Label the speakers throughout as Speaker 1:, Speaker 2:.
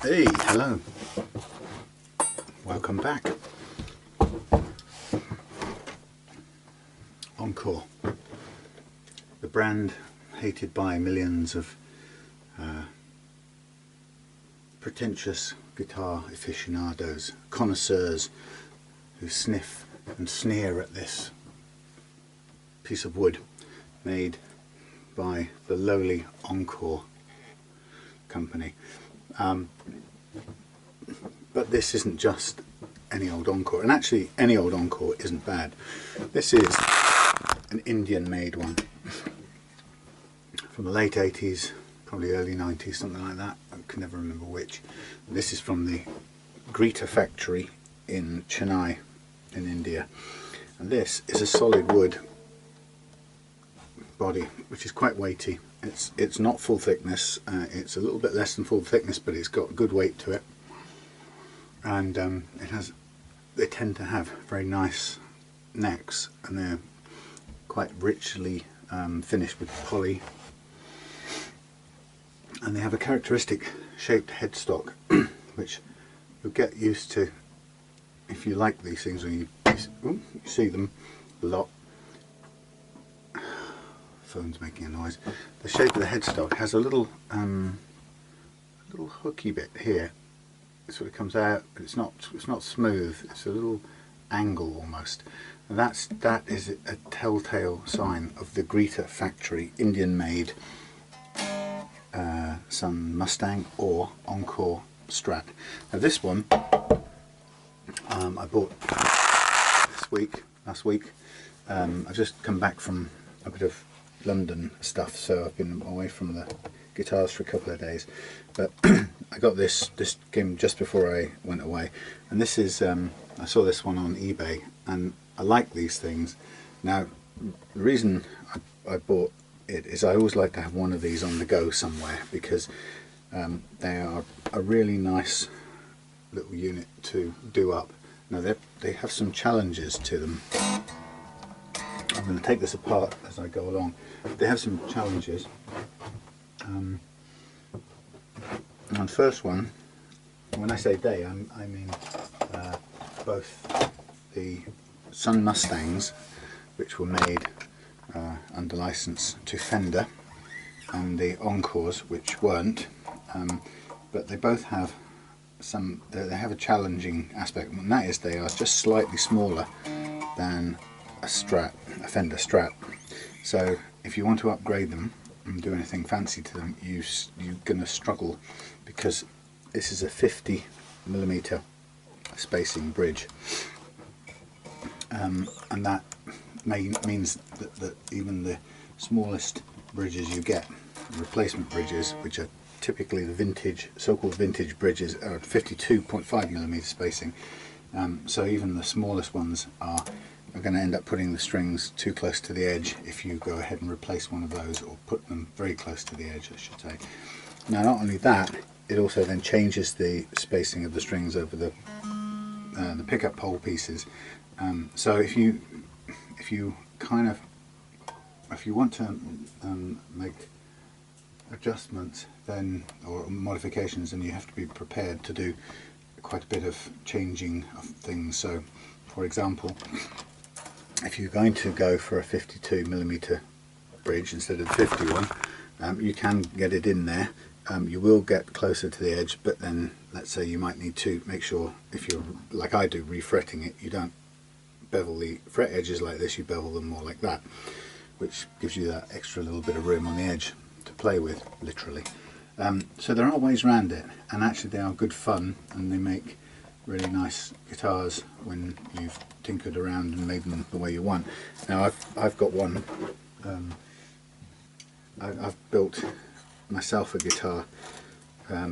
Speaker 1: Hey, hello. Welcome back. Encore, the brand hated by millions of pretentious guitar aficionados, connoisseurs who sniff and sneer at this piece of wood made by the lowly Encore company. But this isn't just any old Encore, and actually any old Encore isn't bad. This is an Indian-made one from the late 80s, probably early 90s, something like that. I can never remember which. This is from the Greta factory in Chennai in India, and this is a solid wood body which is quite weighty. It's not full thickness, it's a little bit less than full thickness, but it's got good weight to it, and they tend to have very nice necks, and they're quite richly finished with poly, and they have a characteristic shaped headstock which you'll get used to if you like these things when you see them a lot. Phone's making a noise. The shape of the headstock has a little hooky bit here. It sort of comes out, but it's not smooth. It's a little angle almost. And that is a telltale sign of the Greta factory Indian-made some Mustang or Encore Strat. Now this one I bought last week. I've just come back from a bit of London stuff, so I've been away from the guitars for a couple of days, but I got this came just before I went away, and this is I saw this one on eBay, and I like these things. Now the reason I bought it is I always like to have one of these on the go somewhere, because they are a really nice little unit to do up. Now they have some challenges to them. I'm going to take this apart as I go along. They have some challenges. And the first one, when I say they, I mean both the Sun Mustangs, which were made under license to Fender, and the Encores, which weren't. But they both have they have a challenging aspect, and that is they are just slightly smaller than a Fender Strat. So if you want to upgrade them and do anything fancy to them, you're going to struggle, because this is a 50mm spacing bridge, and that means that even the smallest bridges you get, replacement bridges, which are typically the vintage, so-called vintage bridges, are at 52.5mm spacing. So even the smallest ones are going to end up putting the strings too close to the edge if you go ahead and replace one of those, or put them very close to the edge, I should say. Now not only that, it also then changes the spacing of the strings over the pickup pole pieces. So if you want to make adjustments then, or modifications, then you have to be prepared to do quite a bit of changing of things. So for example, if you're going to go for a 52mm bridge instead of the 51, you can get it in there. You will get closer to the edge, but then let's say you might need to make sure, if you're like I do, refretting it, you don't bevel the fret edges like this, you bevel them more like that, which gives you that extra little bit of room on the edge to play with, literally. So there are ways around it, and actually they are good fun, and they make really nice guitars when you've tinkered around and made them the way you want. Now I've got one, I've built myself a guitar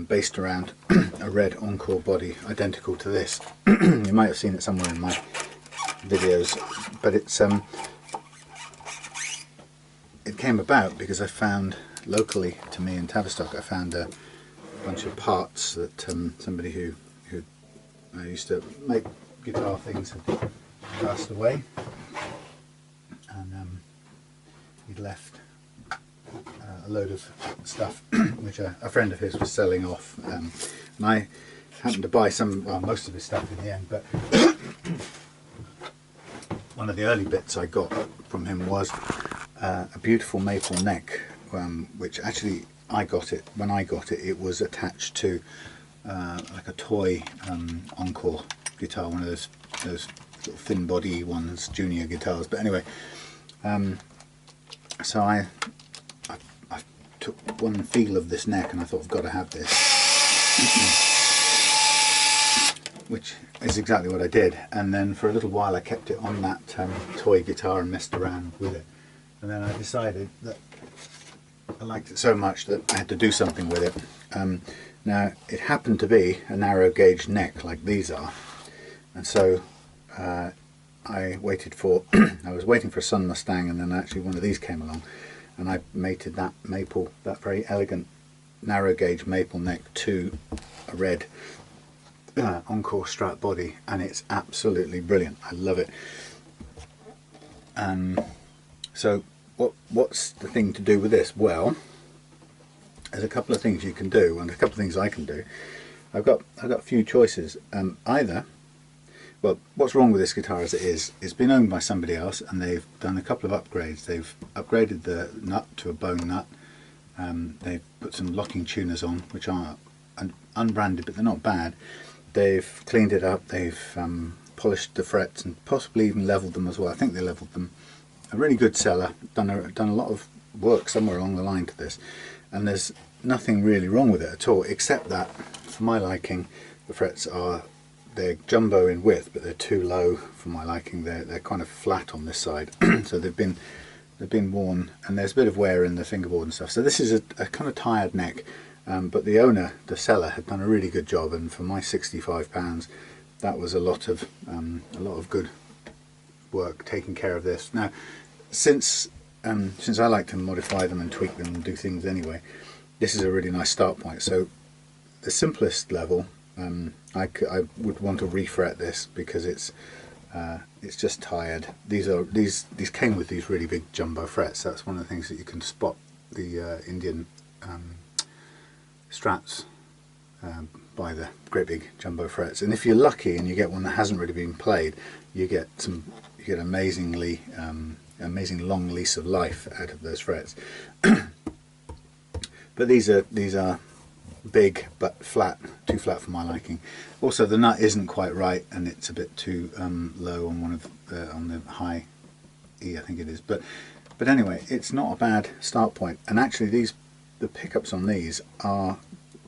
Speaker 1: based around a red Encore body identical to this. You might have seen it somewhere in my videos, but it came about because I found locally to me in Tavistock, I found a bunch of parts that somebody who used to make guitar things had passed away, and he'd left a load of stuff which a friend of his was selling off, and I happened to buy some, well, most of his stuff in the end, but one of the early bits I got from him was a beautiful maple neck, which actually when I got it, it was attached to like a toy Encore guitar, one of those little thin body ones, junior guitars. But anyway, so I took one feel of this neck and I thought, I've got to have this, which is exactly what I did. And then for a little while I kept it on that toy guitar and messed around with it, and then I decided that I liked it so much that I had to do something with it. Now it happened to be a narrow gauge neck like these are, and so I waited for I was waiting for a Sun Mustang, and then actually one of these came along, and I mated that maple, that very elegant narrow gauge maple neck, to a red Encore Strat body, and it's absolutely brilliant. I love it. So what's the thing to do with this? Well, there's a couple of things you can do, and a couple of things I can do. I've got a few choices. Either, well, what's wrong with this guitar as it is, it's been owned by somebody else, and they've done a couple of upgrades. They've upgraded the nut to a bone nut. They've put some locking tuners on, which are unbranded, but they're not bad. They've cleaned it up. They've polished the frets and possibly even leveled them as well. I think they leveled them. A really good seller, done a lot of work somewhere along the line to this, and there's nothing really wrong with it at all, except that, for my liking, the frets they're jumbo in width, but they're too low for my liking. They're kind of flat on this side, so they've been worn, and there's a bit of wear in the fingerboard and stuff. So this is a kind of tired neck, but the owner, the seller, had done a really good job, and for my £65, that was a lot of good work taking care of this. Now, since I like to modify them and tweak them and do things anyway, this is a really nice start point. So the simplest level, I would want to refret this because it's just tired. These came with these really big jumbo frets. That's one of the things that you can spot the Indian Strats by the great big jumbo frets. And if you're lucky and you get one that hasn't really been played, you get amazing long lease of life out of those frets. But these are big but flat, too flat for my liking. Also, the nut isn't quite right, and it's a bit too low on on the high E, I think it is. But anyway, it's not a bad start point. And actually, the pickups on these are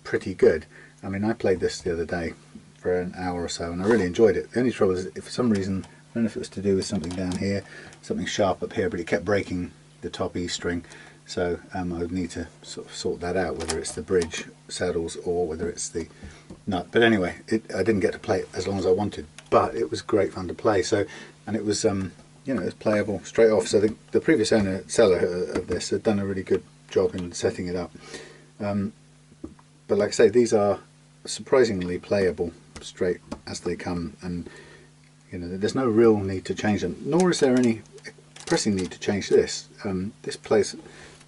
Speaker 1: pretty good. I mean, I played this the other day for an hour or so, and I really enjoyed it. The only trouble is, if for some reason, I don't know if it was to do with something down here, something sharp up here, but it kept breaking the top E string. So I would need to sort that out, whether it's the bridge saddles or whether it's the nut. But anyway, I didn't get to play it as long as I wanted, but it was great fun to play. So, and it was it was playable straight off. So the previous seller of this had done a really good job in setting it up. But like I say, these are surprisingly playable straight as they come, and there's no real need to change them, nor is there any pressing need to change this. This plays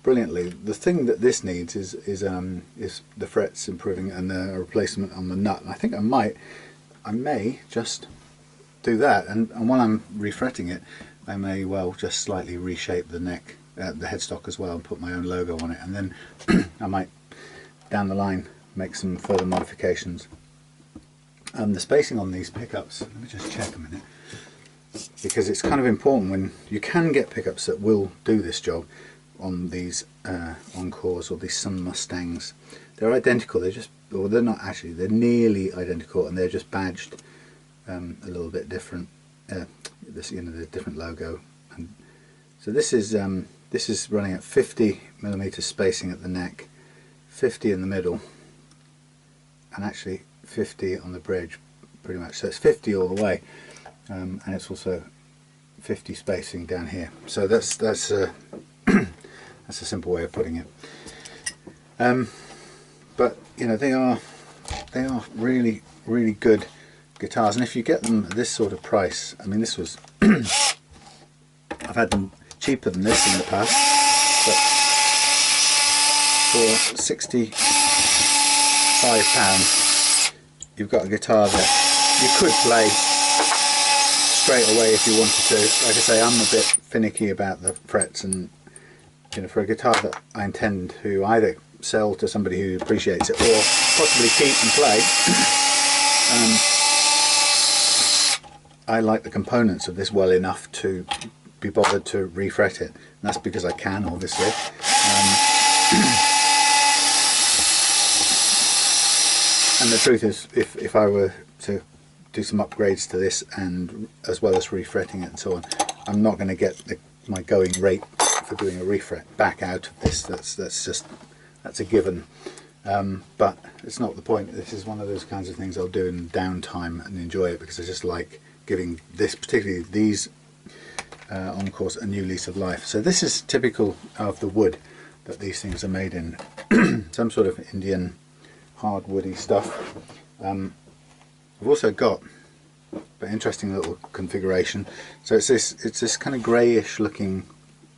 Speaker 1: brilliantly. The thing that this needs is the frets improving and a replacement on the nut. And I think I may just do that, and while I'm refretting it, I may well just slightly reshape the neck, the headstock as well, and put my own logo on it, and then I might down the line make some further modifications. The spacing on these pickups, let me just check a minute, because it's kind of important. When you can get pickups that will do this job on these Encores or these Sun Mustangs, they're identical. They're not actually, they're nearly identical, and they're just badged a little bit different. The different logo. And so this is running at 50mm spacing at the neck, 50 in the middle, and actually 50 on the bridge, pretty much. So it's 50 all the way, and it's also 50 spacing down here. So that's that's a simple way of putting it. But they are really good guitars, and if you get them at this sort of price, I mean, this was I've had them cheaper than this in the past, but for £65, you've got a guitar that you could play straight away if you wanted to. Like I say, I'm a bit finicky about the frets, and you know, for a guitar that I intend to either sell to somebody who appreciates it or possibly keep and play, I like the components of this well enough to be bothered to refret it, and that's because I can, obviously. And the truth is, if I were to do some upgrades to this, and as well as refretting it and so on, I'm not going to get my going rate for doing a refret back out of this. That's a given. But it's not the point. This is one of those kinds of things I'll do in downtime and enjoy it, because I just like giving this, particularly these Encores, a new lease of life. So this is typical of the wood that these things are made in. Some sort of Indian hard woody stuff. I've also got an interesting little configuration. So it's this kind of greyish looking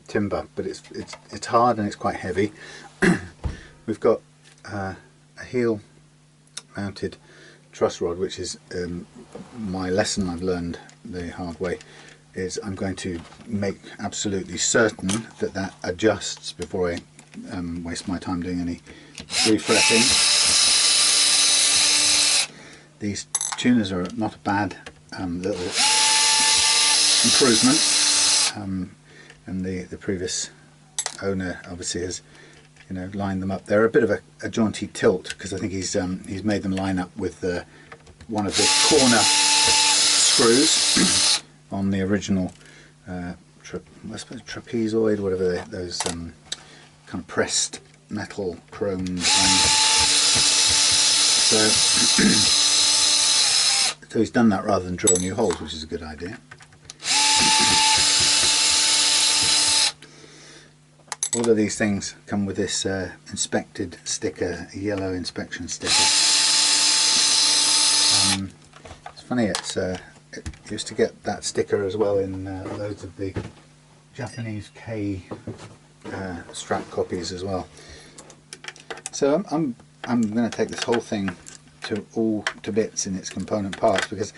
Speaker 1: timber, but it's hard and it's quite heavy. We've got a heel mounted truss rod, which is my lesson I've learned the hard way, is I'm going to make absolutely certain that that adjusts before I waste my time doing any refretting. These tuners are not a bad little improvement, and the previous owner obviously has, you know, lined them up. They're a bit of a jaunty tilt, because I think he's made them line up with one of the corner screws on the original I suppose trapezoid, whatever those kind of pressed metal chrome things. So he's done that rather than drill new holes, which is a good idea. All of these things come with this inspected sticker, a yellow inspection sticker. It's funny, it used to get that sticker as well in loads of the Japanese K Strat copies as well. So I'm going to take this whole thing to bits in its component parts, because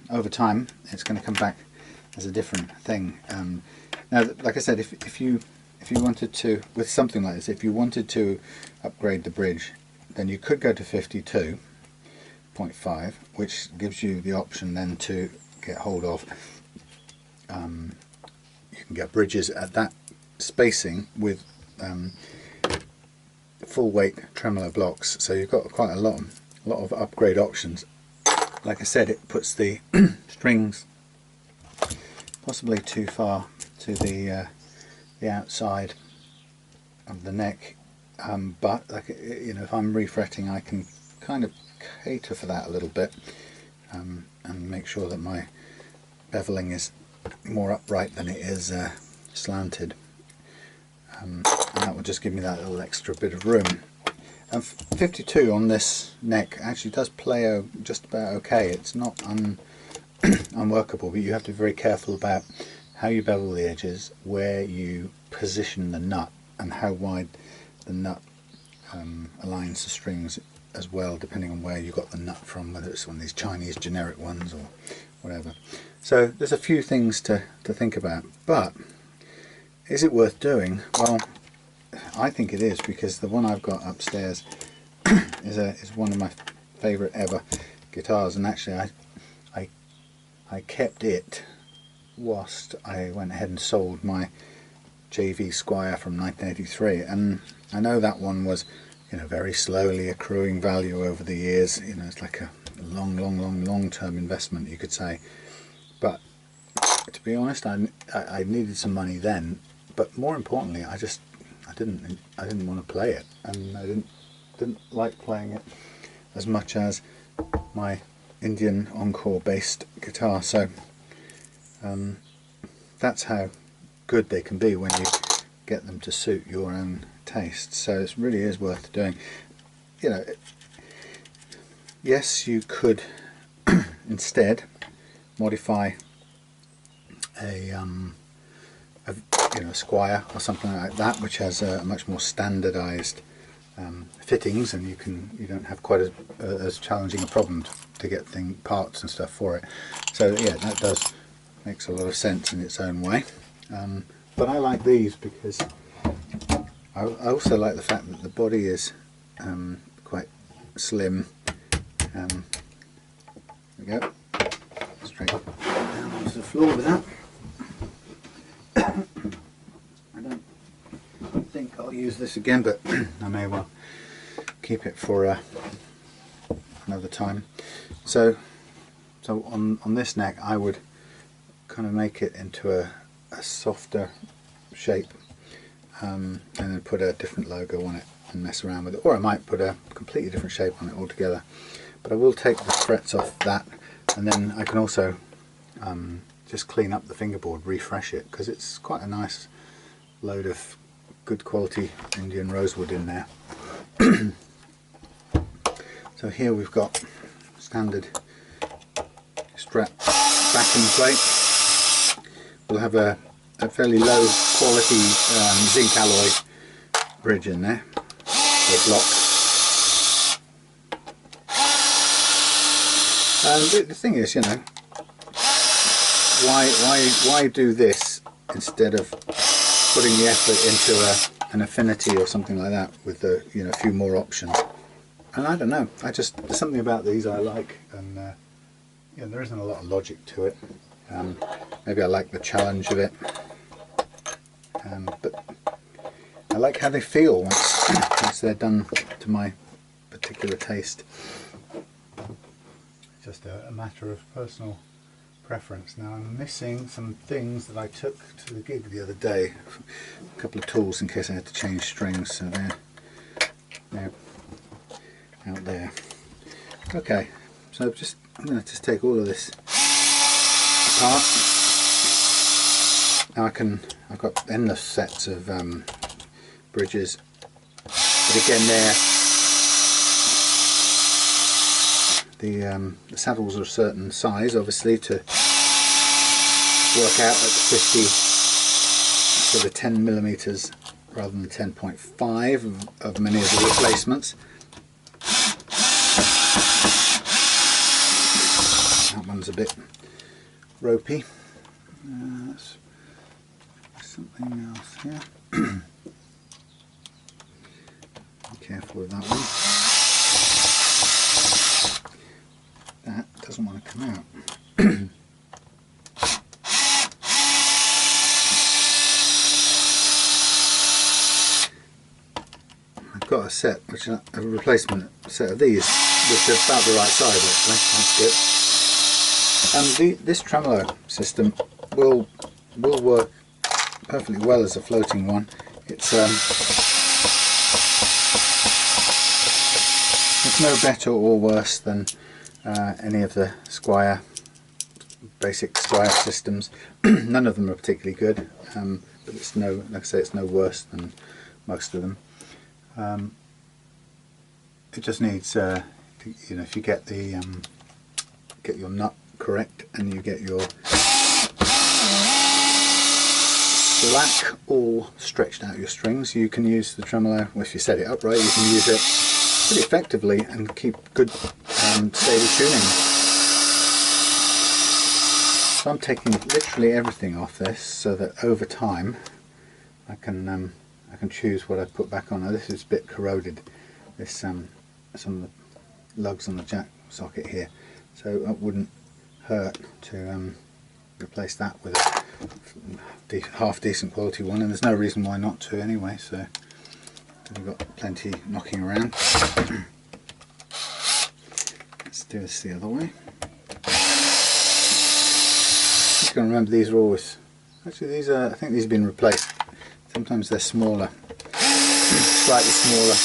Speaker 1: over time it's going to come back as a different thing. Now, like I said, if you wanted to, with something like this, if you wanted to upgrade the bridge, then you could go to 52.5, which gives you the option then to get hold of, you can get bridges at that spacing with full weight tremolo blocks. So you've got quite a lot of upgrade options. Like I said, it puts the strings possibly too far to the outside of the neck, but like, you know, if I'm refretting, I can kind of cater for that a little bit, and make sure that my beveling is more upright than it is slanted, and that will just give me that little extra bit of room. And 52 on this neck actually does play just about okay. It's not unworkable, but you have to be very careful about how you bevel the edges, where you position the nut, and how wide the nut aligns the strings as well, depending on where you got the nut from, whether it's one of these Chinese generic ones or whatever. So there's a few things to think about, but is it worth doing? Well, I think it is, because the one I've got upstairs is one of my favourite ever guitars, and actually I kept it whilst I went ahead and sold my JV Squier from 1983, and I know that one was, you know, very slowly accruing value over the years. You know, it's like a long-term investment, you could say. But to be honest, I needed some money then, but more importantly, I didn't want to play it, and I didn't like playing it as much as my Indian Encore based guitar. So that's how good they can be when you get them to suit your own taste. So it really is worth doing. You know, yes, you could instead modify a you know, a Squier or something like that, which has a much more standardized fittings, and you don't have quite as challenging a problem to get parts and stuff for it. So yeah, that makes a lot of sense in its own way. But I like these because I also like the fact that the body is quite slim. There we go. Straight down onto the floor with that. I don't think I'll use this again, but I may well keep it for another time. So on this neck, I would kind of make it into a softer shape, and then put a different logo on it and mess around with it, or I might put a completely different shape on it altogether. But I will take the frets off that, and then I can also just clean up the fingerboard, refresh it, because it's quite a nice load of good quality Indian rosewood in there. So here we've got standard Strat backing plate. We'll have a fairly low quality zinc alloy bridge in there, or block. And the thing is, you know, why do this instead of putting the effort into an affinity or something like that with a few more options? And I don't know, there's something about these I like, and there isn't a lot of logic to it. Maybe I like the challenge of it, but I like how they feel once they're done to my particular taste. It's just a matter of personal preference. Now I'm missing some things that I took to the gig the other day, a couple of tools in case I had to change strings, so they're out there. Okay, so I'm going to just take all of this apart. Now I've got endless sets of bridges, but again the saddles are a certain size, obviously, to work out at the 50, so the 10 millimeters rather than the 10.5 of many of the replacements. That one's a bit ropey. Something else here. Be careful with that one. That doesn't want to come out. I've got a set, which is a replacement set of these, which are about the right size actually. That's good. This tremolo system will work perfectly well as a floating one. It's no better or worse than any of the Squier basic Squier systems. None of them are particularly good, but it's like I say, it's no worse than most of them. It just needs, if you get your nut correct and you get your slack all stretched out your strings, you can use the tremolo. Well, if you set it up right, you can use it pretty effectively and keep good stable tuning. So I'm taking literally everything off this so that over time I can choose what I put back on. Now this is a bit corroded, this some of the lugs on the jack socket here, so it wouldn't hurt to replace that with a half decent quality one, and there's no reason why not to anyway, so we've got plenty knocking around. Let's do this the other way. Just going to remember, these are always, actually these are, I think these have been replaced. Sometimes they're smaller, slightly smaller.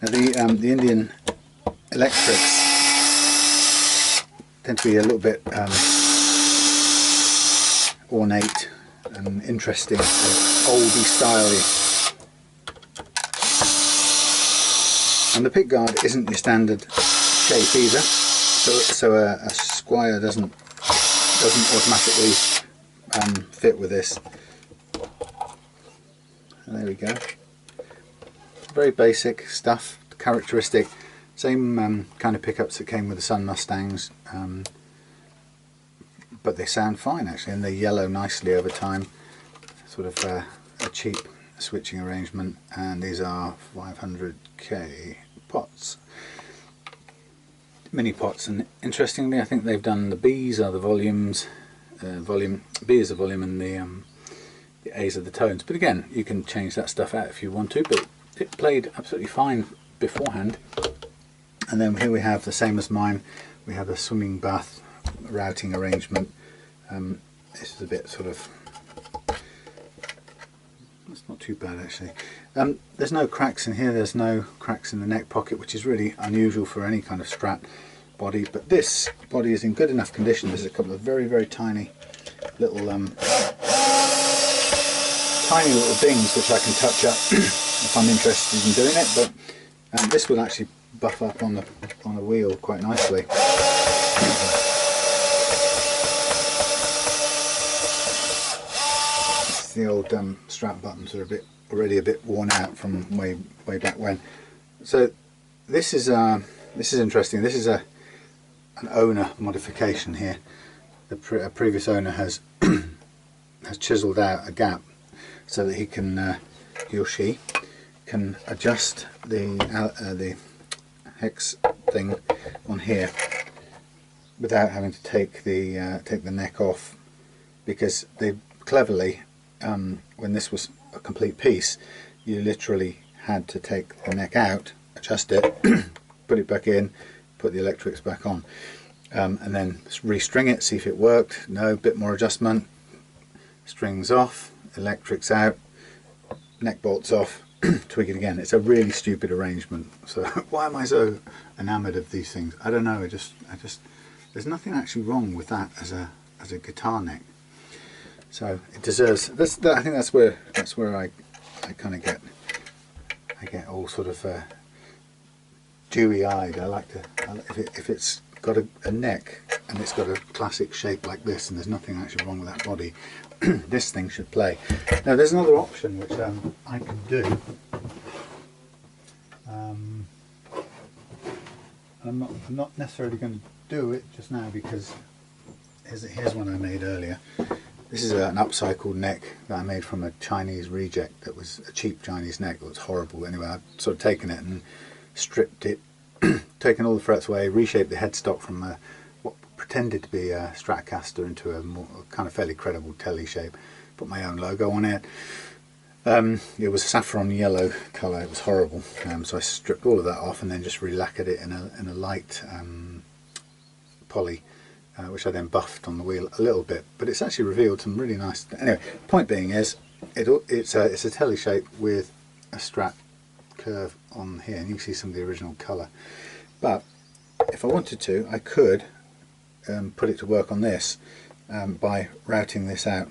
Speaker 1: Now the Indian electrics tend to be a little bit ornate and interesting, oldie styley. And the pickguard isn't your standard shape either, so a Squier doesn't automatically fit with this. and there we go. Very basic stuff, characteristic, same kind of pickups that came with the Sun Mustangs, but they sound fine actually, and they yellow nicely over time. Sort of a cheap switching arrangement, and these are 500k pots, mini pots. And interestingly, I think they've done the B's are the volumes, B is the volume, and the A's are the tones. But again, you can change that stuff out if you want to, but it played absolutely fine beforehand. And then here we have the same as mine. We have a swimming bath routing arrangement. This is a bit sort of, it's not too bad actually. There's no cracks in here, there's no cracks in the neck pocket, which is really unusual for any kind of Strat body, but this body is in good enough condition. There's a couple of very, very tiny little dings which I can touch up if I'm interested in doing it, but this will actually buff up on the wheel quite nicely. The old Strat buttons are already a bit worn out from way back when. So this is interesting. This is an owner modification here. The previous owner has has chiseled out a gap so that he or she can adjust the hex thing on here without having to take the neck off, because they cleverly, when this was a complete piece, you literally had to take the neck out, adjust it, put it back in, put the electrics back on, and then restring it, see if it worked. No, bit more adjustment, strings off, electrics out, neck bolts off, tweak it again. It's a really stupid arrangement. So why am I so enamoured of these things? I don't know. I just there's nothing actually wrong with that as a guitar neck. So it deserves this. I think that's where I kind of get all sort of dewy-eyed. I like to, if it's got a neck and it's got a classic shape like this, and there's nothing actually wrong with that body, this thing should play. Now there's another option which I can do. I'm not necessarily going to do it just now, because here's one I made earlier. This is an upcycled neck that I made from a Chinese reject that was a cheap Chinese neck that was horrible. Anyway, I've sort of taken it and stripped it, taken all the frets away, reshaped the headstock from what pretended to be a Stratocaster into a more kind of fairly credible telly shape. Put my own logo on it. It was saffron yellow colour. It was horrible. So I stripped all of that off and then just re-lacquered it in a light poly, which I then buffed on the wheel a little bit, but it's actually revealed some really nice. Anyway, point being is it's a telly shape with a Strat curve on here, and you can see some of the original colour. But if I wanted to, I could put it to work on this by routing this out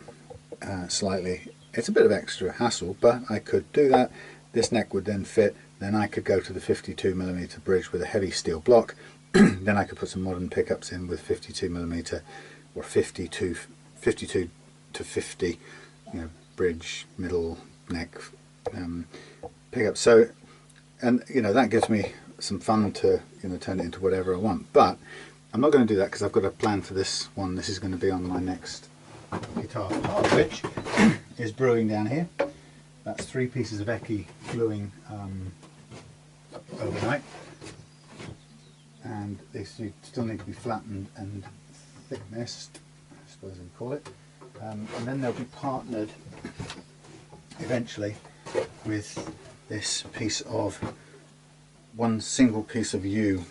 Speaker 1: slightly. It's a bit of extra hassle, but I could do that. This neck would then fit. Then I could go to the 52mm bridge with a heavy steel block. Then I could put some modern pickups in with 52mm or 52 to 50, bridge, middle, neck pickups. So, and that gives me some fun to turn it into whatever I want. But I'm not going to do that because I've got a plan for this one. This is going to be on my next guitar, part of which is brewing down here. That's 3 pieces of Eki gluing overnight. And they still need to be flattened and thicknessed, I suppose we call it, and then they'll be partnered eventually with this piece of one single piece of yew.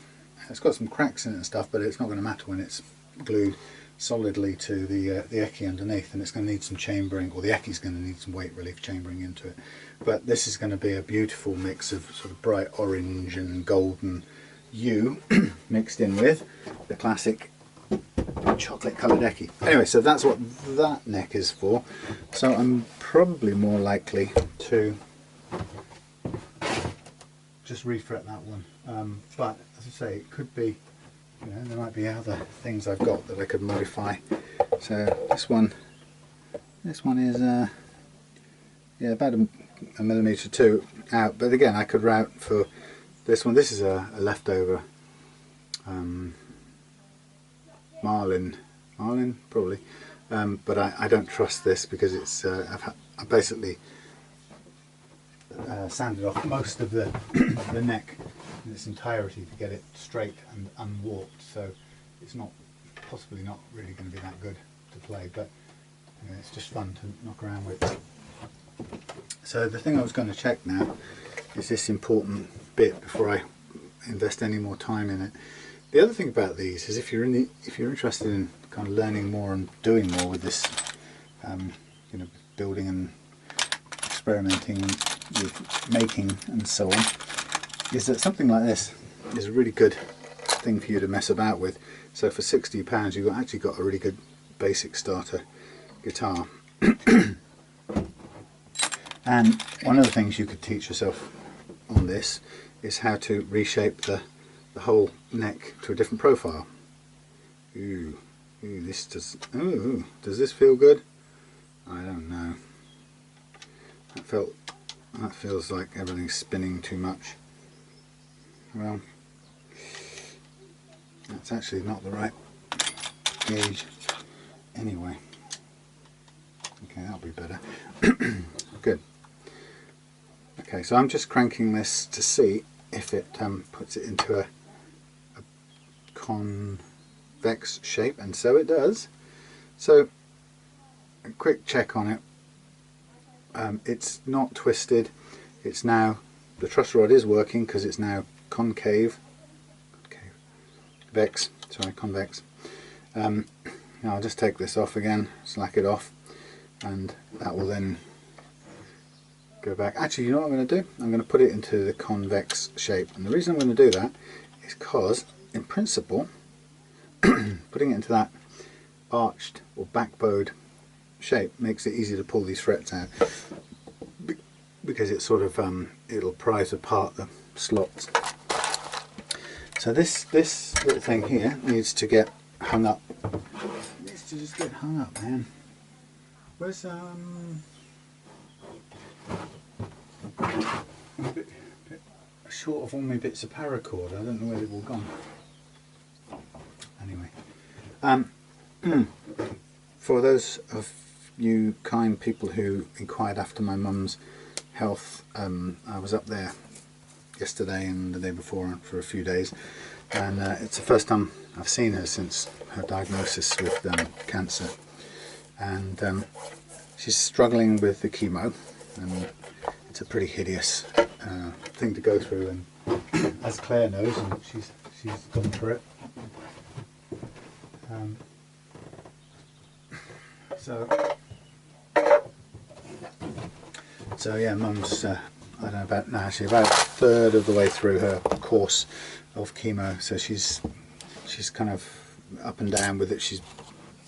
Speaker 1: It's got some cracks in it and stuff, but it's not going to matter when it's glued solidly to the Eki underneath, and it's going to need some chambering, or the Eki's going to need some weight relief chambering into it. But this is going to be a beautiful mix of sort of bright orange and golden yew mixed in with the classic chocolate coloured Eki. Anyway, so that's what that neck is for. So I'm probably more likely to just refret that one. But as I say, it could be, there might be other things I've got that I could modify. So this one is yeah, about a millimetre or two out, but again I could route for this one. This is a leftover marlin probably, but I don't trust this because it's I basically sanded off most of the the neck in its entirety to get it straight and unwarped, so it's possibly not really going to be that good to play, but you know, it's just fun to knock around with. So the thing I was going to check now is this important bit before I invest any more time in it. The other thing about these is if you're interested in kind of learning more and doing more with this, you know, building and experimenting with making and so on, is that something like this is a really good thing for you to mess about with. So for £60 you've actually got a really good basic starter guitar. And one of the things you could teach yourself on this is how to reshape the whole neck to a different profile. Ooh, does this feel good? I don't know. That feels like everything's spinning too much. Well, that's actually not the right gauge anyway. Okay, that'll be better. Good. Okay, so I'm just cranking this to see if it puts it into a convex shape, and so it does. So a quick check on it. It's not twisted. It's now, the truss rod is working because it's now convex. Now I'll just take this off again, slack it off, and that will then go back. Actually, you know what I'm going to do? I'm going to put it into the convex shape, and the reason I'm going to do that is because, in principle, putting it into that arched or backbowed shape makes it easy to pull these frets out, because it sort of it'll prise apart the slots. So this little thing here needs to get hung up. It needs to just get hung up, man. Where's a bit short of all my bits of paracord. I don't know where they've all gone. Anyway, for those of you kind people who inquired after my mum's health, I was up there yesterday and the day before for a few days, and it's the first time I've seen her since her diagnosis with cancer, and she's struggling with the chemo, and it's a pretty hideous thing to go through, and as Claire knows, and she's gone through it. So yeah, Mum's I don't know about now, she's about a third of the way through her course of chemo, so she's kind of up and down with it. She's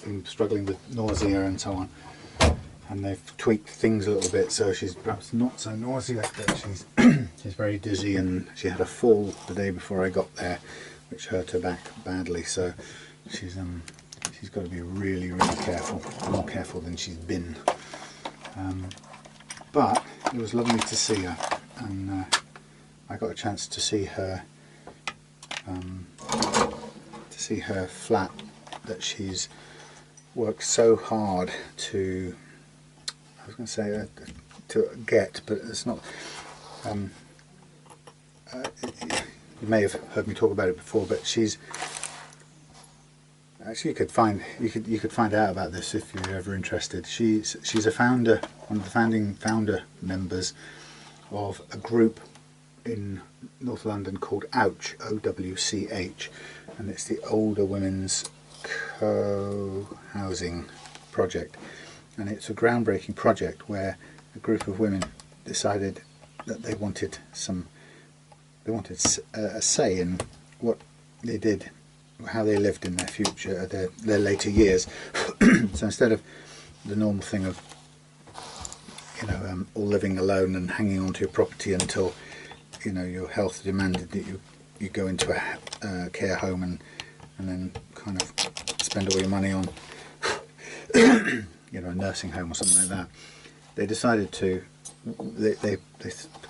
Speaker 1: been struggling with nausea and so on, and they've tweaked things a little bit, so she's perhaps not so nauseous, but she's she's very dizzy, and she had a fall the day before I got there which hurt her back badly, so she's got to be really careful, more careful than she's been. But it was lovely to see her, and I got a chance to see her flat that she's worked so hard to, I was going to say to get, but it's not. You may have heard me talk about it before, but she's actually, you could find out about this if you're ever interested. She's a founder, one of the founding founder members of a group in North London called Ouch, OWCH, and it's the Older Women's Co-Housing Project, and it's a groundbreaking project where a group of women decided that they wanted a say in what they did, how they lived in their future, their later years. So instead of the normal thing of, you know, all living alone and hanging on to your property until, you know, your health demanded that you go into a care home and then kind of spend all your money on, you know, a nursing home or something like that, they decided to they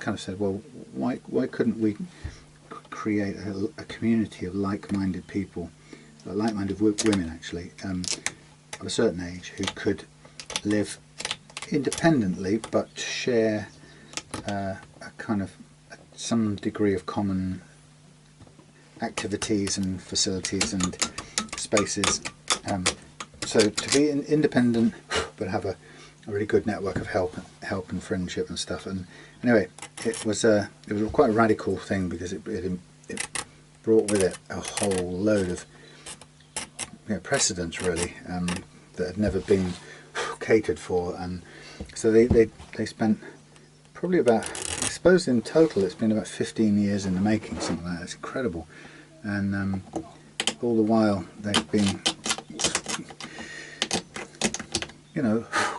Speaker 1: kind of said, well, why couldn't we create a community of like-minded people, like-minded women actually, of a certain age, who could live independently but share a kind of some degree of common activities and facilities and spaces. So to be independent but have a really good network of help and friendship and stuff. And anyway, it was quite a radical thing, because it brought with it a whole load of precedents really, that had never been catered for. And so they spent probably about, I suppose in total it's been about 15 years in the making, something like that. It's incredible. And all the while they've been,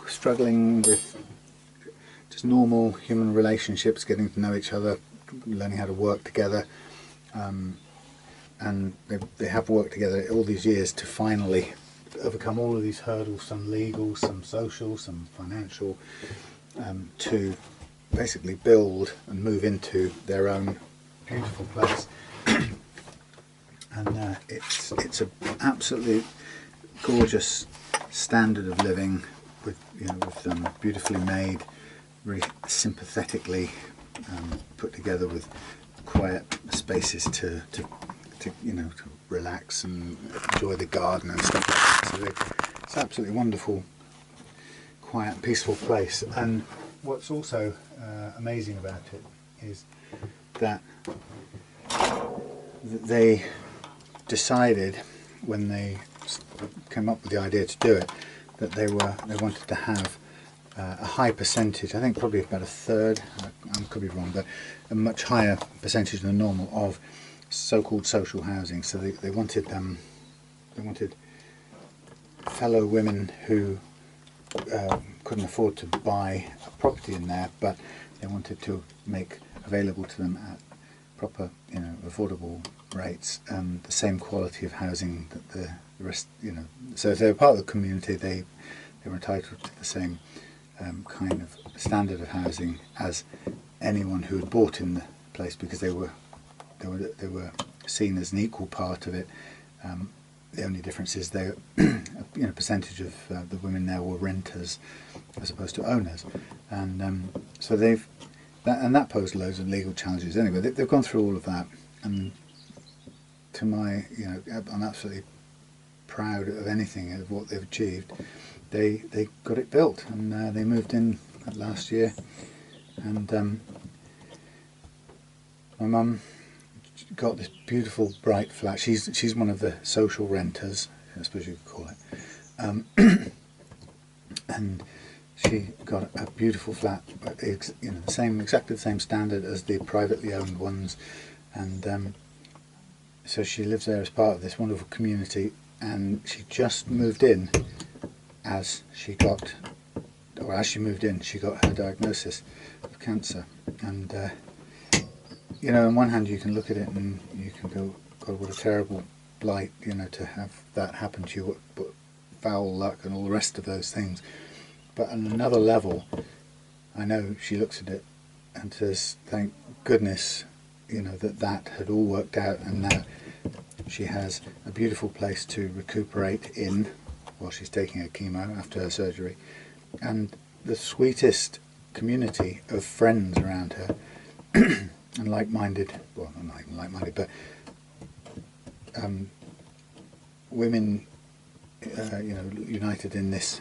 Speaker 1: struggling with just normal human relationships, getting to know each other, learning how to work together, and they have worked together all these years to finally overcome all of these hurdles, some legal, some social, some financial, to basically build and move into their own beautiful place. And it's an absolutely gorgeous standard of living, with beautifully made, really sympathetically put together, with quiet spaces to relax and enjoy the garden and stuff like that. So it's an absolutely wonderful, quiet, peaceful place. And what's also amazing about it is that they decided, when they came up with the idea to do it, that they wanted to have a high percentage, I think probably about a third, I could be wrong, but a much higher percentage than normal of so-called social housing. So they wanted fellow women who couldn't afford to buy a property in there, but they wanted to make available to them at proper, affordable rates, the same quality of housing that the rest, So if they were part of the community, they were entitled to the same kind of standard of housing as anyone who had bought in the place, because they were seen as an equal part of it. The only difference is they, a percentage of the women there were renters as opposed to owners, and so that posed loads of legal challenges. Anyway, they've gone through all of that, and to my, I'm absolutely proud of anything of what they've achieved. They got it built, and they moved in last year, and my mum got this beautiful bright flat. She's one of the social renters, I suppose you could call it, and she got a beautiful flat, exactly the same standard as the privately owned ones, and so she lives there as part of this wonderful community. And she just moved in as she moved in, she got her diagnosis of cancer. And on one hand you can look at it and you can go, God, what a terrible blight, to have that happen to you, what foul luck and all the rest of those things. But on another level, I know she looks at it and says, thank goodness, that had all worked out, and now she has a beautiful place to recuperate in while she's taking her chemo after her surgery, and the sweetest community of friends around her, and like-minded, well, not even like-minded, but women, united in this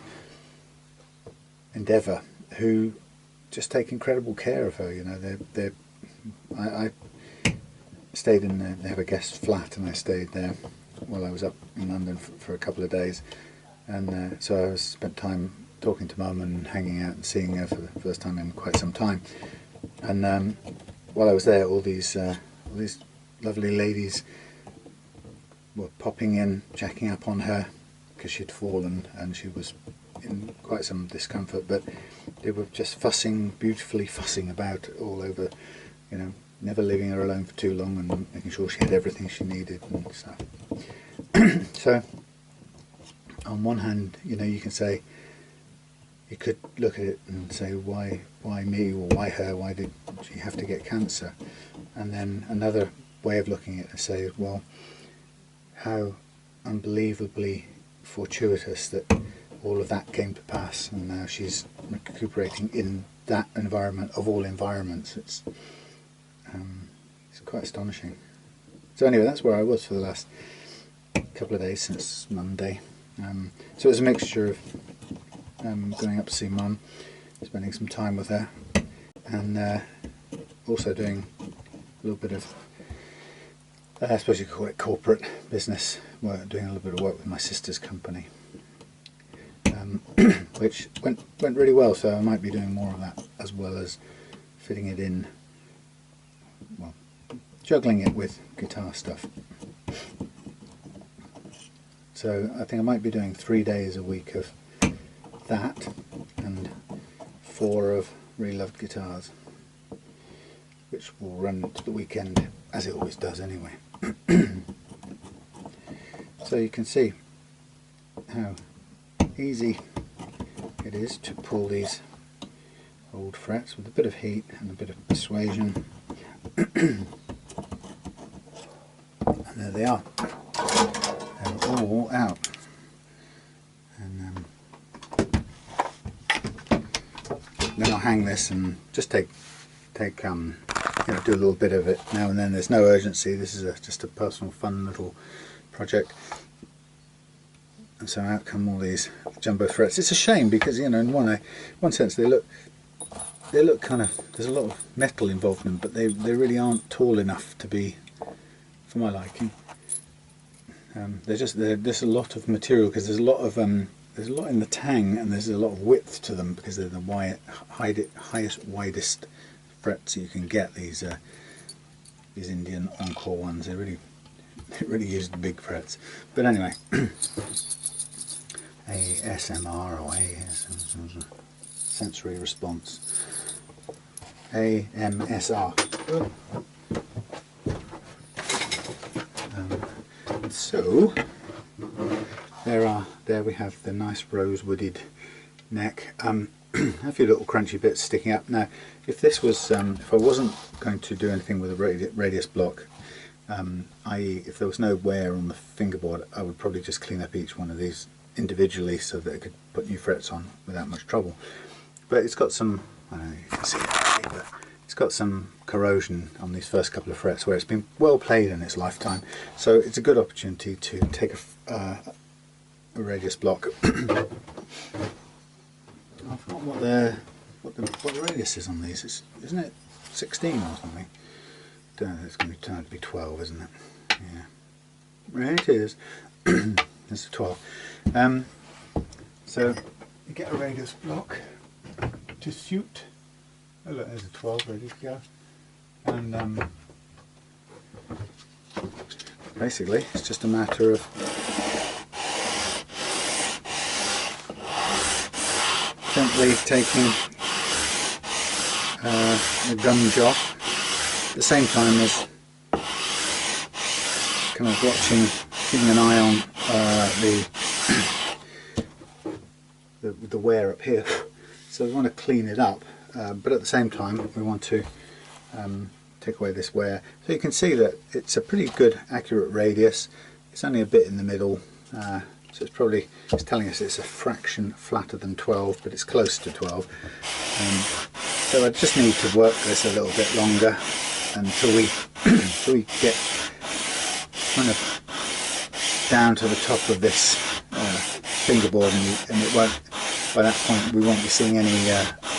Speaker 1: endeavour, who just take incredible care of her. I stayed in they have a guest flat, and I stayed there while I was up in London for a couple of days, and so I spent time talking to Mum and hanging out and seeing her for the first time in quite some time. And while I was there, all these lovely ladies were popping in, checking up on her, because she'd fallen and she was in quite some discomfort, but they were just beautifully fussing about all over, never leaving her alone for too long, and making sure she had everything she needed and stuff. So on one hand, you can say, you could look at it and say, why me, or why her, why did she have to get cancer? And then another way of looking at it and say, well, how unbelievably fortuitous that all of that came to pass, and now she's recuperating in that environment of all environments. It's quite astonishing. So anyway, that's where I was for the last couple of days, since Monday. So it was a mixture of going up to see Mum, spending some time with her, and also doing a little bit of, I suppose you could call it corporate business work, doing a little bit of work with my sister's company, which went really well, so I might be doing more of that, as well as fitting it in, well, juggling it with guitar stuff. So I think I might be doing 3 days a week of that and 4 of Reloved guitars, which will run to the weekend, as it always does anyway. So you can see how easy it is to pull these old frets with a bit of heat and a bit of persuasion. And there they are. They're all out. And then I'll hang this and just take you know, do a little bit of it now and then. There's no urgency. This is just a personal, fun little project. And so out come all these jumbo frets. It's a shame because, you know, in one sense they look kind of, there's a lot of metal involved in them, but they really aren't tall enough to be for my liking. There's just a lot of material, because there's a lot in the tang, and there's a lot of width to them because they're the highest, widest frets you can get. These Indian Encore ones, they really use the big frets. But anyway, ASMR or ASMR, sensory response, AMSR. So there we have the nice rosewooded neck. A few little crunchy bits sticking up. Now, if this was, if I wasn't going to do anything with a radius block, i.e. if there was no wear on the fingerboard, I would probably just clean up each one of these individually so that I could put new frets on without much trouble. But it's got some, I don't know if you can see it, but it's got some corrosion on these first couple of frets where it's been well played in its lifetime. So it's a good opportunity to take a radius block. I forgot what the radius is on these. Isn't it 16 or something? Don't know, it's going to turn out to be 12, isn't it? Yeah, right, it is. It's a 12. So you get a radius block to suit. Oh look, there's a 12 ready to go. And basically it's just a matter of gently taking a gum job at the same time as kind of watching, keeping an eye on the wear up here. So we want to clean it up, but at the same time we want to take away this wear. So you can see that it's a pretty good accurate radius. It's only a bit in the middle, so it's telling us it's a fraction flatter than 12, but it's close to 12. So I just need to work this a little bit longer until we get kind of down to the top of this fingerboard, and it won't, by that point we won't be seeing any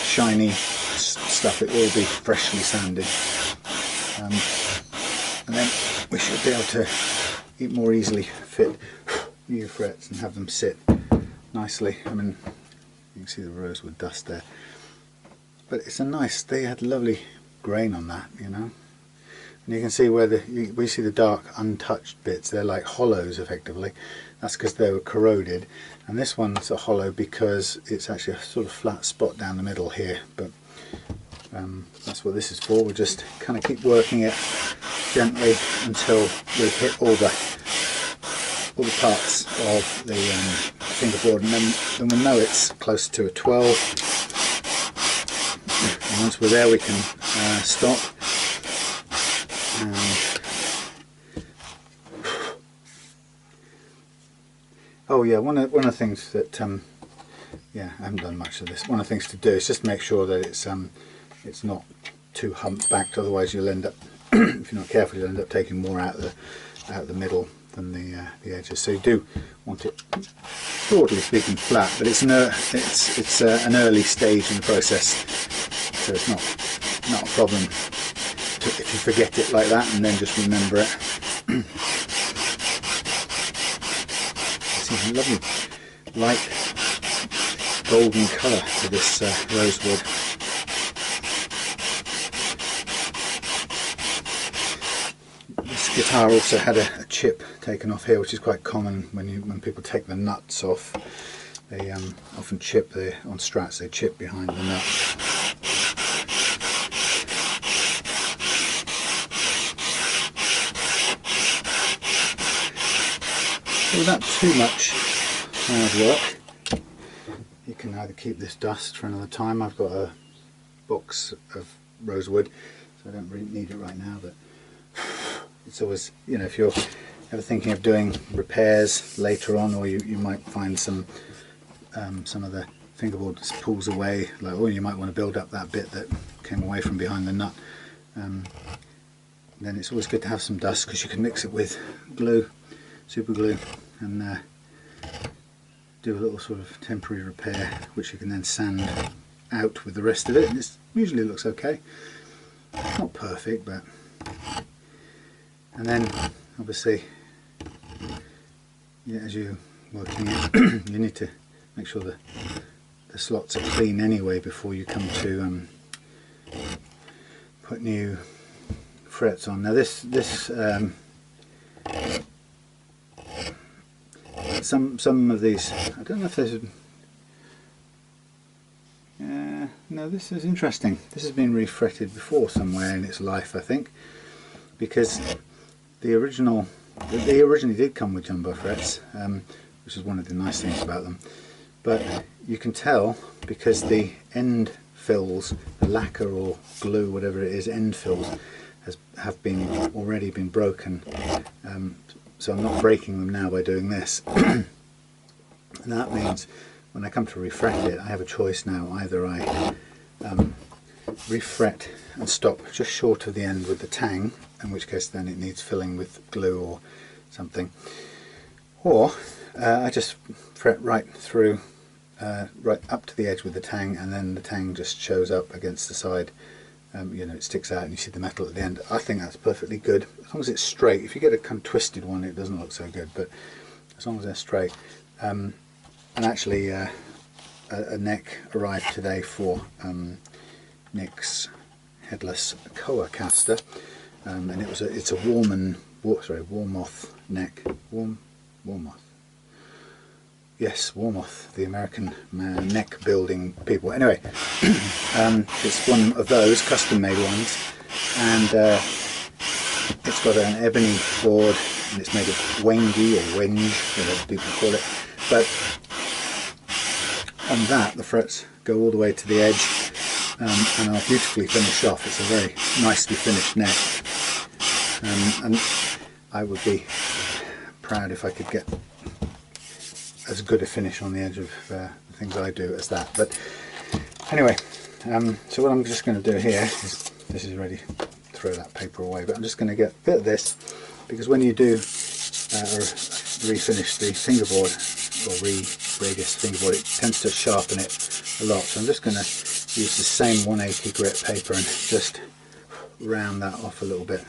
Speaker 1: shiny stuff. It will be freshly sanded, and then we should be able to more easily fit new frets and have them sit nicely. I mean, you can see the rosewood dust there, but it's a nice, they had lovely grain on that, you know. And you can see where we see the dark untouched bits, they're like hollows effectively. That's because they were corroded, and this one's a hollow because it's actually a sort of flat spot down the middle here, but that's what this is for. We'll just kind of keep working it gently until we hit all all the parts of the fingerboard, and then we'll know it's close to a 12. And once we're there, we can stop. And oh yeah, one of the things that yeah, I haven't done much of this. One of the things to do is just make sure that it's not too humpbacked. Otherwise, you'll end up, if you're not careful, you'll end up taking more out of the middle than the edges. So you do want it, broadly speaking, flat. But it's an early stage in the process, so it's not a problem if you forget it like that and then just remember it. See, lovely light golden colour to this rosewood. This guitar also had a chip taken off here, which is quite common when people take the nuts off. They often chip on Strats. They chip behind the nut. So without too much hard work, you can either keep this dust for another time. I've got a box of rosewood, so I don't really need it right now, but it's always, you know, if you're ever thinking of doing repairs later on, or you might find some of the fingerboard pulls away, like, or you might want to build up that bit that came away from behind the nut, then it's always good to have some dust, because you can mix it with glue, super glue, and do a little sort of temporary repair, which you can then sand out with the rest of it, and it usually looks okay. Not perfect, but... And then obviously, yeah, as you're working it, you need to make sure that the slots are clean anyway before you come to put new frets on. Now this some of these, I don't know if there's no, this is interesting. This has been refretted before somewhere in its life, I think, because they originally did come with jumbo frets, which is one of the nice things about them. But you can tell because the end fills, the lacquer or glue, whatever it is, end fills have already been broken. So I'm not breaking them now by doing this. And that means when I come to refret it, I have a choice now. Either I refret and stop just short of the end with the tang, in which case then it needs filling with glue or something, or I just fret right through, right up to the edge with the tang, and then the tang just shows up against the side. You know, it sticks out and you see the metal at the end. I think that's perfectly good, as long as it's straight. If you get a kind of twisted one, it doesn't look so good, but as long as they're straight. And actually a neck arrived today for Nick's headless koa caster, and it's a Warmoth neck. Warmoth. Yes, Warmoth, the American neck building people. Anyway, it's one of those custom made ones, and it's got an ebony board, and it's made of wengi or wenge, whatever people call it. But on that, the frets go all the way to the edge, and are beautifully finished off. It's a very nicely finished neck, and I would be proud if I could get as good a finish on the edge of the things I do as that. But anyway, so what I'm just going to do here is, this is ready to throw that paper away, but I'm just going to get a bit of this, because when you do refinish the fingerboard, or re-braid this fingerboard, it tends to sharpen it a lot. So I'm just going to use the same 180 grit paper and just round that off a little bit,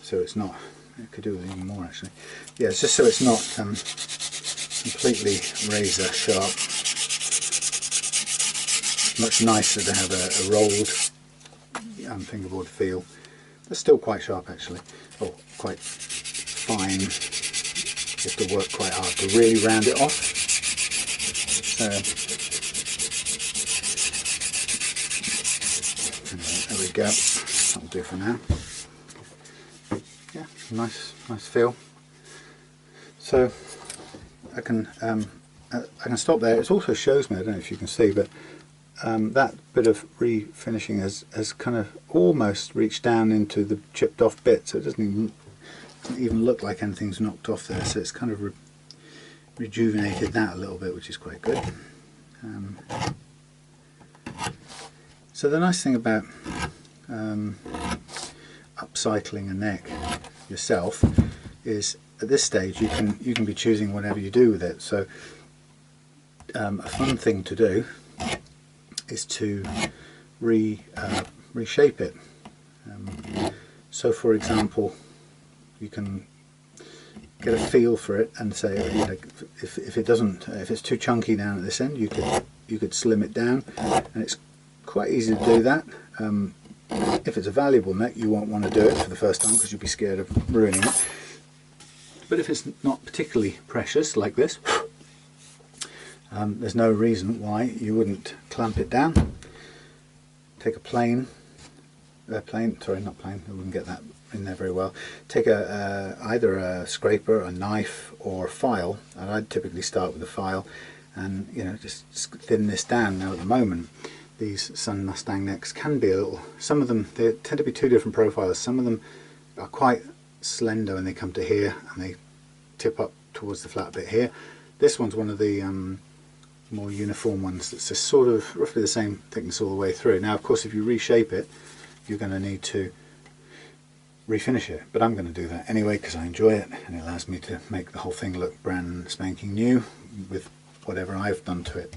Speaker 1: so it's not, I could do with even more actually. Yeah, it's just so it's not completely razor sharp. Much nicer to have a rolled fingerboard feel. They're still quite sharp actually, or quite fine. You have to work quite hard to really round it off. So anyway, there we go. That'll do for now. Yeah, nice feel. So I can stop there. It also shows me, I don't know if you can see, but that bit of refinishing has kind of almost reached down into the chipped off bit, so it doesn't even look like anything's knocked off there. So it's kind of rejuvenated that a little bit, which is quite good. So the nice thing about upcycling a neck yourself is at this stage you can be choosing whatever you do with it. So a fun thing to do is to reshape it. So for example, you can get a feel for it and say, you know, if it's too chunky down at this end, you could slim it down, and it's quite easy to do that. If it's a valuable neck, you won't want to do it for the first time because you'll be scared of ruining it. But if it's not particularly precious like this, there's no reason why you wouldn't clamp it down. Take a plane, sorry, not plane, I wouldn't get that in there very well. Take either a scraper, a knife, or a file, and I'd typically start with a file, and you know, just thin this down. Now at the moment, these Sun Mustang necks can be a little, some of them, they tend to be two different profiles. Some of them are quite slender when they come to here, and they tip up towards the flat bit here. This one's one of the more uniform ones that's just sort of roughly the same thickness all the way through. Now of course if you reshape it, you're going to need to refinish it, but I'm going to do that anyway because I enjoy it, and it allows me to make the whole thing look brand spanking new with whatever I've done to it.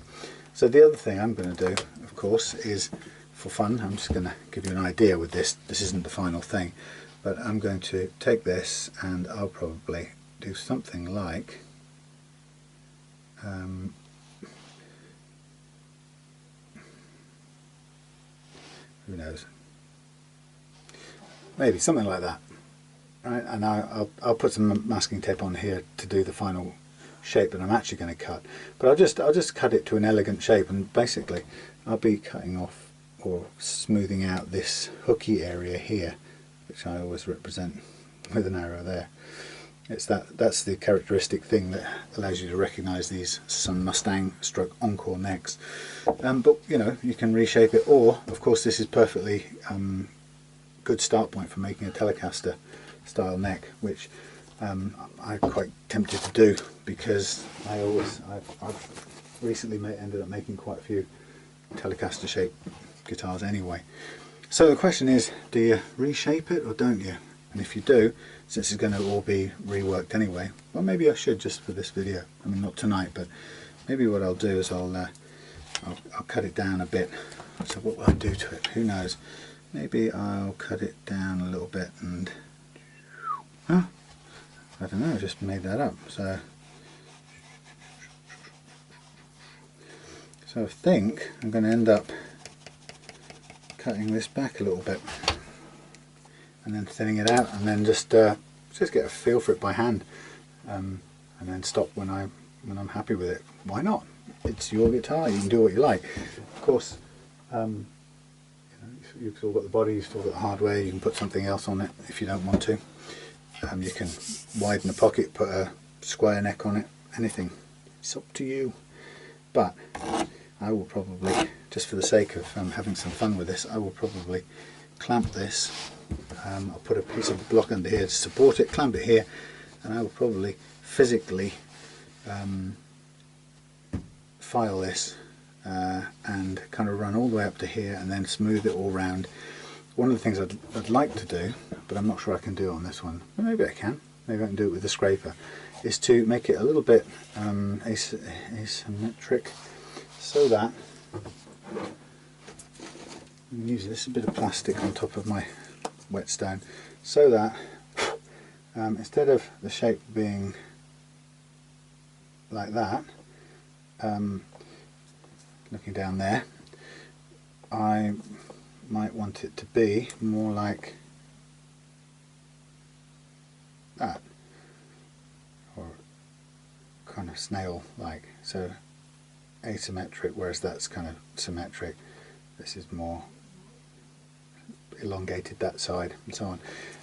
Speaker 1: So the other thing I'm going to do, of course, is for fun, I'm just going to give you an idea with this. This isn't the final thing, but I'm going to take this and I'll probably do something like who knows, maybe something like that, right? And I'll put some masking tape on here to do the final shape that I'm actually going to cut, but I'll just cut it to an elegant shape, and basically I'll be cutting off or smoothing out this hooky area here, which I always represent with an arrow there. That's the characteristic thing that allows you to recognize these Sun Mustang stroke Encore necks. But you know, you can reshape it, or of course this is perfectly good start point for making a Telecaster style neck, which I'm quite tempted to do because I've recently ended up making quite a few Telecaster shaped guitars anyway. So the question is, do you reshape it or don't you? And if you do, since it's going to all be reworked anyway, well, maybe I should just for this video. I mean, not tonight, but maybe what I'll do is I'll cut it down a bit. So what will I do to it? Who knows? Maybe I'll cut it down a little bit and I don't know, I just made that up. So I think I'm going to end up cutting this back a little bit and then thinning it out, and then just get a feel for it by hand, and then stop when I'm happy with it. Why not? It's your guitar, you can do what you like. Of course, you know, you've still got the body, you've still got the hardware, you can put something else on it if you don't want to. You can widen the pocket, put a square neck on it, anything. It's up to you. But I will probably, just for the sake of having some fun with this, I will probably clamp this. I'll put a piece of block under here to support it, clamp it here, and I will probably physically file this and kind of run all the way up to here and then smooth it all round. One of the things I'd like to do, but I'm not sure I can do it on this one, but maybe I can do it with the scraper, is to make it a little bit asymmetric, so that I'm using this a bit of plastic on top of my whetstone, so that instead of the shape being like that, looking down there, I might want it to be more like that, or kind of snail like, so asymmetric, whereas that's kind of symmetric. This is more elongated that side, and so on.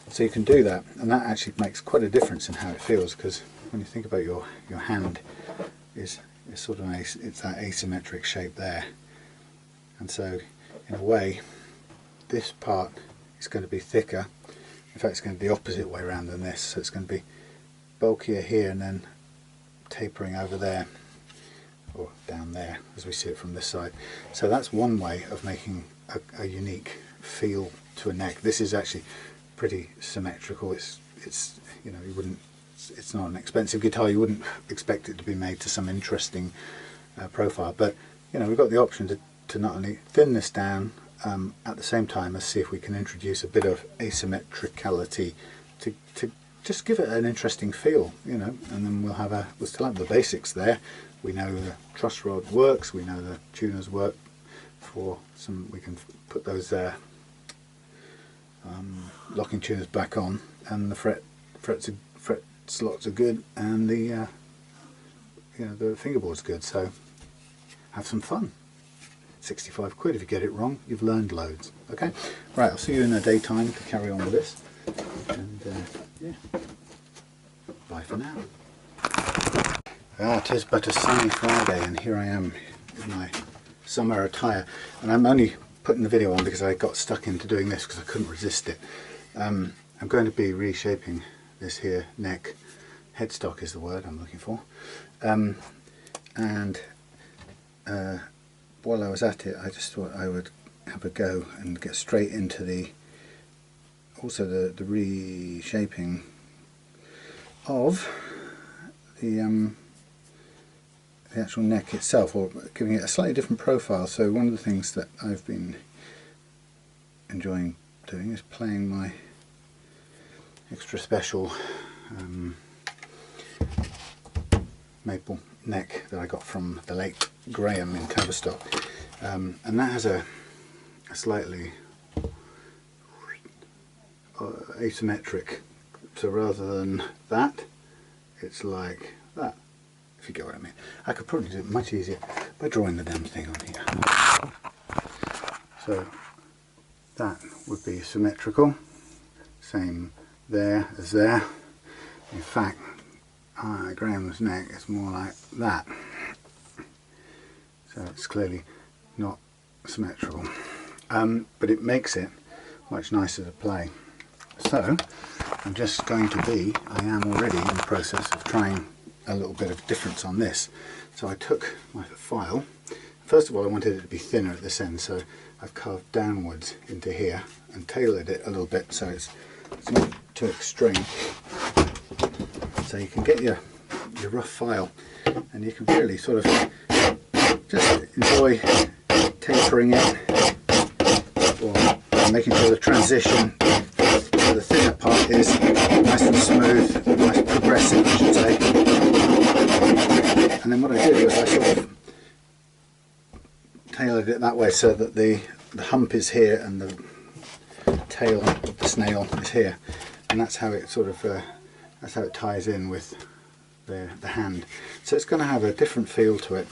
Speaker 1: So you can do that, and that actually makes quite a difference in how it feels, because when you think about your hand, is sort of it's that asymmetric shape there, and so in a way this part is going to be thicker. In fact, it's going to be the opposite way around than this, so it's going to be bulkier here and then tapering over there, or down there as we see it from this side. So that's one way of making a unique feel to a neck. This is actually pretty symmetrical. It's you know, you wouldn't, it's not an expensive guitar, you wouldn't expect it to be made to some interesting profile, but you know, we've got the option to not only thin this down at the same time as see if we can introduce a bit of asymmetricality to just give it an interesting feel, you know, and then we'll still have the basics there. We know the truss rod works, we know the tuners work for some, we can put those locking tuners back on, and the fret slots are good, and the you know, the fingerboard's good, so have some fun. 65 quid. If you get it wrong, you've learned loads. Okay, right, I'll see you in the daytime to carry on with this, and yeah, bye for now. It is but a sunny Friday, and here I am in my summer attire, and I'm only putting the video on because I got stuck into doing this because I couldn't resist it. I'm going to be reshaping this here neck. Headstock is the word I'm looking for, and while I was at it, I just thought I would have a go and get straight into the reshaping of the actual neck itself, or giving it a slightly different profile. So one of the things that I've been enjoying doing is playing my extra special maple neck that I got from the late Graham in Tavistock, and that has a slightly asymmetric, so rather than that, it's like that, if you get what I mean. I could probably do it much easier by drawing the damn thing on here. So that would be symmetrical, same there as there. In fact, Graham's neck is more like that, so it's clearly not symmetrical, but it makes it much nicer to play. So I'm just going to I am already in the process of trying a little bit of difference on this. So I took my file. First of all, I wanted it to be thinner at this end, so I've carved downwards into here and tailored it a little bit so it's not too extreme. So you can get your rough file, and you can really sort of just enjoy tapering it, or making sure the transition to the thinner part is nice and smooth, nice progressive, I should say. And then what I did was I sort of tailored it that way so that the hump is here and the tail of the snail is here, and that's how it sort of that's how it ties in with the hand. So it's going to have a different feel to it.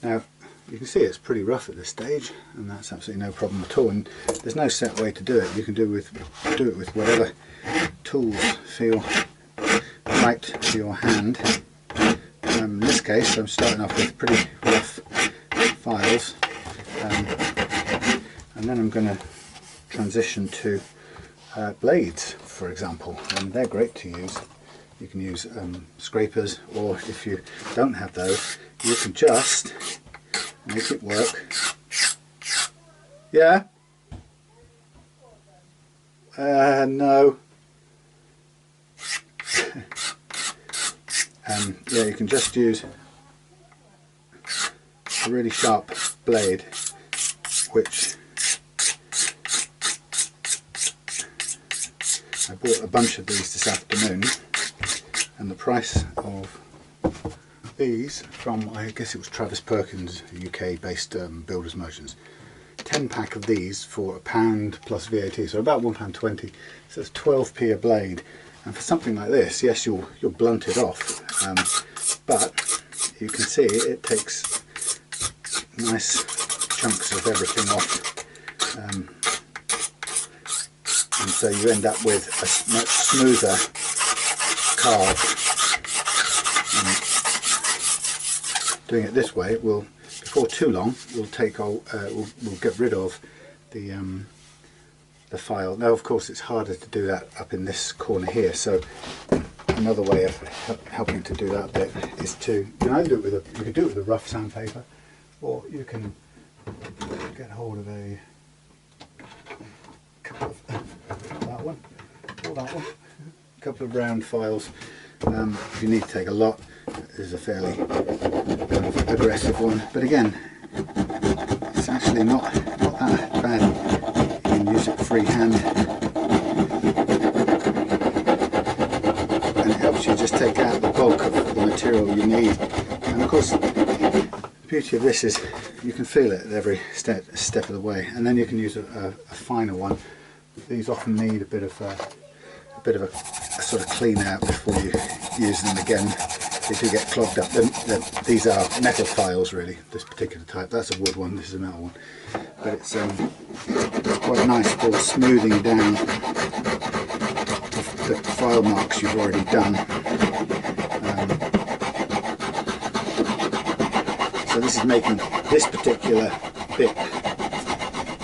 Speaker 1: Now you can see it's pretty rough at this stage, and that's absolutely no problem at all, and there's no set way to do it. You can do it with whatever tools feel right to your hand. In this case I'm starting off with pretty rough files, and then I'm going to transition to blades, for example, and they're great to use. You can use scrapers, or if you don't have those, you can just make it work. Yeah? No. Yeah, you can just use a really sharp blade, which I bought a bunch of these this afternoon, and the price of these from, I guess it was Travis Perkins, UK based builders merchants, 10 pack of these for £1 plus VAT, so about £1.20, so it's 12p a blade. And for something like this, yes, you'll blunt it off, but you can see it takes nice chunks of everything off, and so you end up with a much smoother carve. doing it this way, we'll, before too long, we'll get rid of the file. Now, of course, it's harder to do that up in this corner here. So another way of helping to do that a bit is to, you can either do it with a rough sandpaper, or you can get hold of a couple of that one, or that one, a couple of round files. If you need to take a lot, this is a fairly kind of aggressive one, but again, it's actually not that bad. You can use it freehand, and it helps you just take out the bulk of the material you need. And of course, the beauty of this is you can feel it at every step of the way, and then you can use a finer one. These often need a bit of a sort of clean out before you use them again. They do get clogged up. These are metal files, really, this particular type. That's a wood one, this is a metal one. But it's quite nice for smoothing down the file marks you've already done. So this is making this particular bit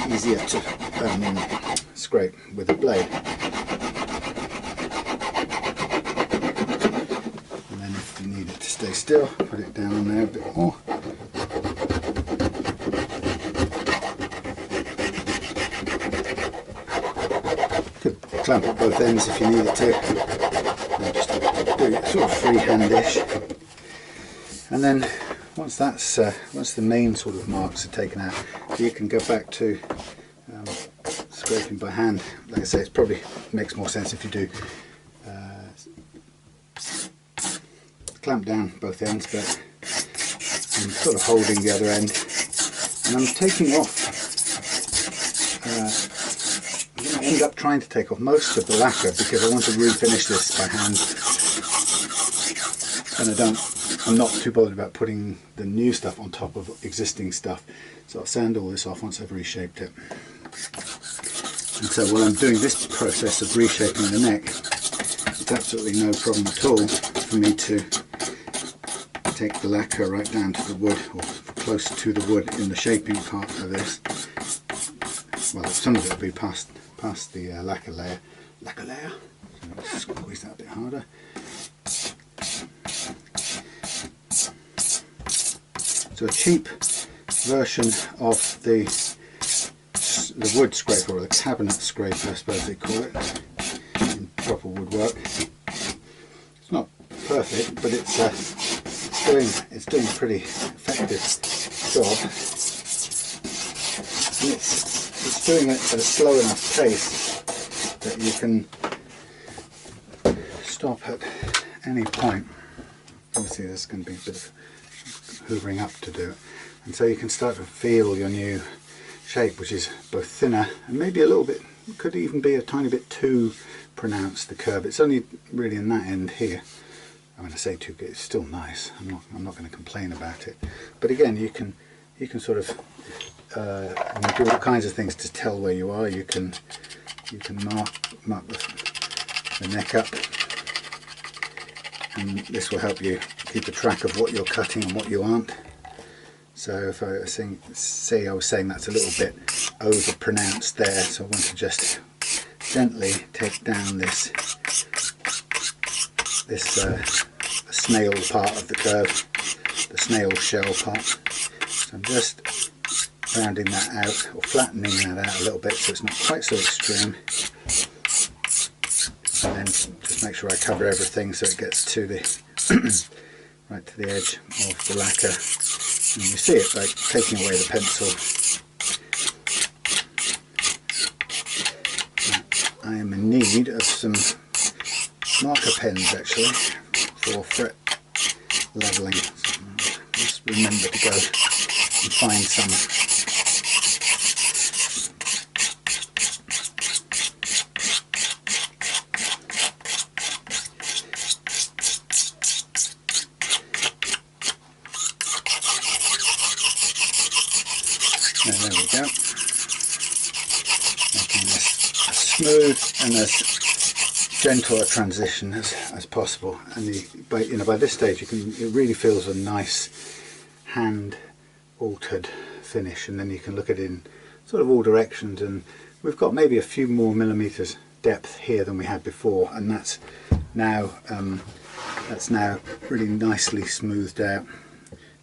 Speaker 1: easier to scrape with a blade. And then if you need it to stay still, put it down on there a bit more. Could clamp at both ends if you needed to. And just do it sort of freehandish. And then once the main sort of marks are taken out, you can go back to scraping by hand. Like I say, it probably makes more sense if you do clamp down both ends, but I'm sort of holding the other end, and I'm taking off. I'm going to end up trying to take off most of the lacquer because I want to refinish this by hand, and I'm not too bothered about putting the new stuff on top of existing stuff, so I'll sand all this off once I've reshaped it. And so while I'm doing this process of reshaping the neck, it's absolutely no problem at all for me to take the lacquer right down to the wood, or close to the wood in the shaping part of this. Well, some of it will be past the lacquer layer. So let's squeeze that a bit harder. So a cheap version of the wood scraper, or the cabinet scraper I suppose they call it in proper woodwork. It's not perfect, but it's doing a pretty effective job, and it's doing it at a slow enough pace that you can stop at any point. Obviously there's going to be a bit of hoovering up to do it, and so you can start to feel your new shape, which is both thinner and maybe a little bit, could even be a tiny bit too pronounced, the curve. It's only really in that end here. I mean, I say too, it's still nice. I'm not going to complain about it. But again, you can sort of do all kinds of things to tell where you are. You can mark the neck up, and this will help you keep a track of what you're cutting and what you aren't. So if I was say I was saying that's a little bit over pronounced there, so I want to just gently take down this snail part of the curve, the snail shell part. So I'm just rounding that out, or flattening that out a little bit so it's not quite so extreme, and then just make sure I cover everything so it gets to the right to the edge of the lacquer. And you see it like taking away the pencil. I am in need of some marker pens actually for fret levelling. So just remember to go and find some. There we go. Making this as smooth and as gentle a transition as possible. And by this stage, it really feels a nice hand altered finish, and then you can look at it in sort of all directions, and we've got maybe a few more millimeters depth here than we had before, and that's now really nicely smoothed out.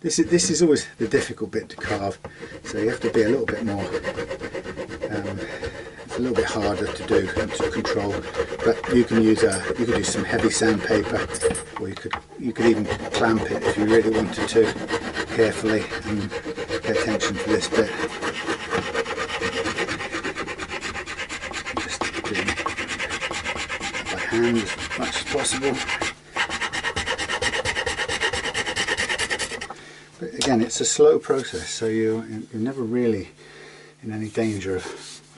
Speaker 1: This is always the difficult bit to carve, so you have to be a little bit more, it's a little bit harder to do and to control, but you can use you could use some heavy sandpaper, or you could even clamp it if you really wanted to, carefully, and pay attention to this bit. Just doing it by hand as much as possible. But again, it's a slow process, so you're never really in any danger of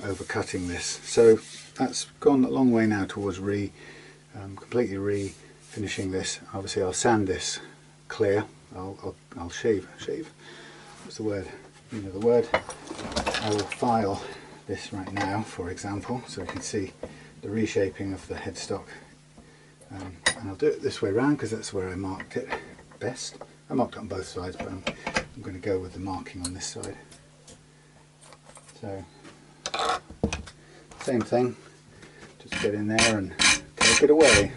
Speaker 1: overcutting this. So that's gone a long way now towards completely re-finishing this. Obviously I'll sand this clear. I'll shave. What's the word? You know the word. I will file this right now, for example, so you can see the reshaping of the headstock. And I'll do it this way around because that's where I marked it best. I marked it on both sides, but I'm going to go with the marking on this side. So, same thing, just get in there and take it away.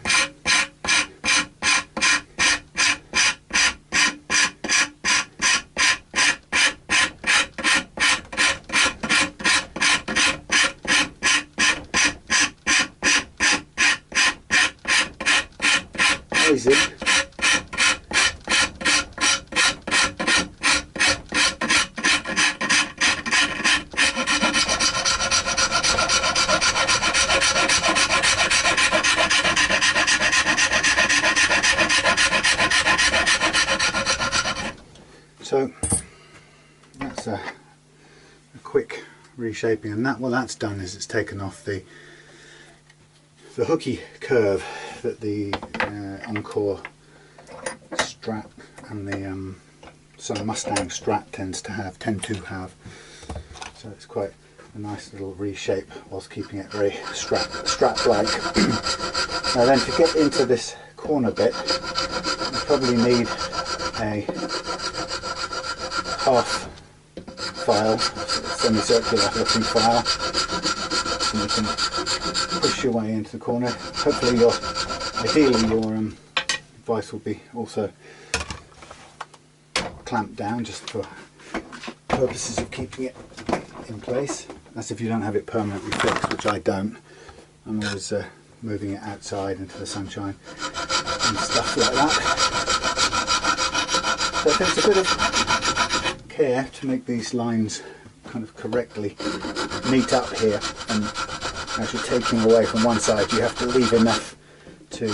Speaker 1: Easy. So that's a quick reshaping, and what that's done is it's taken off the hooky curve that the Encore Strat and the some Mustang Strat tend to have. So it's quite a nice little reshape whilst keeping it very strap-like. Now then, to get into this corner bit, you probably need a half file, semicircular looking file, and you can push your way into the corner. Hopefully ideally your vise will be also clamped down just for purposes of keeping it in place. That's if you don't have it permanently fixed, which I don't. I'm always moving it outside into the sunshine and stuff like that. So it takes a bit of care to make these lines kind of correctly meet up here, and as you're taking away from one side you have to leave enough to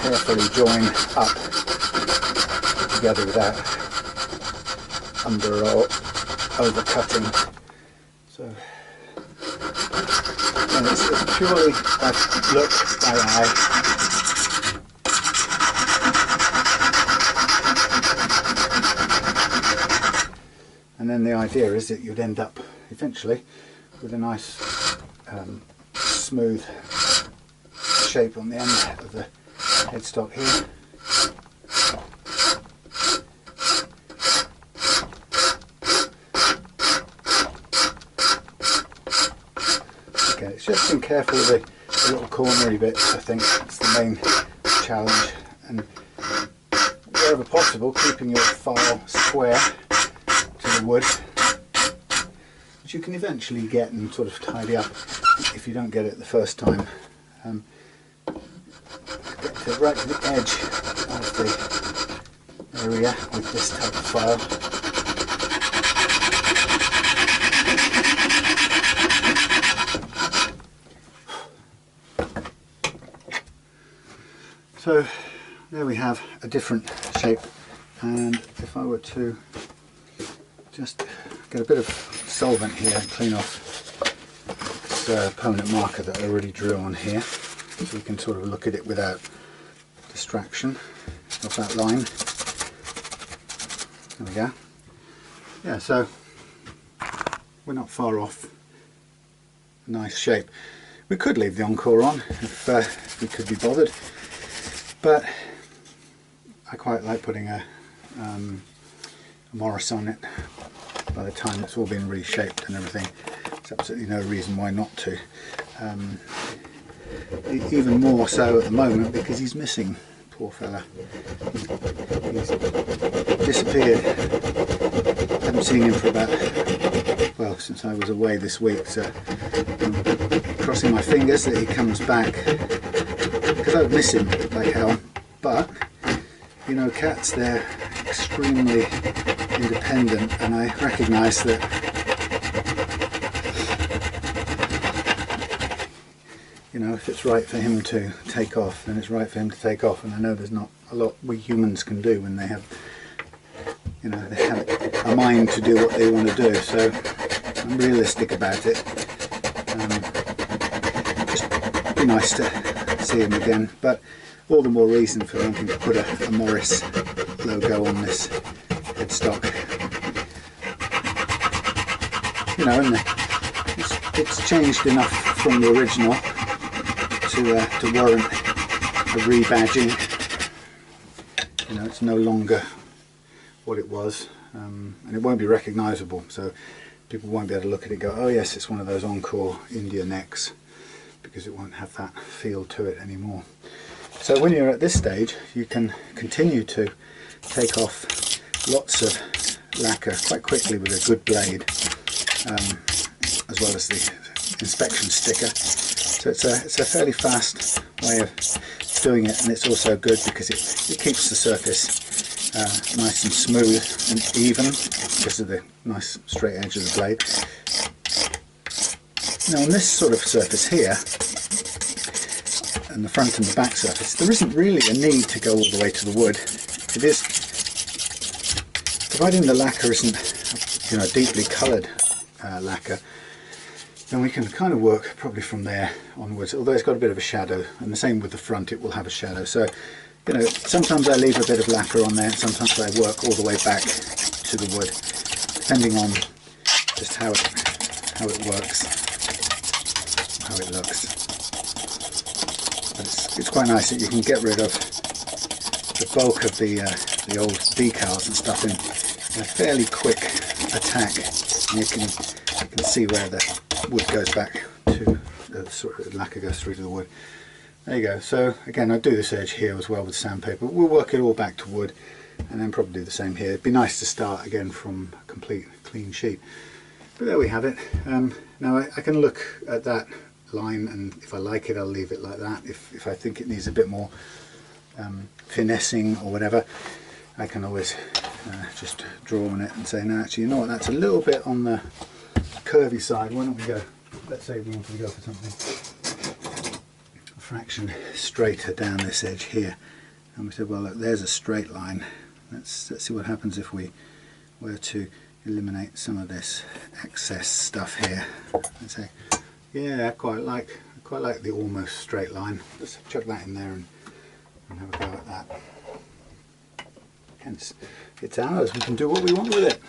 Speaker 1: carefully join up together without under or overcutting. So and it's purely by look, by eye. And then the idea is that you'd end up eventually with a nice smooth shape on the end of the headstock here. Okay, it's just being careful with the little cornery bits. I think that's the main challenge, and wherever possible keeping your file square to the wood, which you can eventually get and sort of tidy up if you don't get it the first time. Get right to the edge of the area with this type of file. So there we have a different shape, and if I were to just get a bit of solvent here and clean off this permanent marker that I already drew on here, so we can sort of look at it without distraction of that line. There we go. Yeah, so we're not far off a nice shape. We could leave the Encore on if we could be bothered, but I quite like putting a Morris on it by the time it's all been reshaped and everything. There's absolutely no reason why not to. Even more so at the moment because he's missing, poor fella. He's disappeared. Haven't seen him for about, well, since I was away this week, so I'm crossing my fingers that he comes back, because I would miss him like hell. But you know, cats, they're extremely independent, and I recognise that you know, if it's right for him to take off, then it's right for him to take off. And I know there's not a lot we humans can do when they have, you know, they have a mind to do what they want to do. So I'm realistic about it. Just be nice to see him again, but all the more reason for wanting to put a Morris logo on this headstock. You know, and it's changed enough from the original to warrant a rebadging. You know, it's no longer what it was, and it won't be recognisable, so people won't be able to look at it and go, oh yes, it's one of those Encore India necks, because it won't have that feel to it anymore. So when you're at this stage, you can continue to take off lots of lacquer quite quickly with a good blade, as well as the inspection sticker. So it's a fairly fast way of doing it, and it's also good because it keeps the surface nice and smooth and even because of the nice straight edge of the blade. Now on this sort of surface here, and the front and the back surface, there isn't really a need to go all the way to the wood. It is, providing the lacquer isn't, you know, deeply coloured lacquer, then we can kind of work probably from there onwards, although it's got a bit of a shadow, and the same with the front, it will have a shadow. So, you know, sometimes I leave a bit of lacquer on there, and sometimes I work all the way back to the wood, depending on just how it works, how it looks. But it's quite nice that you can get rid of the bulk of the old decals and stuff in a fairly quick attack, and you can see where the wood goes back to the sort of lacquer goes through to the wood. There you go. So again, I do this edge here as well with sandpaper. We'll work it all back to wood, and then probably do the same here. It'd be nice to start again from a complete clean sheet. But there we have it. Now I can look at that line, and if I like it, I'll leave it like that. If I think it needs a bit more finessing or whatever, I can always just draw on it and say, no, actually, you know what, that's a little bit on the curvy side. Why don't we go, let's say we wanted to go for something a fraction straighter down this edge here, and we said, well look, there's a straight line. Let's see what happens if we were to eliminate some of this excess stuff here and say, yeah, I quite like the almost straight line. Let's chuck that in there and have a go at that. Hence, it's ours. We can do what we want with it.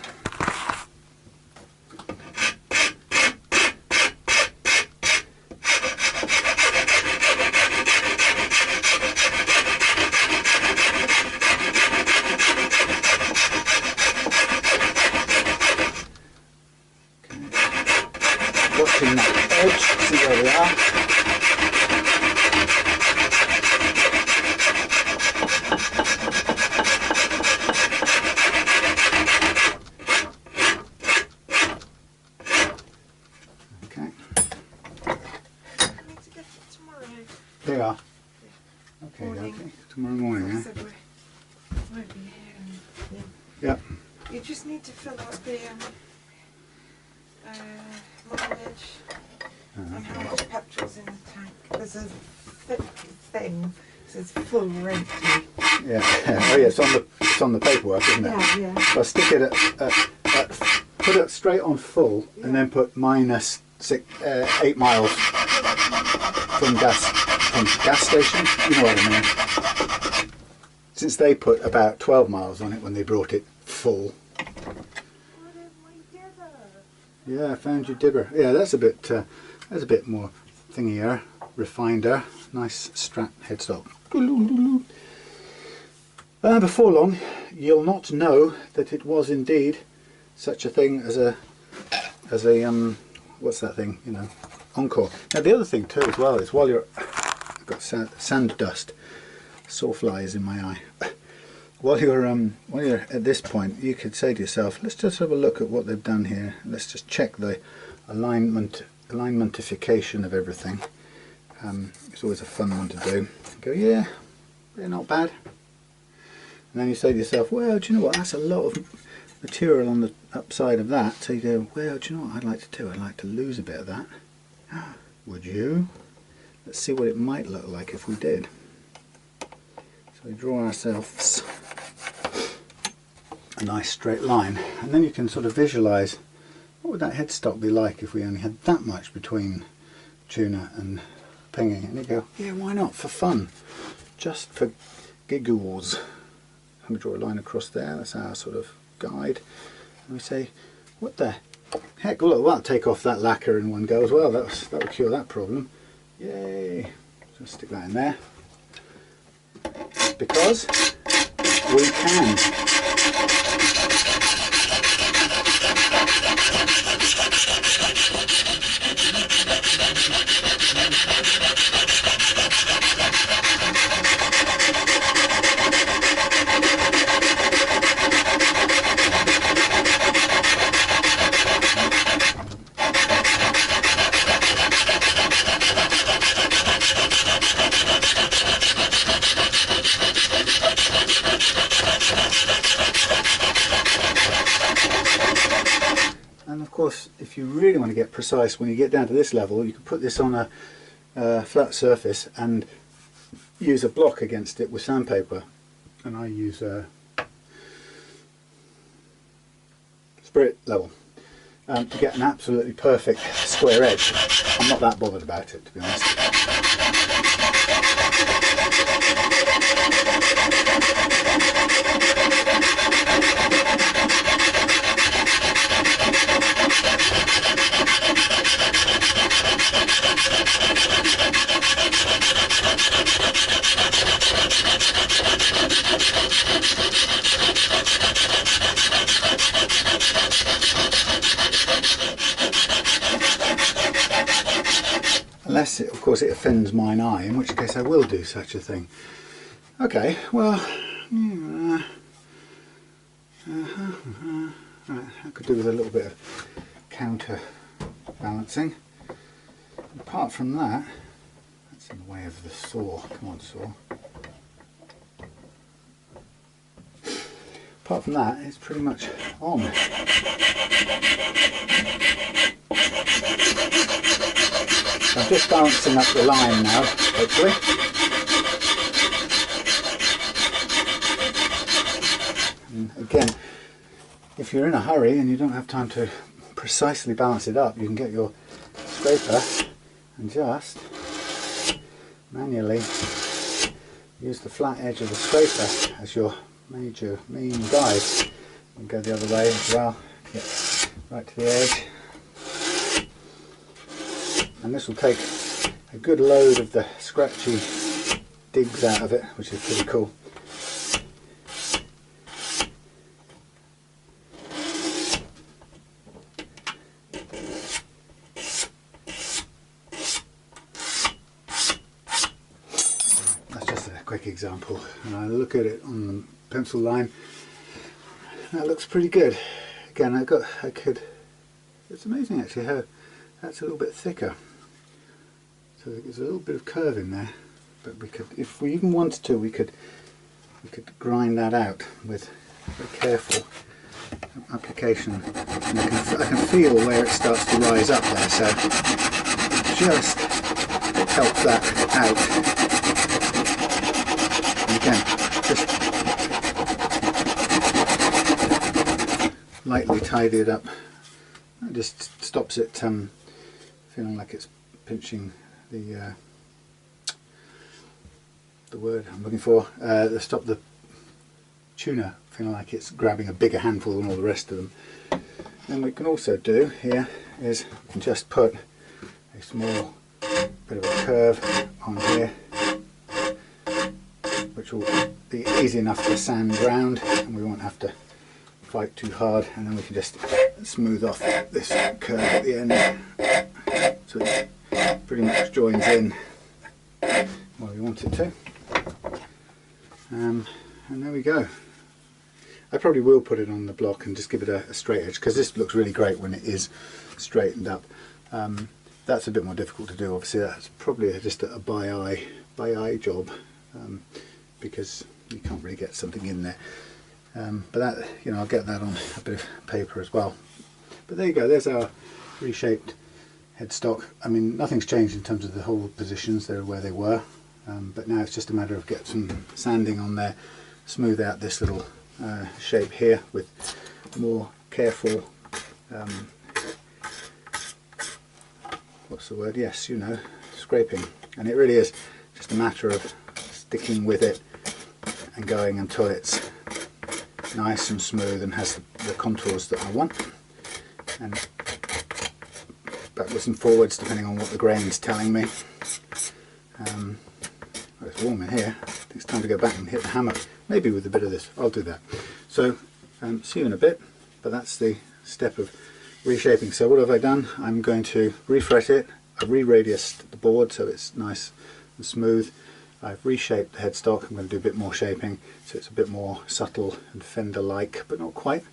Speaker 1: Watching that edge, see where we are. Okay. They are. Okay, okay. Tomorrow morning, eh?
Speaker 2: Won't be here.
Speaker 1: Yep.
Speaker 2: You just need to fill out the mileage and how much petrol's in the tank. There's a thick thing that says full or empty.
Speaker 1: Yeah. Oh yeah, it's on the paperwork, isn't it?
Speaker 2: Yeah, yeah.
Speaker 1: So I stick it put it straight on full, and then put minus 8 miles from gas station. You know what I mean? Since they put about 12 miles on it when they brought it full. Yeah, I found your dibber. Yeah, that's a bit more thingier, refinder. Nice Strat headstock. Before long, you'll not know that it was indeed such a thing as a what's that thing, you know, Encore. Now the other thing too as well is while you're, I've got sand dust, sawflies in my eye. While you're at this point, you could say to yourself, let's just have a look at what they've done here. Let's just check the alignmentification of everything. It's always a fun one to do. Go, yeah, they're not bad. And then you say to yourself, well, do you know what? That's a lot of material on the upside of that. So you go, well, do you know what I'd like to do? I'd like to lose a bit of that. Would you? Let's see what it might look like if we did. So we draw ourselves a nice straight line, and then you can sort of visualize what would that headstock be like if we only had that much between tuna and pinging. And you go, yeah, why not, for fun, just for giggles. Let me draw a line across there. That's our sort of guide, and we say, what the heck, well, that'll take off that lacquer in one go as well. That would cure that problem. Yay. Just stick that in there because we can. And of course, if you really want to get precise, when you get down to this level, you can put this on a flat surface and use a block against it with sandpaper. And I use spirit level to get an absolutely perfect square edge. I'm not that bothered about it, to be honest. Unless, of course, it offends mine eye, in which case I will do such a thing. Okay, well, right, I could do with a little bit of counterbalancing. Apart from that, that's in the way of the saw. Come on, saw. Apart from that, it's pretty much on. So I'm just balancing up the line now, hopefully. And again, if you're in a hurry and you don't have time to precisely balance it up, you can get your scraper and just manually use the flat edge of the scraper as your main guide. And go the other way as well, get right to the edge. And this will take a good load of the scratchy digs out of it, which is pretty cool. That's just a quick example, and I look at it on the pencil line. That looks pretty good. Again, it's amazing actually how that's a little bit thicker. So there's a little bit of curve in there, but we could, if we even wanted to, we could grind that out with very careful application. And I can feel where it starts to rise up there, so just help that out. And again, just lightly tidy it up. It just stops it feeling like it's pinching the word I'm looking for. Stop the tuna feeling like it's grabbing a bigger handful than all the rest of them. And we can also do here is we can just put a small bit of a curve on here, which will be easy enough to sand round, and we won't have to fight too hard, and then we can just smooth off this curve at the end so it pretty much joins in where we want it to. And there we go. I probably will put it on the block and just give it a straight edge, because this looks really great when it is straightened up. That's a bit more difficult to do, obviously. That's probably just a by eye job, because you can't really get something in there. But that, you know, I'll get that on a bit of paper as well. But there you go, there's our reshaped headstock. I mean, nothing's changed in terms of the hole positions, they're where they were. But now it's just a matter of get some sanding on there, smooth out this little shape here with more careful, what's the word, yes, you know, scraping. And it really is just a matter of sticking with it and going until it's nice and smooth and has the contours that I want, and backwards and forwards depending on what the grain's telling me. Well, it's warm in here. I think it's time to go back and hit the hammer, maybe with a bit of this. I'll do that. So see you in a bit, but that's the step of reshaping. So what have I done? I'm going to refret it. I've re-radiused the board so it's nice and smooth. I've reshaped the headstock. I'm going to do a bit more shaping so it's a bit more subtle and fender-like, but not quite.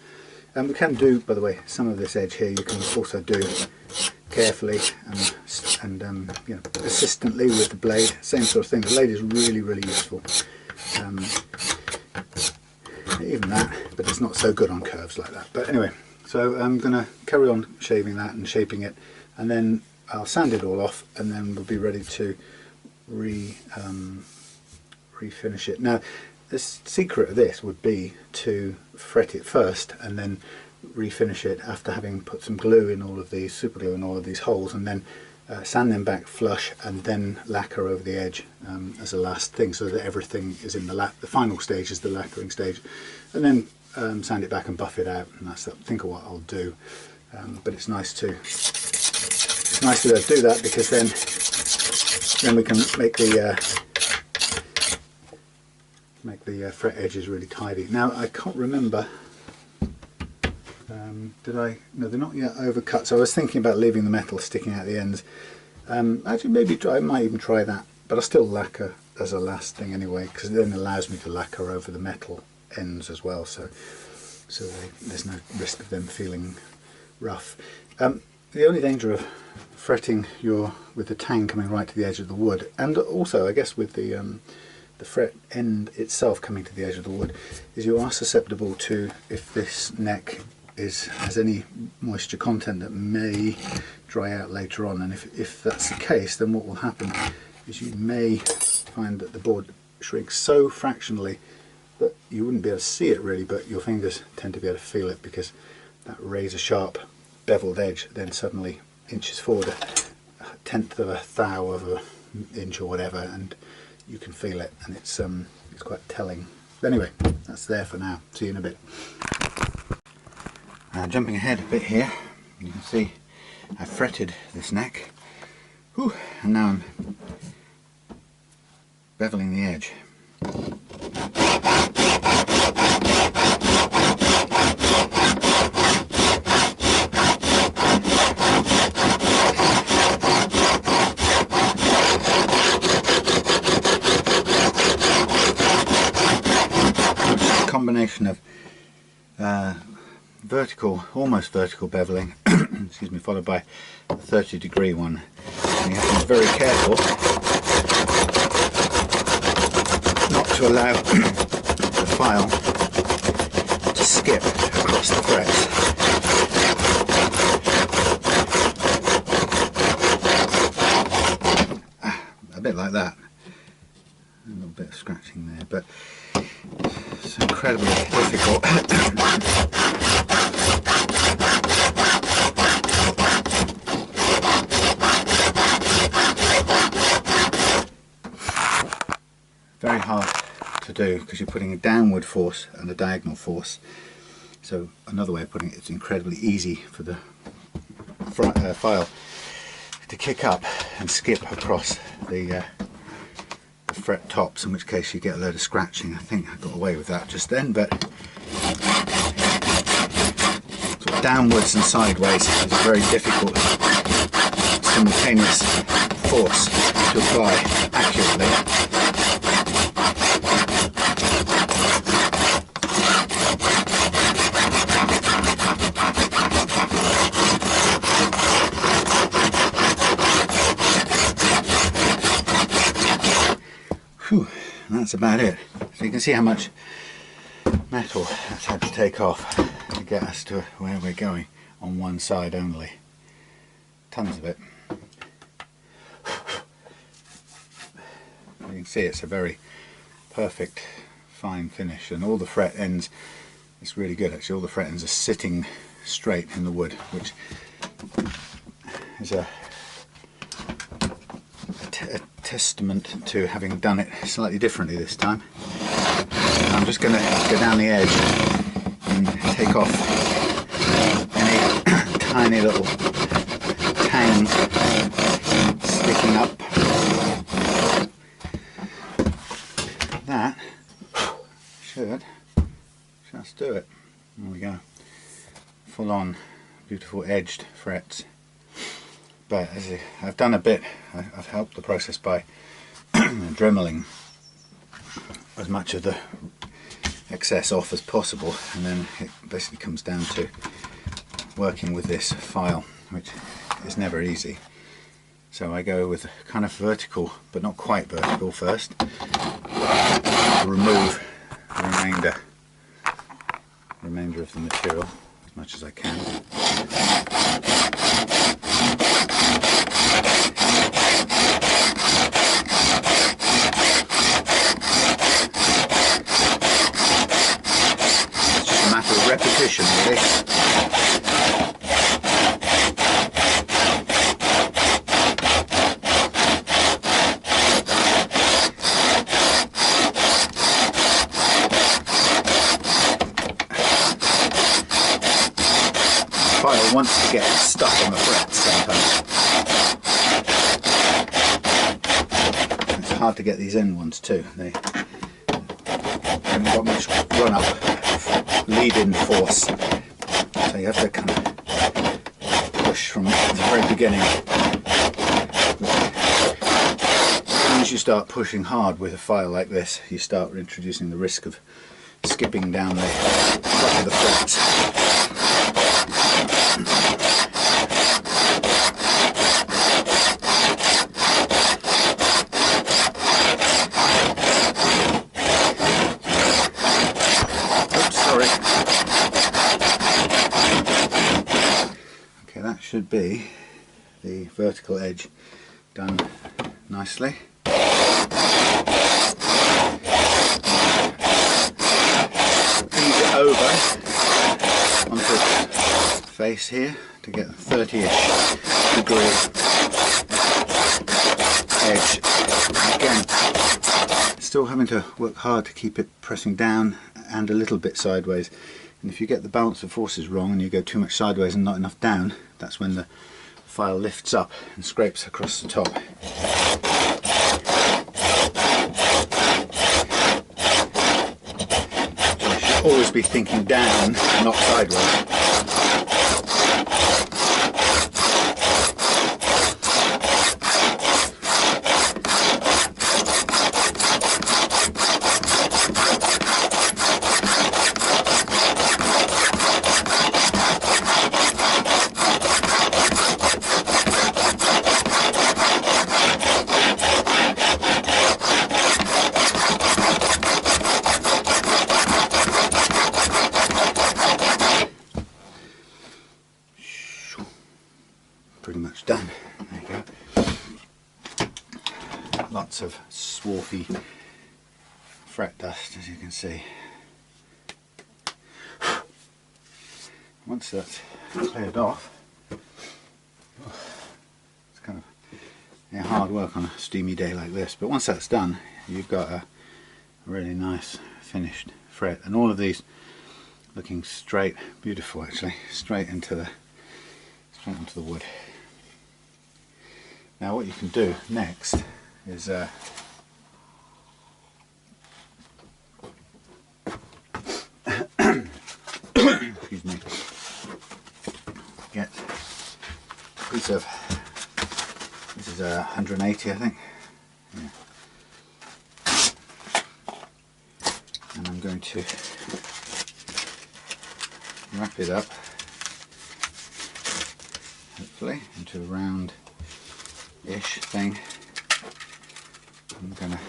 Speaker 1: And we can do, by the way, some of this edge here you can also do carefully and you know, persistently with the blade. Same sort of thing. The blade is really, really useful. Even that, but it's not so good on curves like that. But anyway, so I'm going to carry on shaving that and shaping it, and then I'll sand it all off, and then we'll be ready to refinish it. Now, the secret of this would be to fret it first and then refinish it after having put some glue in all of these, super glue in all of these holes, and then sand them back flush and then lacquer over the edge as a last thing, so that everything is in the final stage is the lacquering stage, and then sand it back and buff it out, and that's, I think, what I'll do. But it's nice to be able to do that, because then we can make the fret edges really tidy. Now, I can't remember, did I? No, they're not yet overcut, so I was thinking about leaving the metal sticking out the ends. Actually, maybe I might even try that, but I'll still lacquer as a last thing anyway, because it then allows me to lacquer over the metal ends as well, so there's no risk of them feeling rough. The only danger of fretting with the tang coming right to the edge of the wood, and also I guess with the fret end itself coming to the edge of the wood, is you are susceptible to, if this neck has any moisture content that may dry out later on, and if that's the case, then what will happen is you may find that the board shrinks so fractionally that you wouldn't be able to see it really, but your fingers tend to be able to feel it, because that razor sharp beveled edge then suddenly inches forward a tenth of a thou of an inch or whatever, and you can feel it, and it's quite telling. But anyway, that's there for now. See you in a bit. Jumping ahead a bit here, you can see I've fretted this neck. Whew, and now I'm beveling the edge. Combination of almost vertical beveling, excuse me, followed by a 30-degree one. And you have to be very careful not to allow the file to skip across the frets. A bit like that. A little bit of scratching there, but it's incredibly difficult. Very hard to do, because you're putting a downward force and a diagonal force. So another way of putting it, it's incredibly easy for the file to kick up and skip across the the fret tops, in which case you get a load of scratching. I think I got away with that just then, but sort of downwards and sideways is a very difficult simultaneous force to apply accurately. Whew, and that's about it. So you can see how much metal I've had to take off to get us to where we're going on one side only. Tons of it. You can see it's a very perfect fine finish, and all the fret ends, it's really good actually, all the fret ends are sitting straight in the wood, which is a testament to having done it slightly differently this time. I'm just going to go down the edge and take off any tiny little tangs sticking up. That should just do it. There we go. Full on beautiful edged frets. But as I've done a bit, I've helped the process by dremeling as much of the excess off as possible, and then it basically comes down to working with this file, which is never easy. So I go with kind of vertical, but not quite vertical first, to remove the remainder of the material as much as I can. It's just a matter of repetition, really. File wants to get stuck on the frets sometimes. It's hard to get these end ones too. They haven't got much run up lead-in force, so you have to kind of push from the very beginning. As soon as you start pushing hard with a file like this, you start introducing the risk of skipping down the top of the frets. Oops, sorry. Okay, that should be the vertical edge done nicely. Ease it over onto the face here to get the 30-ish degree edge. Again, still having to work hard to keep it pressing down and a little bit sideways. And if you get the balance of forces wrong and you go too much sideways and not enough down, that's when the file lifts up and scrapes across the top. So you should always be thinking down, not sideways. Pretty much done. There you go. Lots of swarthy fret dust, as you can see. Once that's cleared off, it's kind of hard work on a steamy day like this, but once that's done, you've got a really nice finished fret, and all of these looking straight, beautiful actually, straight into the wood. Now what you can do next is piece of, this is a 180 I think, yeah. And I'm going to wrap it up, hopefully, into a round-ish thing. I'm going to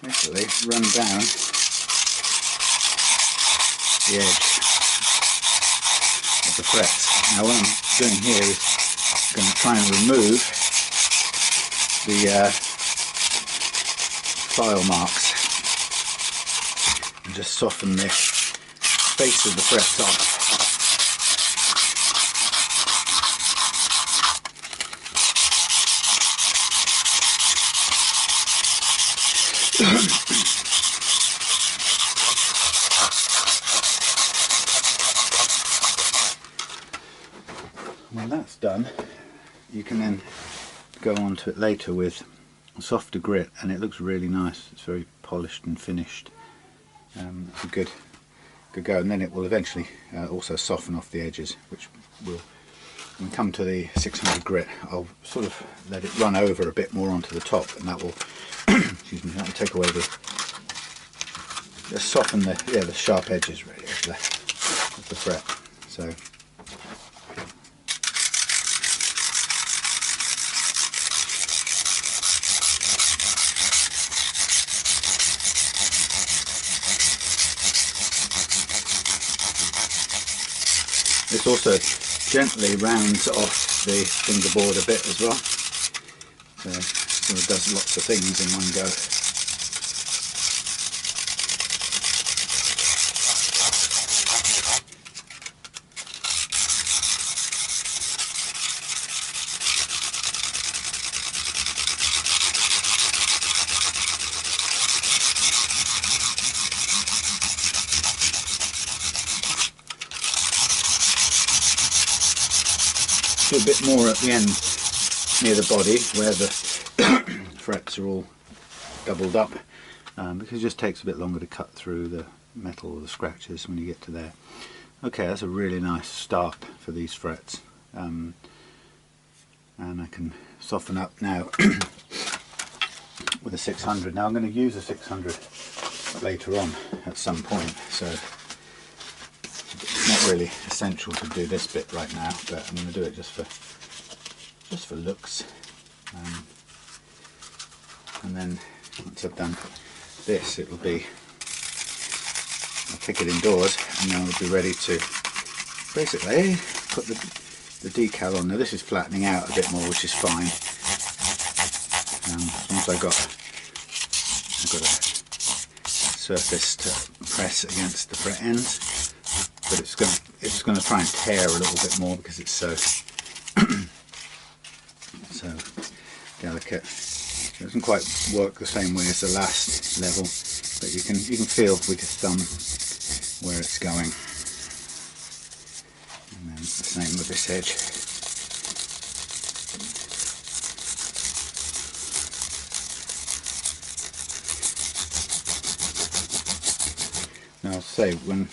Speaker 1: basically run down the edge of the frets. Now what I'm doing here is going to try and remove the file marks and just soften the face of the frets off. When that's done, you can then go on to it later with a softer grit, and it looks really nice. It's very polished and finished. It's a good go, and then it will eventually also soften off the edges, which will, when we come to the 600 grit, I'll sort of let it run over a bit more onto the top, and that will excuse me, that will take away the, just soften the sharp edges really of the fret. So this also gently rounds off the fingerboard a bit as well, so it sort of does lots of things in one go. A bit more at the end near the body where the frets are all doubled up, because it just takes a bit longer to cut through the metal or the scratches when you get to there. Okay, that's a really nice start for these frets, and I can soften up now with a 600. Now I'm going to use a 600 later on at some point, so it's not really essential to do this bit right now, but I'm going to do it just for looks. And then once I've done this, it will be, I'll take it indoors, and then I'll be ready to basically put the decal on. Now this is flattening out a bit more, which is fine. As long as I've got a surface to press against the fret ends. But it's going to try and tear a little bit more because it's so so delicate. It doesn't quite work the same way as the last level, but you can feel with your thumb where it's going. And then the same with this edge. Now I'll say when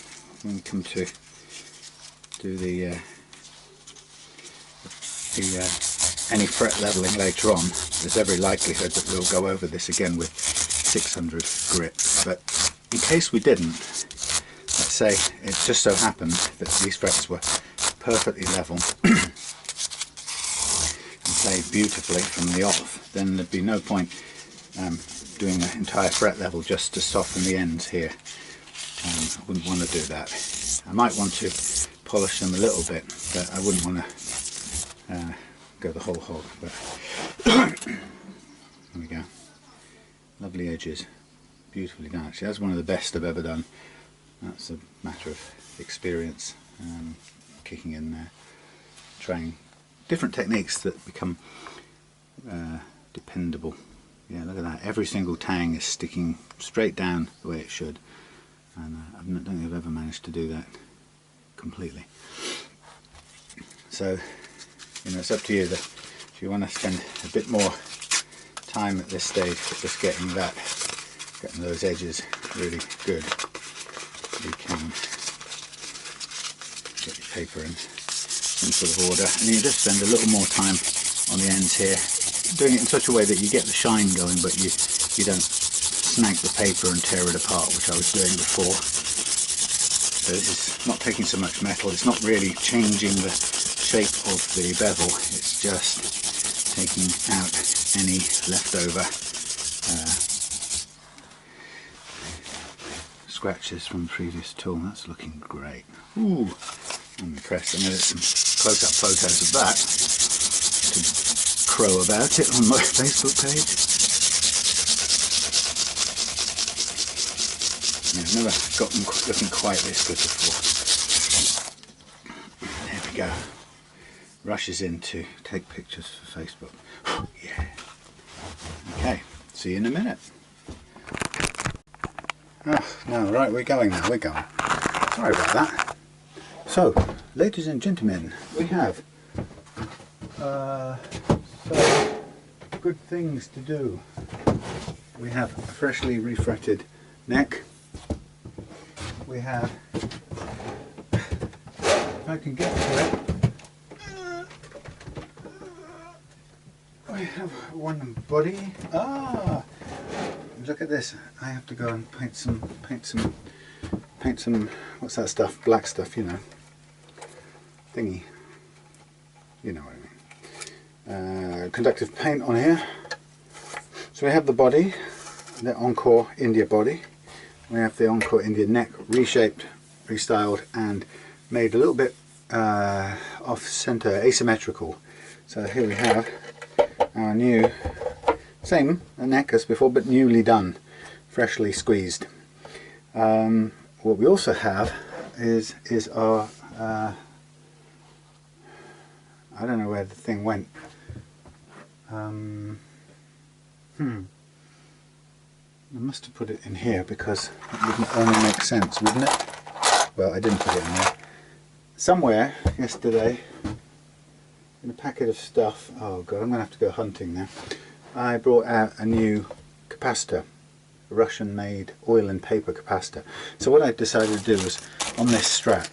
Speaker 1: we come to do the any fret leveling later on, there's every likelihood that we'll go over this again with 600 grit. But in case we didn't, let's say it just so happened that these frets were perfectly level and played beautifully from the off, then there'd be no point doing the entire fret level just to soften the ends here. I wouldn't want to do that. I might want to polish them a little bit, but I wouldn't want to go the whole hog. But there we go. Lovely edges, beautifully done. Actually, that's one of the best I've ever done. That's a matter of experience, kicking in there, trying different techniques that become dependable. Yeah, look at that. Every single tang is sticking straight down the way it should. And I don't think I've ever managed to do that completely. So, you know, it's up to you. If you want to spend a bit more time at this stage just getting those edges really good, you can get your paper in. some sort of order, and you just spend a little more time on the ends here, doing it in such a way that you get the shine going, but you don't snag the paper and tear it apart, which I was doing before. So this is not taking so much metal, it's not really changing the shape of the bevel, it's just taking out any leftover scratches from the previous tool. That's looking great. Ooh, I'm impressed. I'm going to get some close-up photos of that to crow about it on my Facebook page. Yeah, I've never got them looking quite this good before. There we go. Rushes in to take pictures for Facebook. Yeah. Okay, see you in a minute. Oh, no, right, we're going now, we're going. Sorry about that. So, ladies and gentlemen, we have some good things to do. We have a freshly refretted neck. We have, if I can get to it, we have one body. Ah! Look at this. I have to go and paint some, what's that stuff? Black stuff, you know. Thingy. You know what I mean. Conductive paint on here. So we have the body, the Encore India body. We have the Encore India neck, reshaped, restyled, and made a little bit off center, asymmetrical. So here we have our new, same neck as before, but newly done, freshly squeezed. What we also have is our, I don't know where the thing went. I must have put it in here because it wouldn't only make sense, wouldn't it? Well, I didn't put it in there. Somewhere yesterday, in a packet of stuff, oh god, I'm going to have to go hunting now, I brought out a new capacitor, a Russian-made oil and paper capacitor. So what I decided to do was, on this Strat,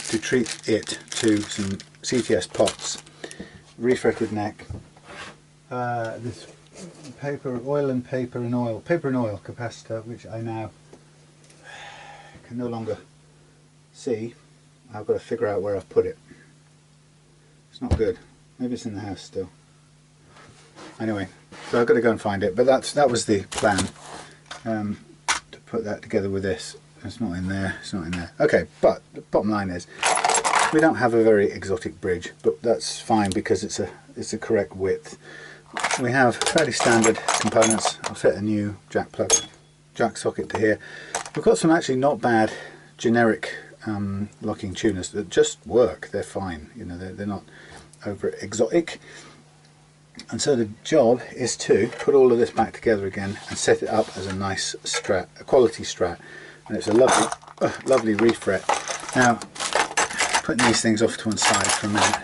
Speaker 1: to treat it to some CTS pots, refretted neck, this paper, oil and paper and oil capacitor, which I now can no longer see. I've got to figure out where I've put it. It's not good. Maybe it's in the house still. Anyway, so I've got to go and find it. But that was the plan, to put that together with this. It's not in there. It's not in there. Okay, but the bottom line is, we don't have a very exotic bridge, but that's fine because it's a correct width. We have fairly standard components. I'll fit a new jack socket to here. We've got some actually not bad generic locking tuners that just work. They're fine, you know, they're not over exotic. And so the job is to put all of this back together again and set it up as a nice Strat, a quality Strat, and it's a lovely refret. Now, putting these things off to one side for a minute,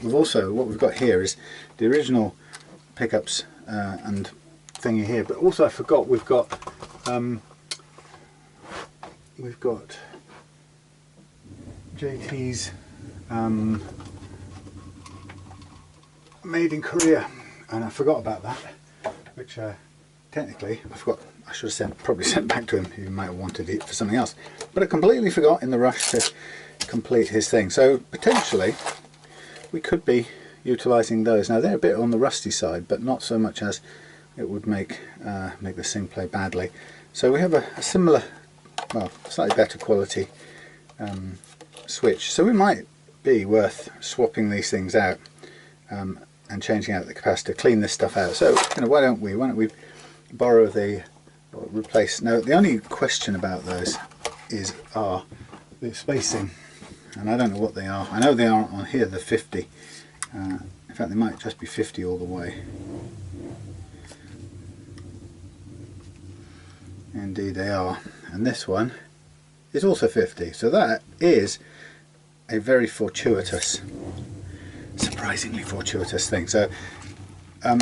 Speaker 1: we've also, what we've got here is the original pickups and thingy here, but also I forgot we've got JT's made in Korea, and I forgot about that, which technically I should have probably sent back to him. He might have wanted it for something else, but I completely forgot in the rush to complete his thing. So potentially we could be utilising those. Now they're a bit on the rusty side, but not so much as it would make this thing play badly. So we have a similar, well, slightly better quality switch. So we might be worth swapping these things out and changing out the capacitor, clean this stuff out. So you know, why don't we borrow the, or replace. Now the only question about those is the spacing, and I don't know what they are. I know they are on here, the 50. In fact, they might just be 50 all the way. Indeed they are. And this one is also 50. So that is a very fortuitous, surprisingly fortuitous thing. So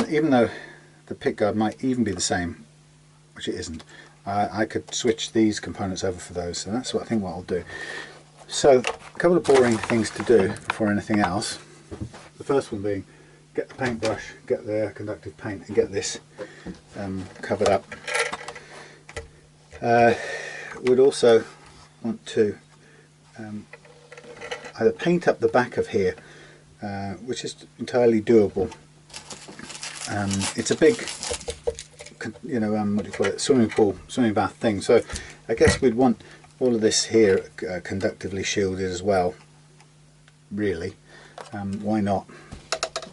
Speaker 1: even though the pickguard might even be the same, which it isn't, I could switch these components over for those. So that's what I think what I'll do. So a couple of boring things to do before anything else. The first one being get the paintbrush, get the conductive paint and get this covered up. We'd also want to either paint up the back of here, which is entirely doable. It's a big, you know, what do you call it, swimming bath thing. So I guess we'd want all of this here conductively shielded as well. Really, why not?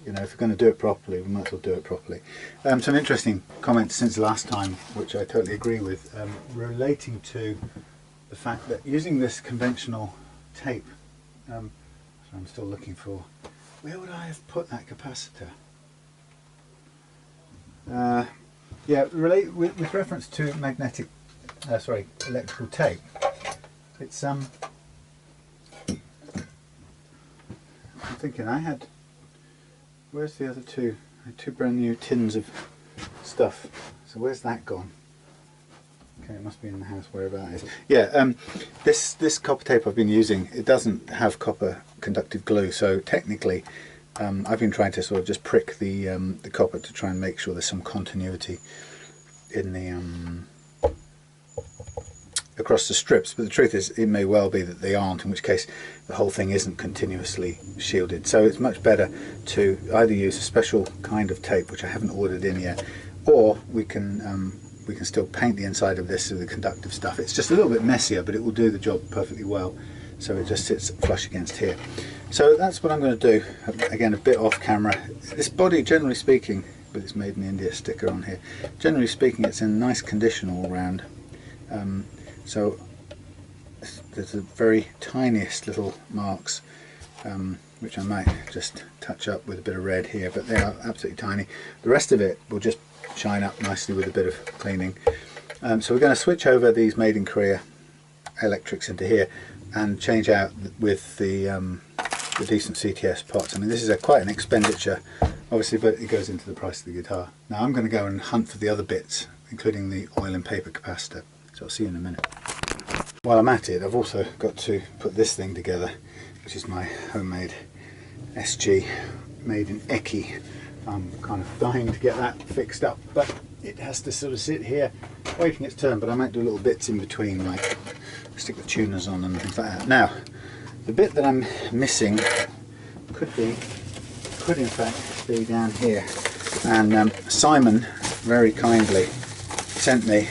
Speaker 1: You know, if we're going to do it properly, we might as well do it properly. Some interesting comments since last time, which I totally agree with, relating to the fact that using this conventional tape, I'm still looking for, where would I have put that capacitor? Yeah, with reference to electrical tape, it's I'm thinking I had, where's the other two? I had two brand new tins of stuff. So where's that gone? Okay, it must be in the house wherever that is. Yeah, this copper tape I've been using, it doesn't have copper conductive glue, so technically I've been trying to sort of just prick the copper to try and make sure there's some continuity in the across the strips, but the truth is it may well be that they aren't, in which case the whole thing isn't continuously shielded. So it's much better to either use a special kind of tape, which I haven't ordered in yet, or we can still paint the inside of this with the conductive stuff. It's just a little bit messier, but it will do the job perfectly well. So it just sits flush against here. So that's what I'm going to do. Again, a bit off camera. This body, generally speaking, with its Made in India sticker on here, generally speaking it's in nice condition all round. So there's the very tiniest little marks, which I might just touch up with a bit of red here, but they are absolutely tiny. The rest of it will just shine up nicely with a bit of cleaning. So we're going to switch over these Made in Korea electrics into here and change out with the decent CTS pots. I mean, this is quite an expenditure, obviously, but it goes into the price of the guitar. Now I'm going to go and hunt for the other bits, including the oil and paper capacitor. So I'll see you in a minute. While I'm at it, I've also got to put this thing together, which is my homemade SG made in Eki. I'm kind of dying to get that fixed up, but it has to sort of sit here waiting its turn. But I might do little bits in between, like stick the tuners on and things like that. Now, the bit that I'm missing could in fact be down here, and Simon very kindly sent me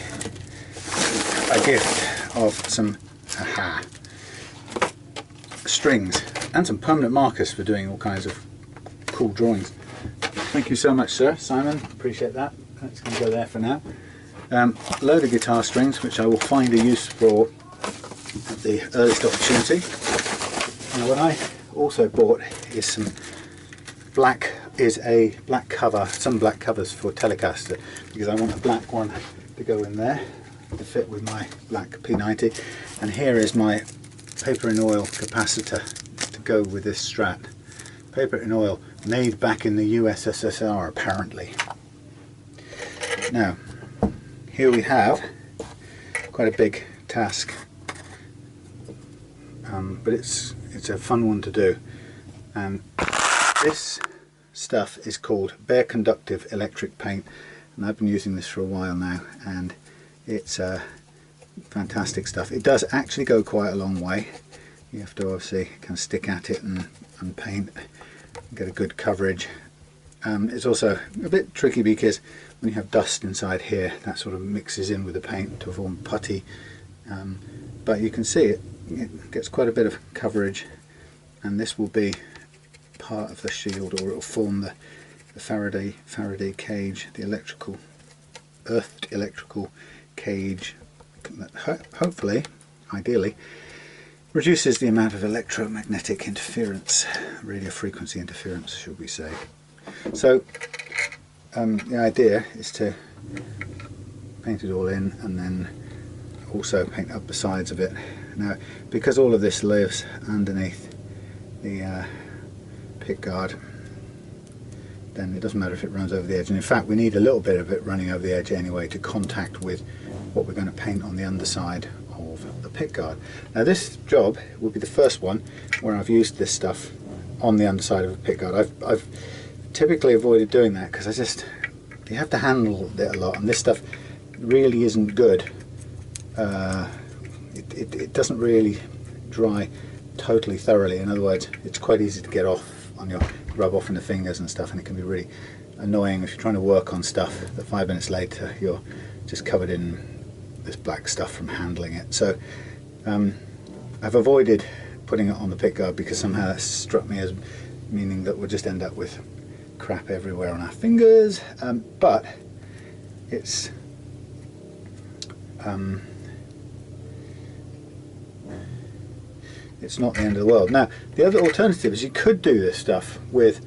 Speaker 1: a gift of some strings and some permanent markers for doing all kinds of cool drawings. Thank you so much, sir, Simon, appreciate that. That's going to go there for now. Load of guitar strings, which I will find a use for at the earliest opportunity. Now, what I also bought is some black cover, some black covers for Telecaster, because I want a black one to go in there to fit with my black P90, and here is my paper in oil capacitor to go with this Strat. Paper in oil, made back in the USSR apparently. Now, here we have quite a big task, but it's a fun one to do, and this stuff is called Bare Conductive Electric Paint, and I've been using this for a while now, and it's fantastic stuff. It does actually go quite a long way. You have to obviously kind of stick at it and paint, get a good coverage. It's also a bit tricky because when you have dust inside here, that sort of mixes in with the paint to form putty, but you can see it gets quite a bit of coverage, and this will be part of the shield, or it will form the Faraday cage, the earthed electrical cage that hopefully, ideally, reduces the amount of electromagnetic interference, radio frequency interference, should we say. So the idea is to paint it all in and then also paint up the sides of it. Now, because all of this lives underneath the pick guard, then it doesn't matter if it runs over the edge, and in fact we need a little bit of it running over the edge anyway to contact with what we're going to paint on the underside of the pickguard. Now this job will be the first one where I've used this stuff on the underside of a pickguard. I've typically avoided doing that because you have to handle it a lot, and this stuff really isn't good. It doesn't really dry totally thoroughly. In other words, it's quite easy to get off on your rub off in the fingers and stuff, and it can be really annoying if you're trying to work on stuff that 5 minutes later you're just covered in this black stuff from handling it. So I've avoided putting it on the pickguard because somehow that struck me as meaning that we'll just end up with crap everywhere on our fingers, but it's not the end of the world. Now the other alternative is you could do this stuff with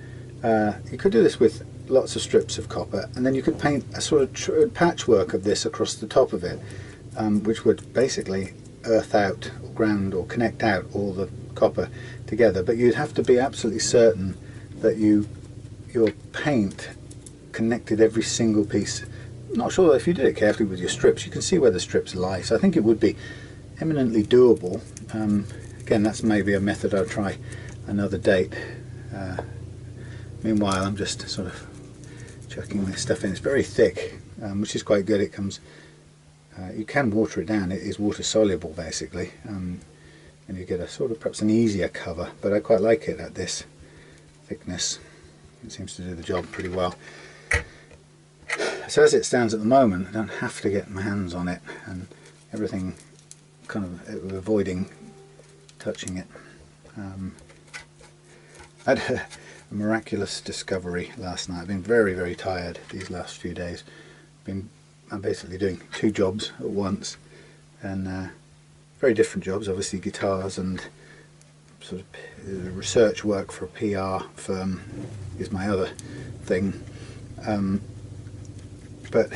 Speaker 1: lots of strips of copper, and then you could paint a sort of patchwork of this across the top of it, which would basically earth out or ground or connect out all the copper together. But you'd have to be absolutely certain that your paint connected every single piece. I'm not sure that if you did it carefully with your strips you can see where the strips lie, so I think it would be eminently doable. Again, that's maybe a method I'll try another date. Meanwhile, I'm just sort of chucking this stuff in. It's very thick, which is quite good. It comes, you can water it down. It is water soluble basically, and you get a sort of perhaps an easier cover, but I quite like it at this thickness. It seems to do the job pretty well. So as it stands at the moment, I don't have to get my hands on it, and everything kind of avoiding touching it. I had a miraculous discovery last night. I've been very, very tired these last few days. I'm basically doing 2 jobs at once, and very different jobs. Obviously guitars and sort of research work for a PR firm is my other thing. But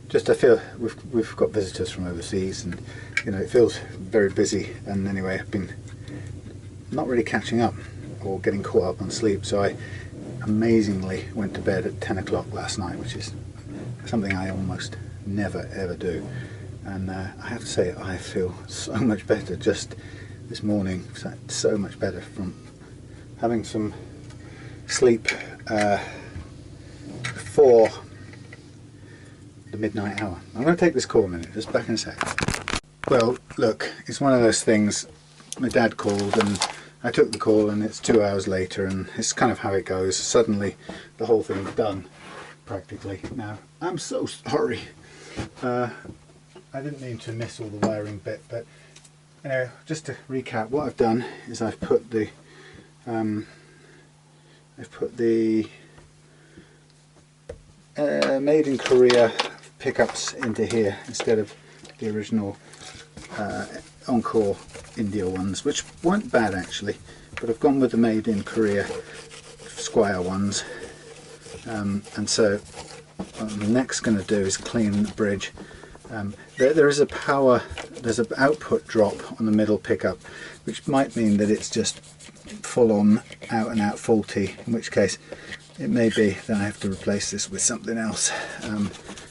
Speaker 1: just I feel we've got visitors from overseas, and you know, it feels very busy. And anyway, I've been not really catching up or getting caught up on sleep, so I amazingly went to bed at 10 o'clock last night, which is something I almost never ever do. And I have to say, I feel so much better just this morning, so much better from having some sleep before the midnight hour. I'm going to take this call a minute, just back in a sec. Well, look, it's one of those things. My dad called and I took the call, and it's 2 hours later, and it's kind of how it goes. Suddenly the whole thing's done practically. Now I'm so sorry, I didn't mean to miss all the wiring bit, but you know, just to recap, what I've done is I've put the made in Korea pickups into here instead of the original Encore India ones, which weren't bad actually, but I've gone with the made in Korea Squier ones, and so what I'm next going to do is clean the bridge. There's an output drop on the middle pickup, which might mean that it's just full on out and out faulty, in which case it may be that I have to replace this with something else.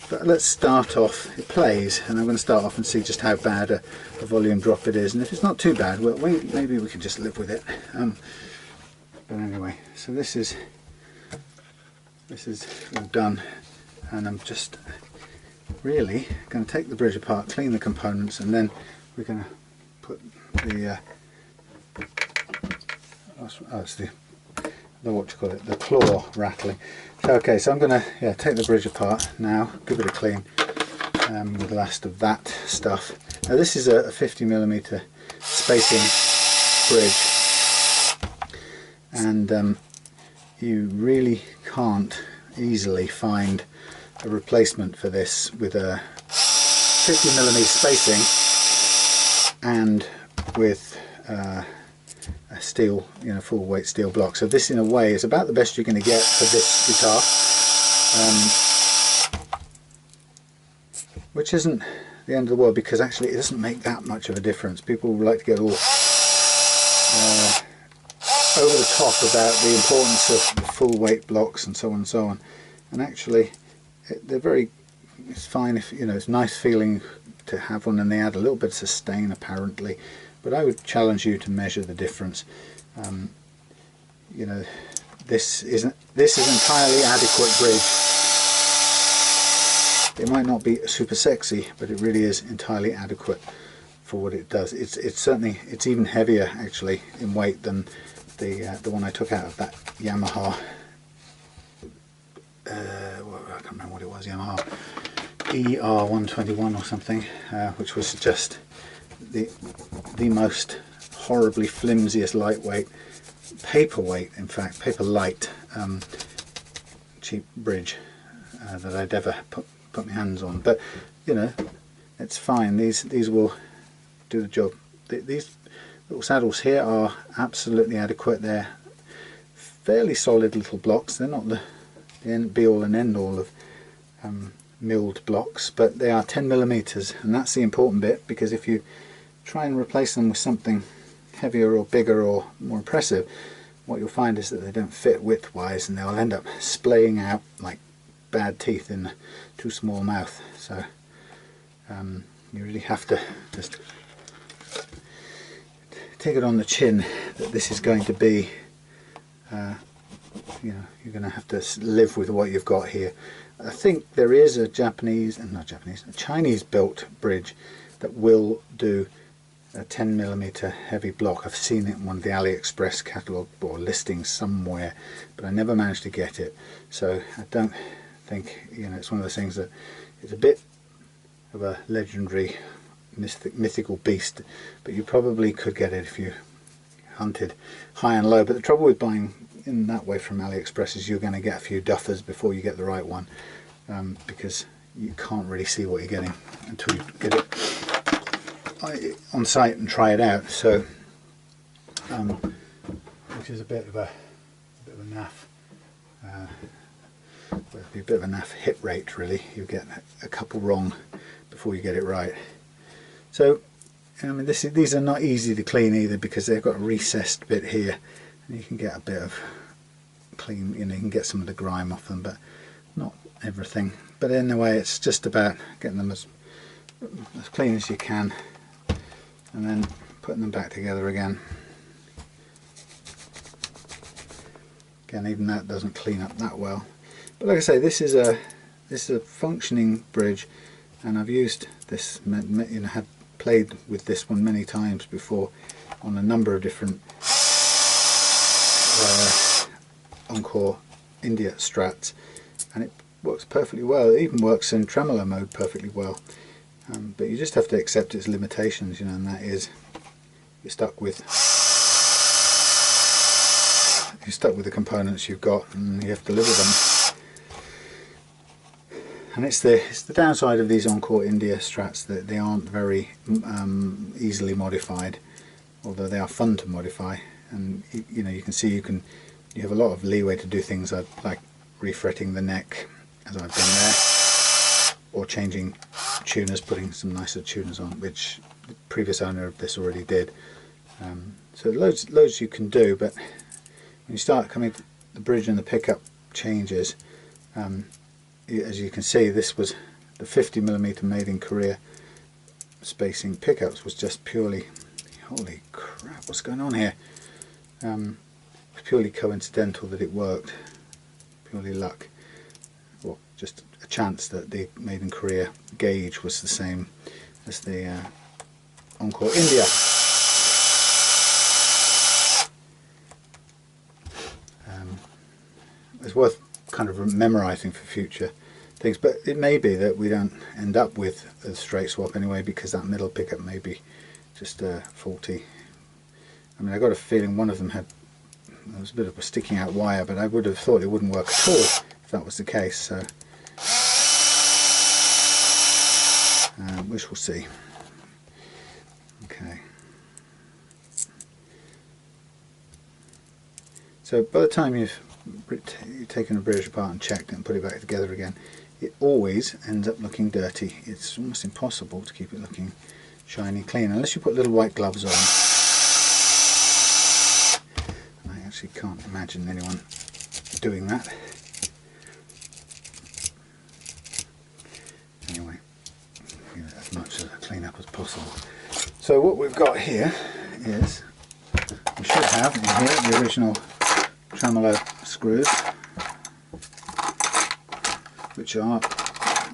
Speaker 1: But let's start off. It plays, and I'm going to start off and see just how bad a volume drop it is, and if it's not too bad, well, maybe we can just live with it. But anyway, so this is all done, and I'm just really going to take the bridge apart, clean the components, and then we're going to put the it's the what you call it, the claw rattling. So, okay, so I'm going to take the bridge apart now, give it a clean with the last of that stuff. Now this is a 50mm spacing bridge, and you really can't easily find a replacement for this with a 50mm spacing and with a steel, you know, full weight steel block. So this in a way is about the best you're going to get for this guitar, which isn't the end of the world, because actually it doesn't make that much of a difference. People like to get all over the top about the importance of the full weight blocks and so on and so on, and actually they're very, it's fine if, you know, it's nice feeling to have one, and they add a little bit of sustain apparently, but I would challenge you to measure the difference. You know, this is entirely adequate bridge. It might not be super sexy, but it really is entirely adequate for what it does. It's certainly, it's even heavier actually in weight than the one I took out of that Yamaha. Well, I can't remember what it was, Yamaha ER121 or something, which was just the most horribly flimsiest, lightweight, paperweight, in fact, paper light, cheap bridge that I'd ever put my hands on. But you know, it's fine. These will do the job. These little saddles here are absolutely adequate. They're fairly solid little blocks. They're not the be all and end all of milled blocks, but they are 10mm, and that's the important bit, because if you try and replace them with something heavier or bigger or more impressive, what you'll find is that they don't fit widthwise, and they'll end up splaying out like bad teeth in a too small mouth. So you really have to just take it on the chin that this is going to be, you know, you're going to have to live with what you've got here. I think there is a a Chinese built bridge that will do a 10mm heavy block. I've seen it in one of the AliExpress catalogue or listings somewhere, but I never managed to get it. So I don't think, you know, it's one of those things that it's a bit of a legendary mythical beast, but you probably could get it if you hunted high and low. But the trouble with buying in that way from AliExpress is you're going to get a few duffers before you get the right one, because you can't really see what you're getting until you get it on site and try it out. So which is a bit of a naff, it'd be a bit of a naff hit rate really. You get a couple wrong before you get it right. So I mean, these are not easy to clean either, because they've got a recessed bit here, and you can get a bit of clean, you know, you can get some of the grime off them, but not everything. But in a way, it's just about getting them as clean as you can, and then putting them back together again. Again, even that doesn't clean up that well. But like I say, this is a functioning bridge, and I've used this, you know, had played with this one many times before on a number of different Encore India Strats, and it works perfectly well. It even works in tremolo mode perfectly well, but you just have to accept its limitations, you know, and that is you're stuck with the components you've got, and you have to live with them. And it's the downside of these Encore India Strats, that they aren't very easily modified, although they are fun to modify. And you know, you can see you have a lot of leeway to do things like refretting the neck, as I've done there, or changing tuners, putting some nicer tuners on, which the previous owner of this already did. So loads you can do, but when you start coming to the bridge and the pickup changes, as you can see, this was the 50mm made in Korea spacing pickups was just purely, holy crap, what's going on here? It's purely coincidental that it worked, purely luck, or just a chance that the made in Korea gauge was the same as the Encore India. It's worth kind of memorizing for future things, but it may be that we don't end up with a straight swap anyway, because that middle pickup may be just faulty. I mean, I got a feeling one of them there was a bit of a sticking out wire, but I would have thought it wouldn't work at all if that was the case. So we shall see. Okay. So by the time you've taken a bridge apart and checked it and put it back together again, it always ends up looking dirty. It's almost impossible to keep it looking shiny clean unless you put little white gloves on. And I actually can't imagine anyone doing that. Anyway, give it as much as So what we've got here is, we should have in here the original tremolo screws, which are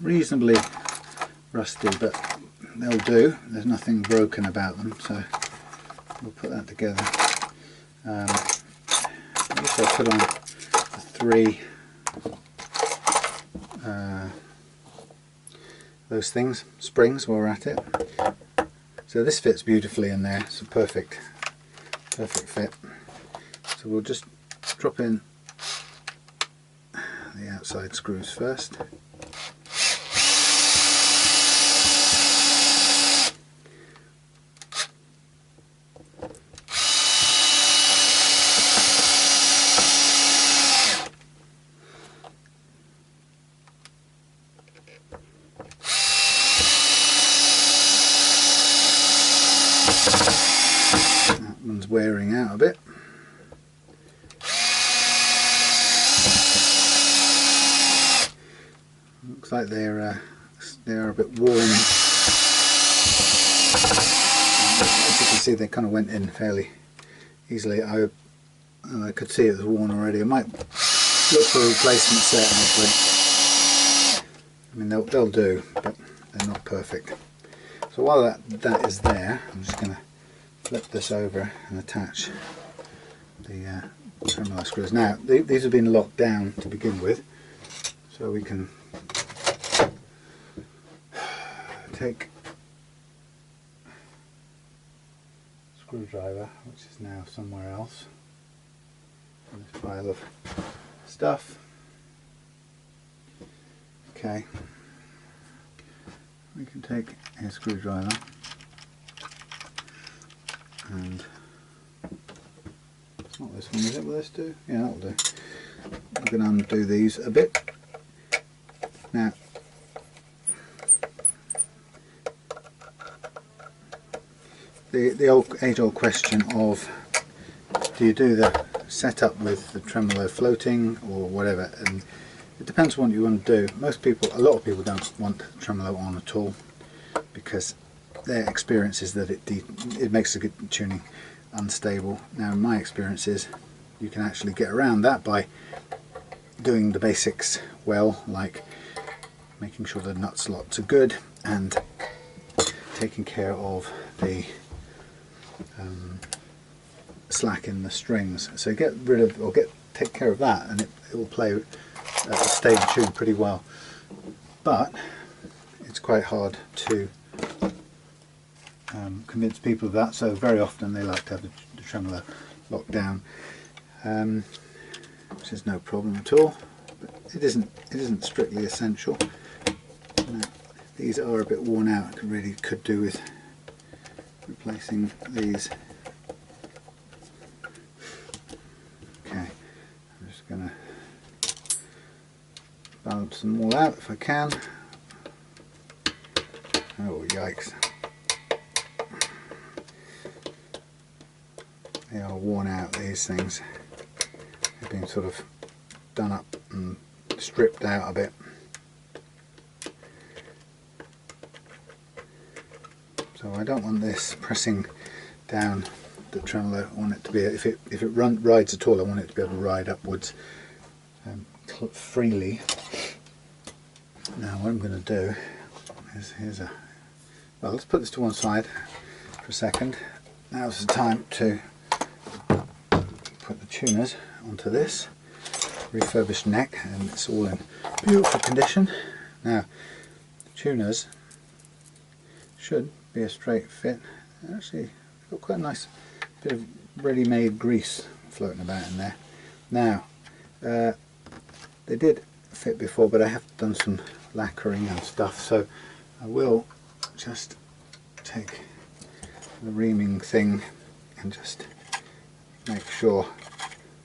Speaker 1: reasonably rusty, but they'll do. There's nothing broken about them, so we'll put that together. Also put on the 3 those things, springs, while we're at it. So this fits beautifully in there. It's a perfect fit. So we'll just drop in the outside screws first. That one's wearing out a bit. Looks like they're a bit worn. As you can see, they kind of went in fairly easily. I could see it was worn already. I might look for a replacement set. I mean, they'll do, but they're not perfect. So while that is there, I'm just going to flip this over and attach the tremolo screws. Now these have been locked down to begin with, so we can take a screwdriver, which is now somewhere else in this pile of stuff. Okay, we can take a screwdriver and it's not this one, is it? Will this do? Yeah, that'll do. I'm going to undo these a bit. Now, the age-old question of, do you do the setup with the tremolo floating or whatever? And it depends on what you want to do. A lot of people don't want tremolo on at all, because their experience is that it makes a good tuning unstable. Now, in my experience is you can actually get around that by doing the basics well, like making sure the nut slots are good and taking care of the slack in the strings. So get rid of, or take care of that, and it will play stay in tune pretty well. But it's quite hard to convince people of that, so very often they like to have the tremolo locked down, which is no problem at all. But it isn't strictly essential. Now, these are a bit worn out. Could do with replacing these. Okay, I'm just going to balance them all out if I can. Oh, yikes. They are worn out, these things. They've been sort of done up and stripped out a bit. So I don't want this pressing down the tremolo. I want it to be, if it rides at all, I want it to be able to ride upwards freely. Now what I'm going to do is, well, let's put this to one side for a second. Now's the time to put the tuners onto this refurbished neck, and it's all in beautiful condition. Now, the tuners should be a straight fit. Actually, got quite a nice bit of ready-made grease floating about in there. Now, they did fit before, but I have done some lacquering and stuff, so I will just take the reaming thing and just make sure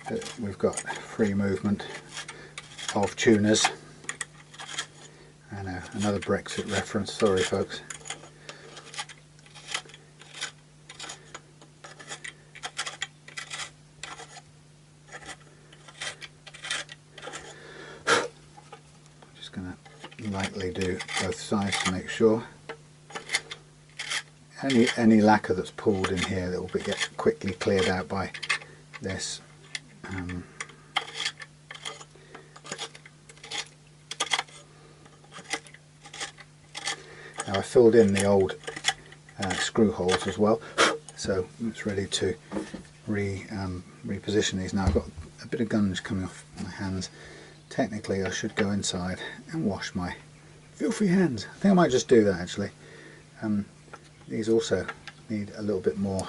Speaker 1: that we've got free movement of tuners. I know, another Brexit reference, sorry folks. Lightly do both sides to make sure. any lacquer that's pooled in here that will get quickly cleared out by this. Now I filled in the old screw holes as well, so it's ready to reposition these. Now I've got a bit of gunge coming off my hands. Technically I should go inside and wash my filthy hands. I think I might just do that actually. These also need a little bit more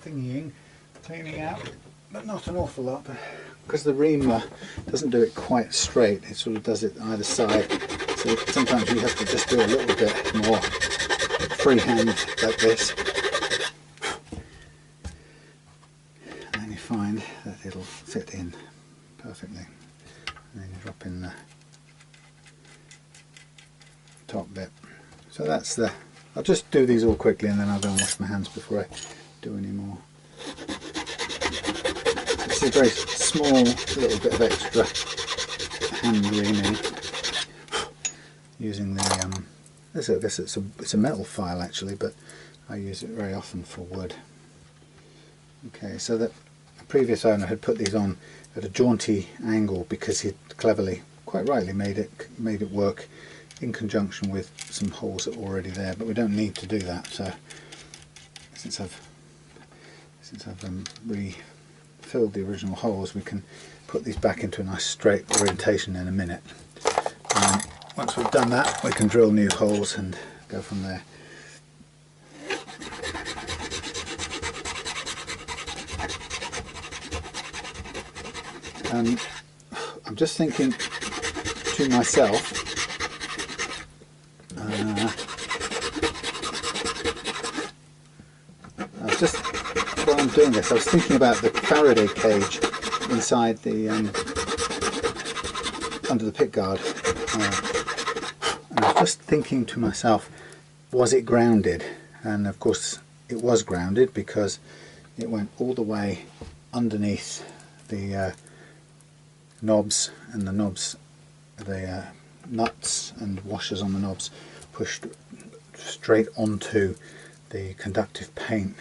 Speaker 1: cleaning out, but not an awful lot, because the reamer doesn't do it quite straight. It sort of does it either side, so sometimes you have to just do a little bit more freehand like this, and then you find that it'll fit in perfectly. And then you drop in the top bit. So that's the, I'll just do these all quickly and then I'll go and wash my hands before I do any more. This is a very small little bit of extra hand reaming using the I guess it's a metal file actually, but I use it very often for wood. Okay, so that the previous owner had put these on at a jaunty angle because he cleverly, quite rightly, made it work in conjunction with some holes that were already there, but we don't need to do that. So since I've refilled the original holes, we can put these back into a nice straight orientation in a minute. And once we've done that, we can drill new holes and go from there. I'm just thinking to myself, while I'm doing this, I was thinking about the Faraday cage inside the under the pick guard, and I was just thinking to myself, was it grounded? And of course it was grounded, because it went all the way underneath the knobs, and the knobs, the nuts and washers on the knobs pushed straight onto the conductive paint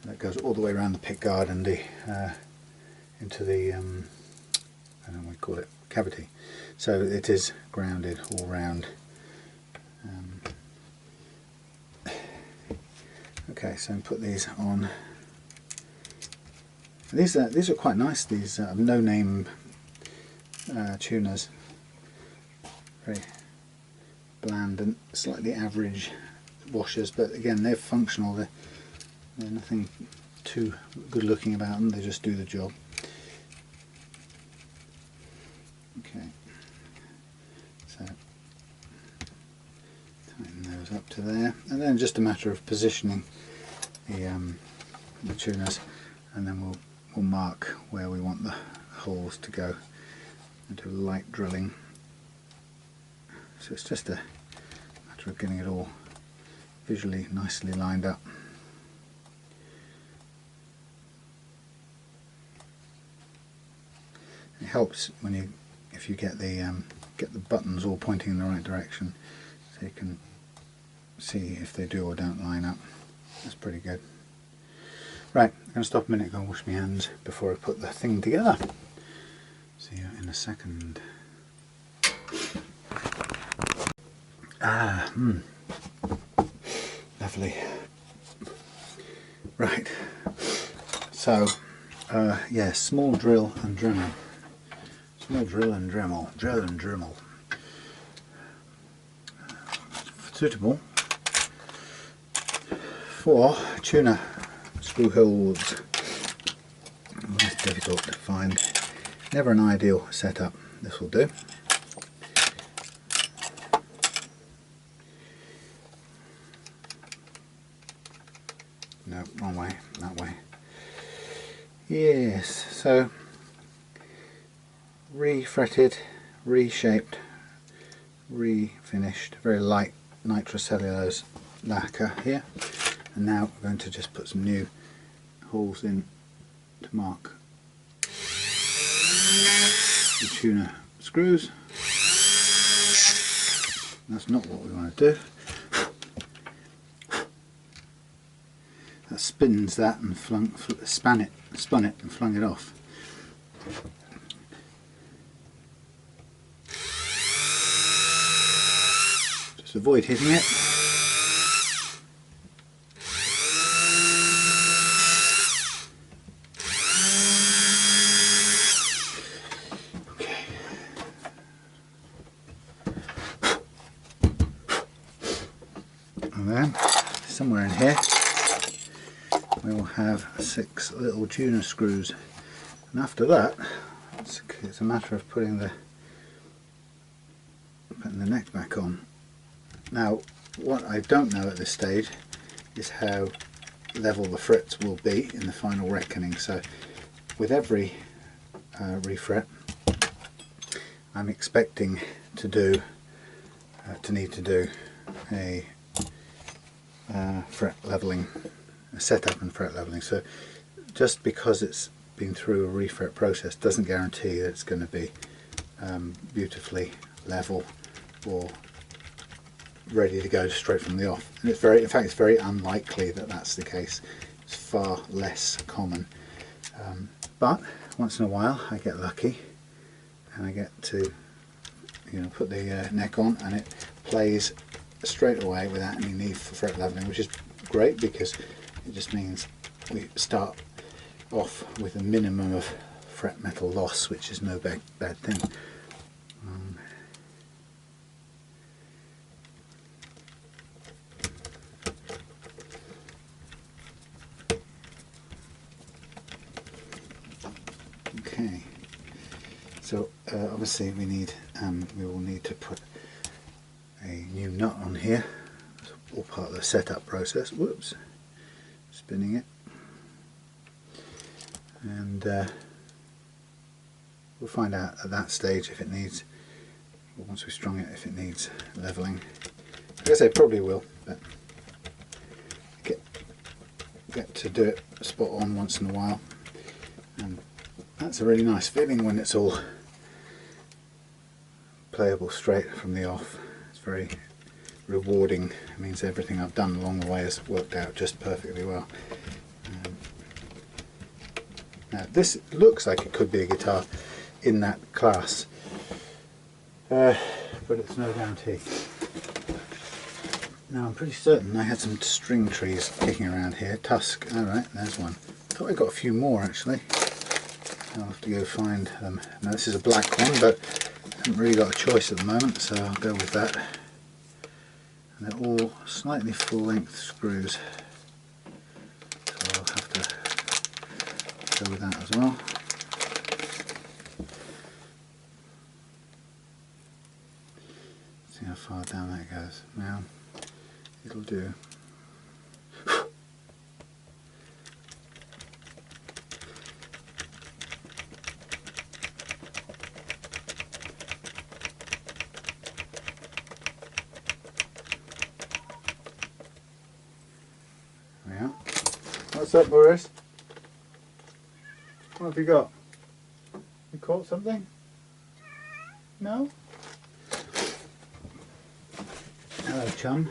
Speaker 1: that goes all the way around the pick guard and the into the I don't know what we call it, cavity. So it is grounded all round. Okay, so put these on. These are quite nice. These no-name tuners, very bland and slightly average washers, but again they're functional. They're nothing too good looking about them. They just do the job. Okay, so tighten those up to there, and then just a matter of positioning the tuners, and then we'll mark where we want the holes to go and do light drilling. So it's just a matter of getting it all visually nicely lined up. It helps when if you get the buttons all pointing in the right direction, so you can see if they do or don't line up. That's pretty good. Right, I'm going to stop a minute, go and wash my hands before I put the thing together. See you in a second. Lovely. Right, so yeah, small drill and Dremel. Small drill and Dremel. Drill and Dremel. Suitable for tuner screw holes. That's difficult to find. Never an ideal setup. This will do. No, wrong way. That way. Yes. So re-fretted, reshaped, refinished. Very light nitrocellulose lacquer here. And now we're going to just put some new holes in to mark the tuner screws. That's not what we want to do. That spins that and spun it and flung it off. Just avoid hitting it. And then somewhere in here we will have 6 little tuner screws, and after that it's a matter of putting the neck back on. Now what I don't know at this stage is how level the frets will be in the final reckoning, so with every refret I'm expecting to need to do a fret leveling, a setup and fret leveling. So just because it's been through a refret process doesn't guarantee that it's going to be beautifully level or ready to go straight from the off. And in fact it's very unlikely that that's the case. It's far less common, but once in a while I get lucky and I get to put the neck on and it plays straight away without any need for fret leveling, which is great because it just means we start off with a minimum of fret metal loss, which is no bad thing. Okay, so obviously we will need to put a new nut on here. It's all part of the setup process. Whoops, spinning it, and we'll find out at that stage if it needs, or once we've strung it, if it needs leveling. I guess I probably will, but get to do it spot on once in a while, and that's a really nice feeling when it's all playable straight from the off. It's very rewarding. It means everything I've done along the way has worked out just perfectly well. Now this looks like it could be a guitar in that class, but it's no guarantee. Now I'm pretty certain I had some string trees kicking around here. Tusq, alright, there's one. I thought I got a few more actually. I'll have to go find them. Now this is a black one, but I haven't really got a choice at the moment, so I'll go with that. And they're all slightly full length screws, so I'll have to go with that as well. See how far down that goes. Now it'll do. What's up, Boris? What have you got? You caught something? No? Hello, chum.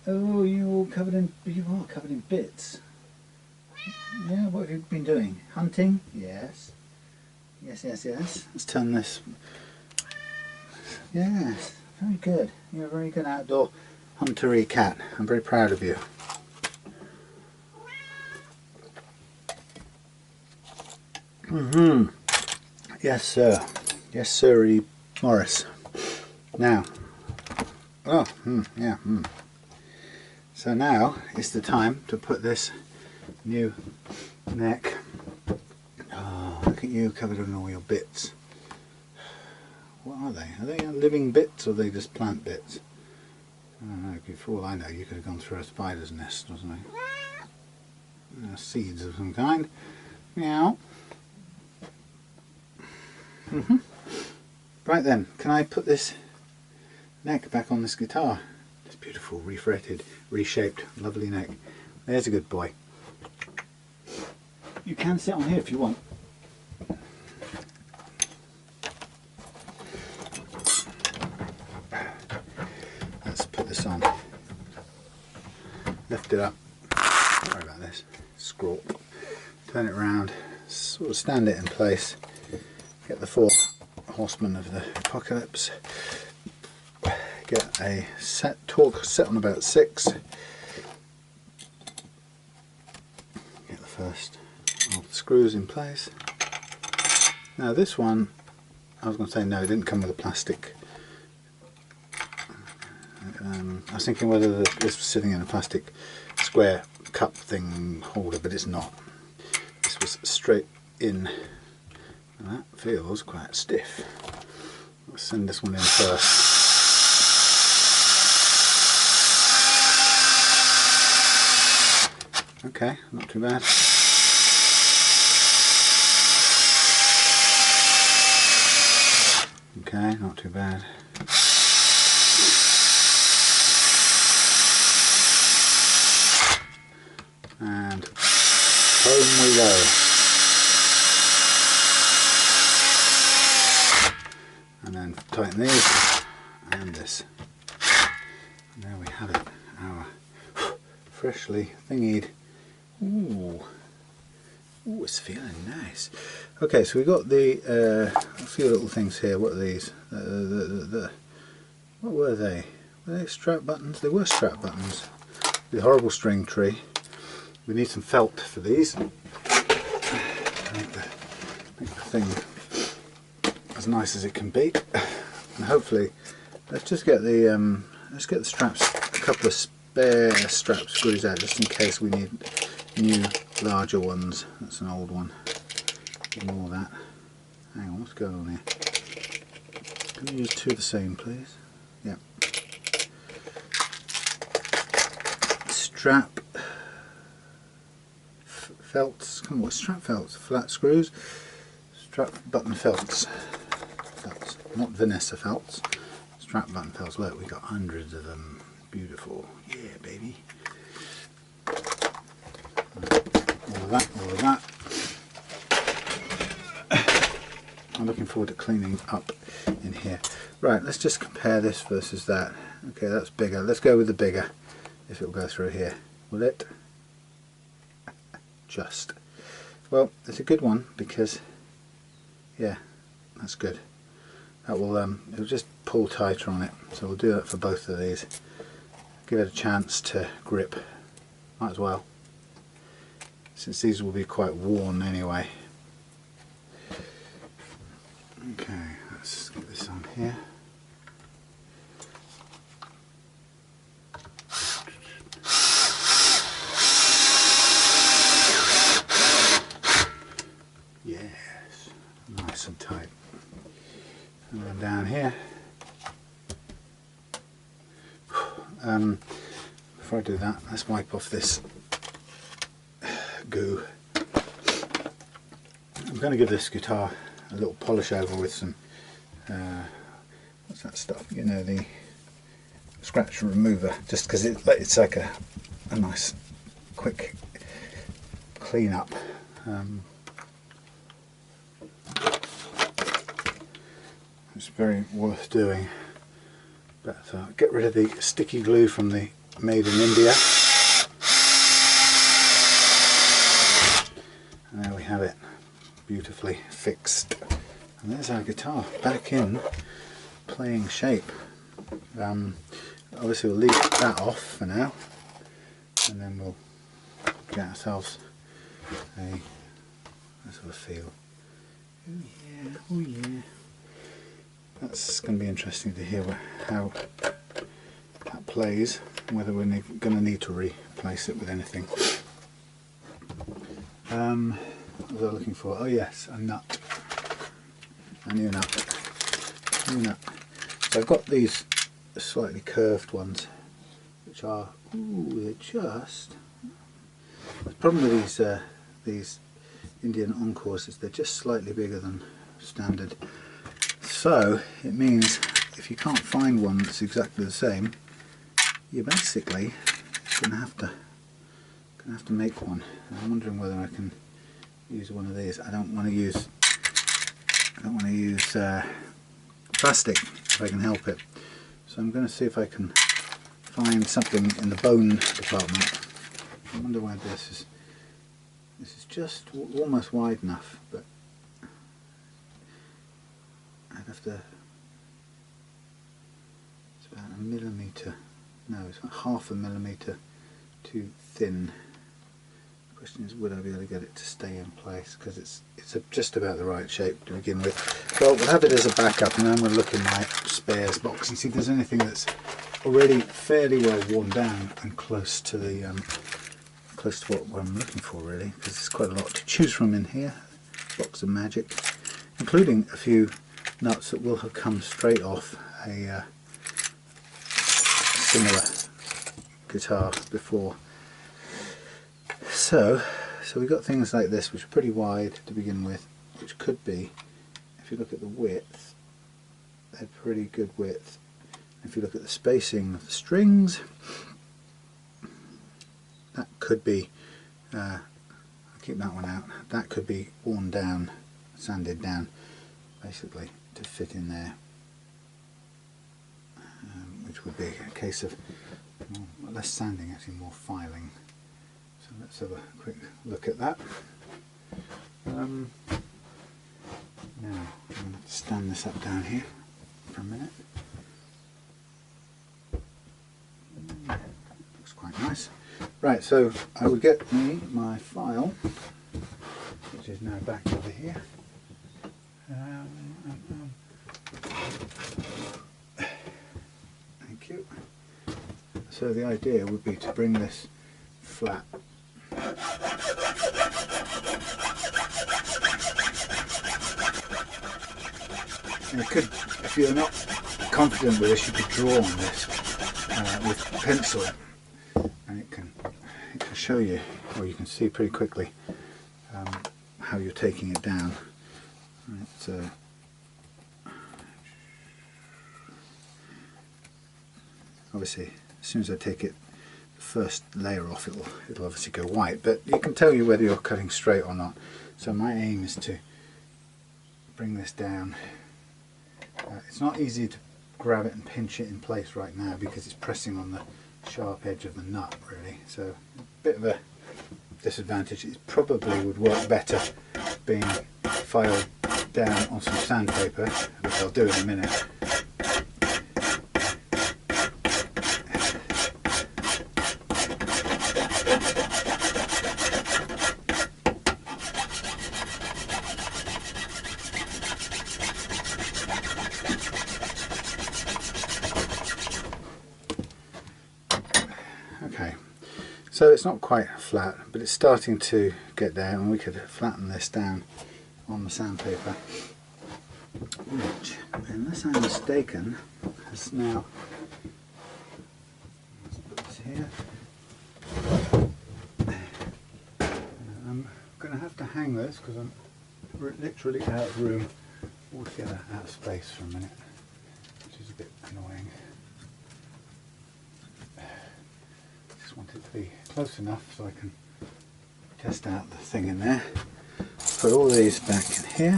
Speaker 1: Oh, you are covered in bits. Yeah, what have you been doing? Hunting? Yes. Yes. Let's turn this. Yes, very good. You're a very good outdoor huntery cat. I'm very proud of you. Yes, sir. Yes, sirree, Morris. Now, so now is the time to put this new neck. Oh, look at you covered in all your bits. What are they? Are they living bits or are they just plant bits? I don't know. For all I know, you could have gone through a spider's nest, wasn't it? Seeds of some kind. Meow. Right then, can I put this neck back on this guitar? This beautiful, refretted, reshaped, lovely neck. There's a good boy. You can sit on here if you want. this on. Lift it up. Sorry about this. Scrawl. Turn it around. Sort of stand it in place. Get the 4 horsemen of the apocalypse. Get a torque set on about 6. Get the first of the screws in place. Now this one, I was going to say no, it didn't come with a plastic. I was thinking whether this was sitting in a plastic square cup thing holder, but it's not. This was straight in, and that feels quite stiff. Let's send this one in first. Okay, not too bad. Okay, not too bad. And home we go. And then tighten these and this. And there we have it, our freshly thingied. Ooh, it's feeling nice. Okay, so we got the a few little things here. What are these? What were they? Were they strap buttons? They were strap buttons. The horrible string tree. We need some felt for these. Make the thing as nice as it can be, and hopefully, let's just get the straps, a couple of spare strap screws out, just in case we need new larger ones. That's an old one. Ignore that. Hang on, what's going on here? Can you use 2 the same, please? Yep. Strap felts. Come on, what strap felts? Flat screws. Strap button felts. Felts. Not Vanessa felts. Strap button felts. Look, we got hundreds of them. Beautiful. Yeah, baby. All of that, all of that. I'm looking forward to cleaning up in here. Right, let's just compare this versus that. Okay, that's bigger. Let's go with the bigger, if it will go through here. Will it? Just. Well, it's a good one because, yeah, that's good. That will, it'll just pull tighter on it. So we'll do that for both of these. Give it a chance to grip. Might as well, since these will be quite worn anyway. Okay, let's get this on here. Yes, nice and tight. And then down here. Before I do that, let's wipe off this goo. I'm going to give this guitar a little polish over with some what's that stuff, you know, the scratch remover, just because it's like a nice quick clean up. It's very worth doing, but get rid of the sticky glue from the Made in India, and there we have it, beautifully fixed. And there's our guitar back in playing shape. Obviously we'll leave that off for now, and then we'll get ourselves a sort of feel. Oh yeah, oh yeah. That's going to be interesting to hear how that plays, whether we're going to need to replace it with anything. What was I looking for? Oh yes, a nut. A new nut. New nut. So I've got these slightly curved ones, which are, ooh, they're just... The problem with these Indian Encores is they're just slightly bigger than standard. So it means if you can't find one that's exactly the same, you're basically gonna have to make one. And I'm wondering whether I can use one of these. I don't want to use plastic if I can help it. So I'm going to see if I can find something in the bone department. I wonder why this is just almost wide enough, but I'd have to, it's about a millimetre, no, it's about half a millimetre too thin. The question is, would I be able to get it to stay in place, because it's just about the right shape to begin with. Well, we'll have it as a backup, and I'm going to look in my spares box and see if there's anything that's already fairly well worn down and close to the close to what I'm looking for, really, because there's quite a lot to choose from in here. Box of magic, including a few nuts that will have come straight off a similar guitar before. So we've got things like this which are pretty wide to begin with, which could be, if you look at the width, they're pretty good width. If you look at the spacing of the strings, that could be, I'll keep that one out, that could be worn down, sanded down basically to fit in there, which would be a case of less sanding, actually more filing. So let's have a quick look at that. Now I'm going to stand this up down here for a minute. Looks quite nice. Right, so I would get me my file, which is now back over here. Thank you. So the idea would be to bring this flat. And you could, if you're not confident with this, you could draw on this with pencil, and it can show you, or you can see pretty quickly how you're taking it down. Right, so obviously as soon as I take it, the first layer off, it'll obviously go white, but you can tell you whether you're cutting straight or not. So my aim is to bring this down. It's not easy to grab it and pinch it in place right now because it's pressing on the sharp edge of the nut, really, so a bit of a disadvantage. It probably would work better being filed down on some sandpaper, which I'll do in a minute. Okay, so it's not quite flat, but it's starting to get there, and we could flatten this down on the sandpaper, which, unless I'm mistaken, has now, let's put this here. I'm going to have to hang this because I'm literally out of room altogether, out of space for a minute, which is a bit annoying. Just want it to be close enough so I can test out the thing in there. Put all these back in here.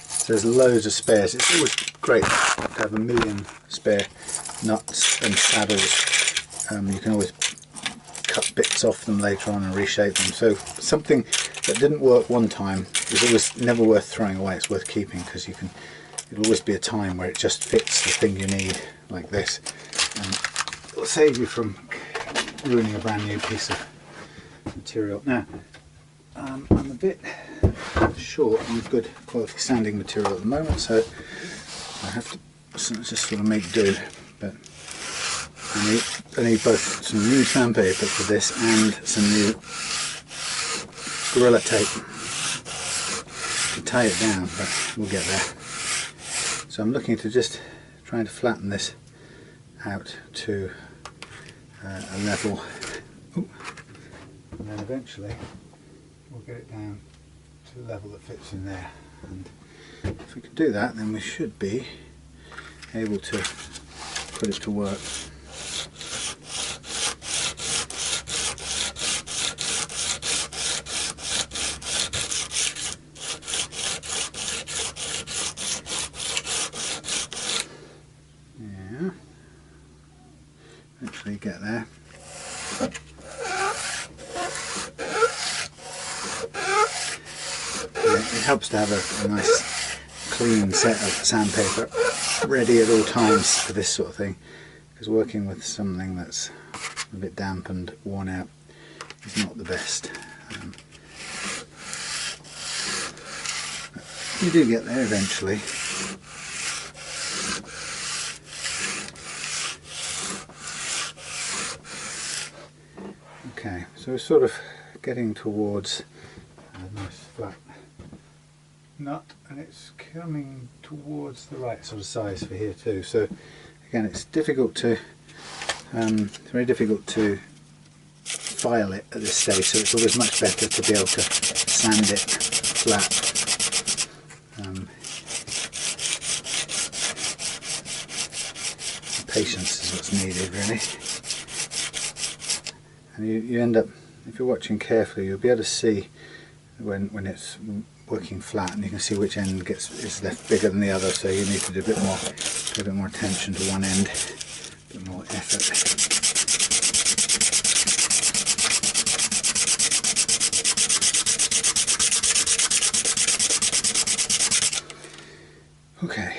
Speaker 1: So there's loads of spares. It's always great to have a million spare nuts and saddles. You can always cut bits off them later on and reshape them. So something that didn't work one time is always never worth throwing away. It's worth keeping, because it'll always be a time where it just fits the thing you need, like this. And it'll save you from ruining a brand new piece of material. Now, I'm a bit short on good quality sanding material at the moment, so I have to just sort of make do. But I need both some new sandpaper for this and some new Gorilla Tape to tie it down, but we'll get there. So I'm looking to just trying to flatten this out to a level. Ooh. And then eventually we'll get it down to the level that fits in there, and if we can do that, then we should be able to put it to work. Yeah, Eventually get there. It helps to have a nice clean set of sandpaper ready at all times for this sort of thing, because working with something that's a bit damp and worn out is not the best. You do get there eventually. Okay, so we're sort of getting towards a nice flat nut, and it's coming towards the right sort of size for here too. So again, it's difficult to, it's very difficult to file it at this stage, so it's always much better to be able to sand it flat. Patience is what's needed, really. And you end up, if you're watching carefully, you'll be able to see when it's working flat, and you can see which end is left bigger than the other, so you need to do pay a bit more attention to one end, a bit more effort. Okay,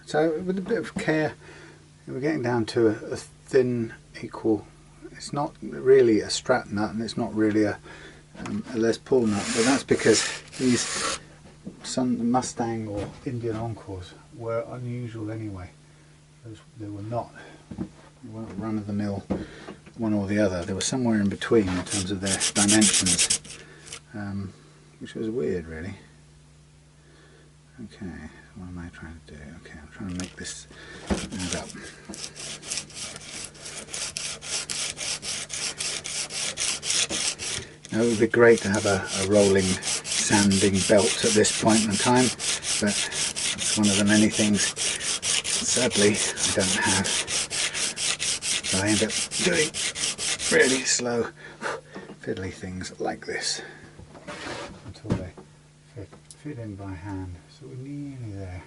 Speaker 1: so with a bit of care, we're getting down to a thin, equal. It's not really a Strat nut, and it's not really a Les Paul nut, but that's because these Mustang or Indian Encores were unusual anyway. They weren't run-of-the-mill one or the other. They were somewhere in between in terms of their dimensions, which was weird, really. Okay, what am I trying to do? Okay, I'm trying to make this add up. Now, it would be great to have a rolling sanding belt at this point in time, but it's one of the many things, sadly, I don't have. So I end up doing really slow, fiddly things like this until they fit in by hand. So we're nearly there.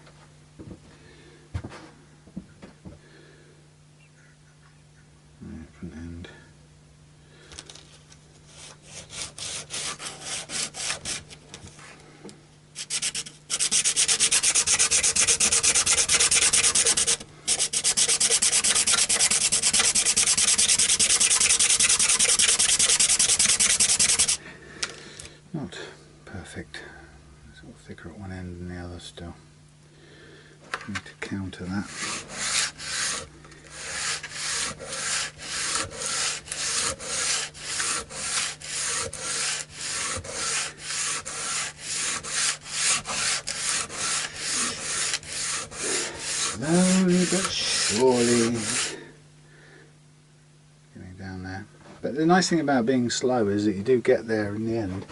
Speaker 1: Front end. Not perfect. It's all thicker at one end than the other still. Need to counter that. Slowly but surely getting down there. But the nice thing about being slow is that you do get there in the end,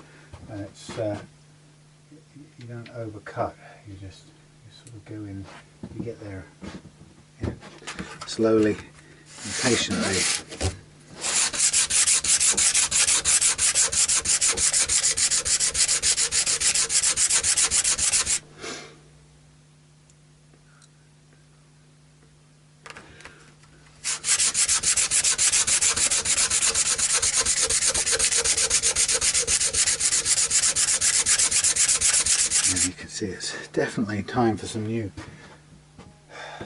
Speaker 1: and it's you don't overcut. You sort of go in. You get there, yeah, slowly and patiently. As you can see, it's definitely time for some new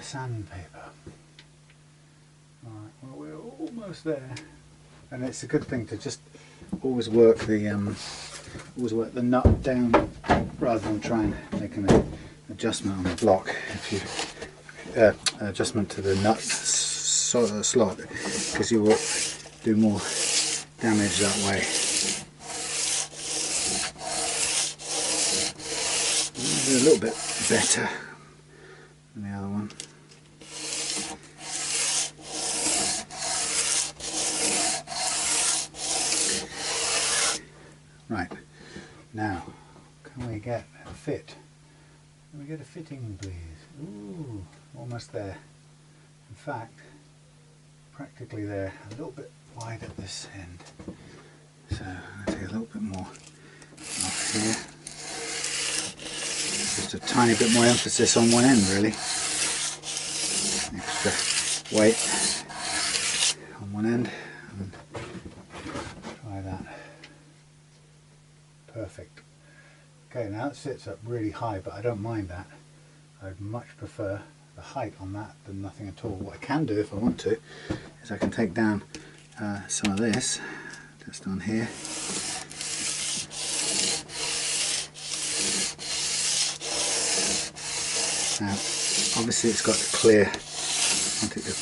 Speaker 1: sandpaper. Right, well, we're almost there, and it's a good thing to just always work the nut down rather than try and make an adjustment on the block. If you adjustment to the nut slot, because you will do more damage that way. A little bit better than the other one. Right, now can we get a fit? Can we get a fitting, please? Ooh, almost there. In fact, practically there. A little bit wide at this end. So I'm going to take a little bit more off here. Just a tiny bit more emphasis on one end, really. Extra weight. one end and try that. Perfect. Okay, now it sits up really high, but I don't mind that. I'd much prefer the height on that than nothing at all. What I can do if I want to is I can take down some of this just on here. Now obviously it's got to clear, I want it to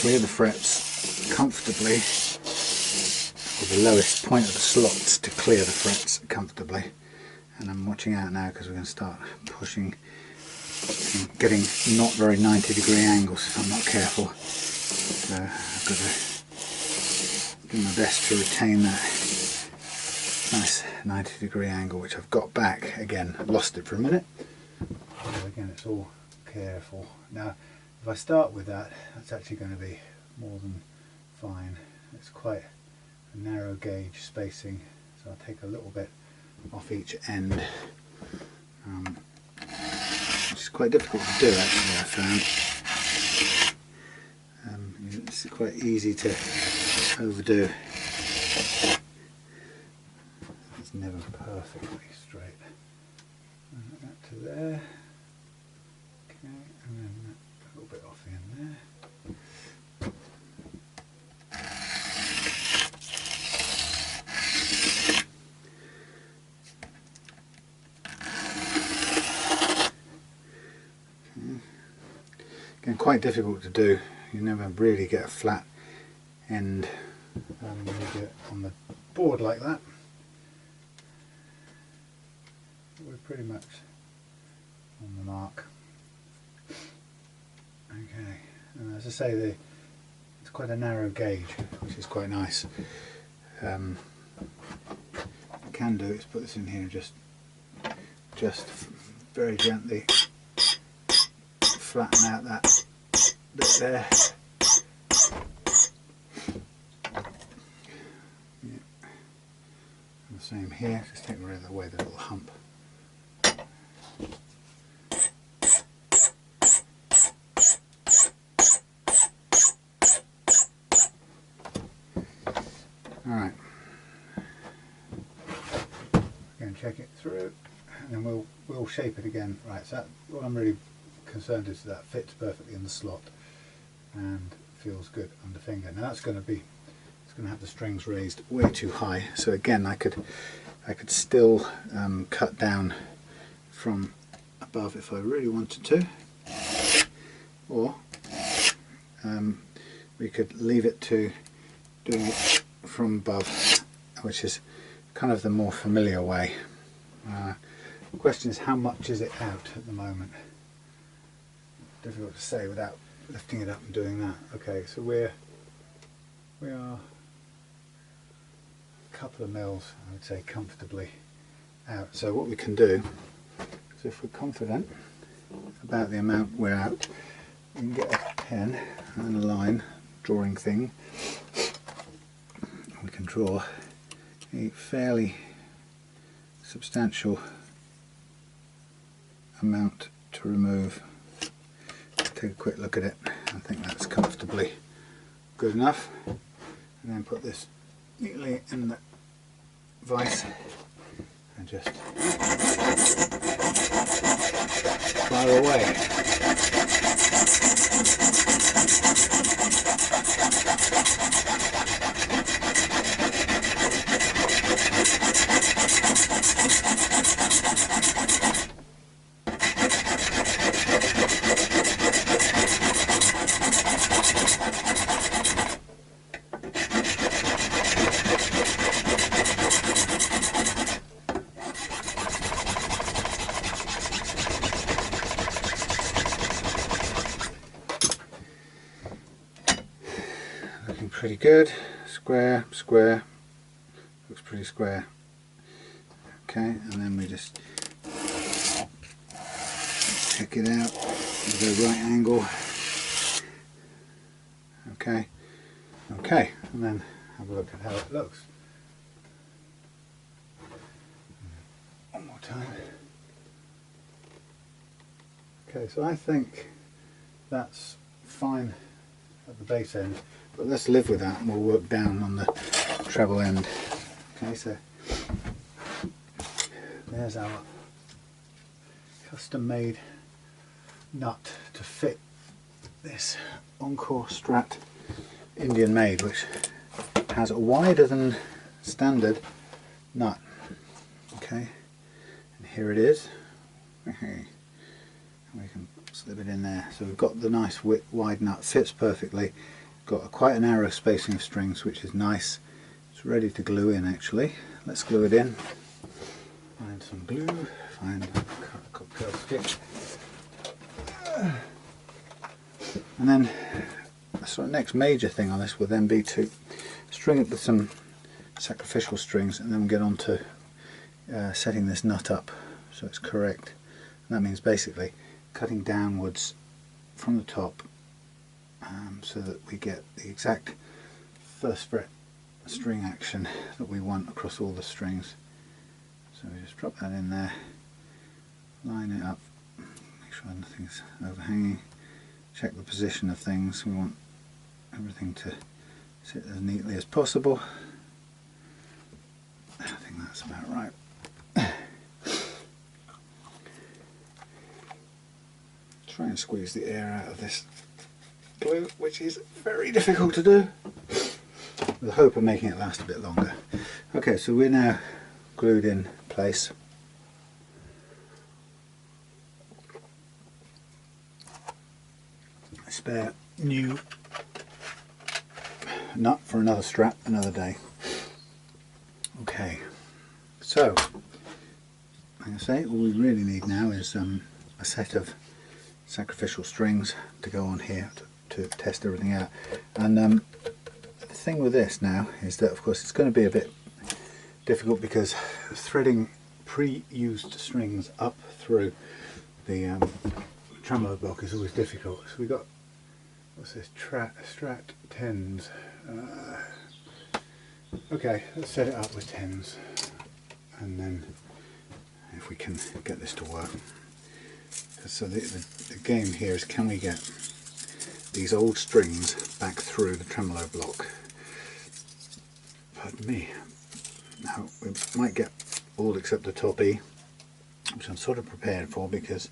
Speaker 1: clear the frets comfortably, or the lowest point of the slots to clear the frets comfortably. And I'm watching out now because we're going to start pushing and getting not very 90-degree angles if I'm not careful. So I've got to do my best to retain that nice 90-degree angle, which I've got back. Again, I've lost it for a minute. So again, it's all careful. Now if I start with that, that's actually going to be more than fine. It's quite a narrow gauge spacing, so I'll take a little bit off each end, which is quite difficult to do actually, I found. It's quite easy to overdo. It's never perfectly straight. That to there. Okay, and then a little bit off the end there. Again, quite difficult to do. You never really get a flat end when you do it on the board like that. We're pretty much on the mark. Okay, and as I say, it's quite a narrow gauge, which is quite nice. What I can do is put this in here and just very gently flatten out that bit there. Yeah. And the same here, just take away the little hump. Alright. Again, check it through and then we'll shape it again. Right, so what I'm really concerned is that fits perfectly in the slot and feels good under finger. Now it's going to have the strings raised way too high, so again I could still cut down from above if I really wanted to, or we could leave it to doing it from above, which is kind of the more familiar way. The question is, how much is it out at the moment? Difficult to say without lifting it up and doing that. Okay, so we are a couple of mils, I would say, comfortably out. So what we can do is, if we're confident about the amount we're out, we can get a pen and a line drawing thing. We can draw a fairly substantial amount to remove. Take a quick look at it. I think that's comfortably good enough. And then put this neatly in the vise and just fire away. Pretty good. Square, square. Looks pretty square. Okay, and then we just check it out with the right angle. Okay, okay, and then have a look at how it looks. One more time. Okay, so I think that's fine at the bass end, but let's live with that and we'll work down on the treble end. Okay, so there's our custom made nut to fit this Encore Strat Indian made, which has a wider than standard nut. Okay, and here it is. We can slip it in there. So we've got the nice wide nut, fits perfectly, got quite a narrow spacing of strings, which is nice. It's ready to glue in actually. Let's glue it in. Find some glue, find a cocktail stick. And then the sort of next major thing on this will then be to string it with some sacrificial strings, and then we'll get on to setting this nut up so it's correct. And that means basically cutting downwards from the top so that we get the exact first fret string action that we want across all the strings. So we just drop that in there, line it up, make sure nothing's overhanging, check the position of things. We want everything to sit as neatly as possible. I think that's about right. Try and squeeze the air out of this glue, which is very difficult to do, with the hope of making it last a bit longer. Okay, so we're now glued in place. A spare new nut for another strap another day. Okay, so like I say, all we really need now is a set of sacrificial strings to go on here to test everything out. And the thing with this now is that of course it's going to be a bit difficult because threading pre-used strings up through the tremolo block is always difficult. So we got, what's this, Strat 10s. Okay, let's set it up with 10s, and then if we can get this to work. So the game here is, can we get these old strings back through the tremolo block? Pardon me. Now we might get all except the top E, which I'm sort of prepared for because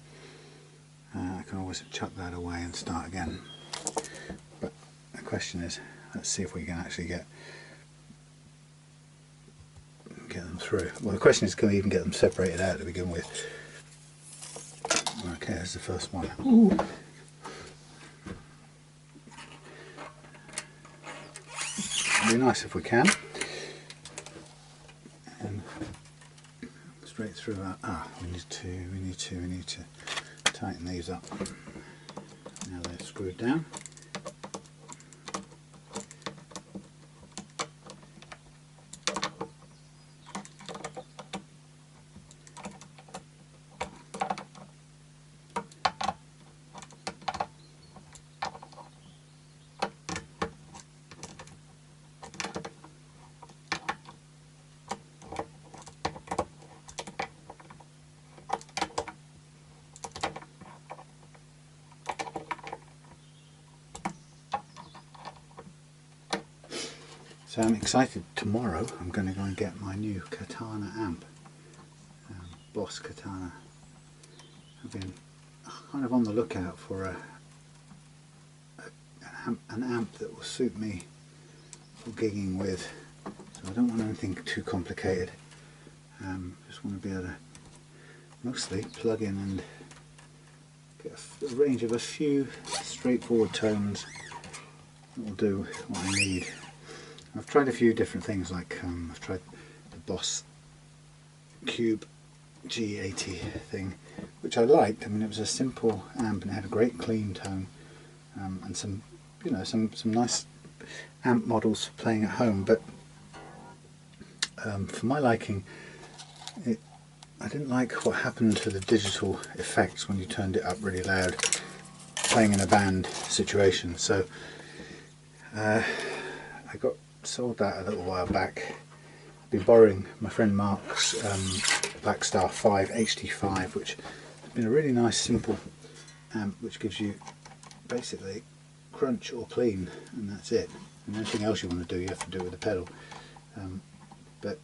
Speaker 1: I can always chuck that away and start again. But the question is, let's see if we can actually get them through. Well, the question is, can we even get them separated out to begin with? Okay, there's the first one. Ooh. It'd be nice if we can. And straight through that. We need to tighten these up. Now they're screwed down. So I'm excited. Tomorrow I'm going to go and get my new Katana amp, Boss Katana. I've been kind of on the lookout for an amp that will suit me for gigging with. So I don't want anything too complicated. Just want to be able to mostly plug in and get a range of a few straightforward tones that will do what I need. I've tried a few different things, like I've tried the Boss Cube G80 thing, which I liked. I mean, it was a simple amp and it had a great clean tone, and some, you know, some nice amp models for playing at home. But for my liking, I didn't like what happened to the digital effects when you turned it up really loud, playing in a band situation. So I got sold that a little while back. I've been borrowing my friend Mark's Blackstar 5 HD5, which has been a really nice simple amp, which gives you basically crunch or clean, and that's it. And anything else you want to do, you have to do it with a pedal. But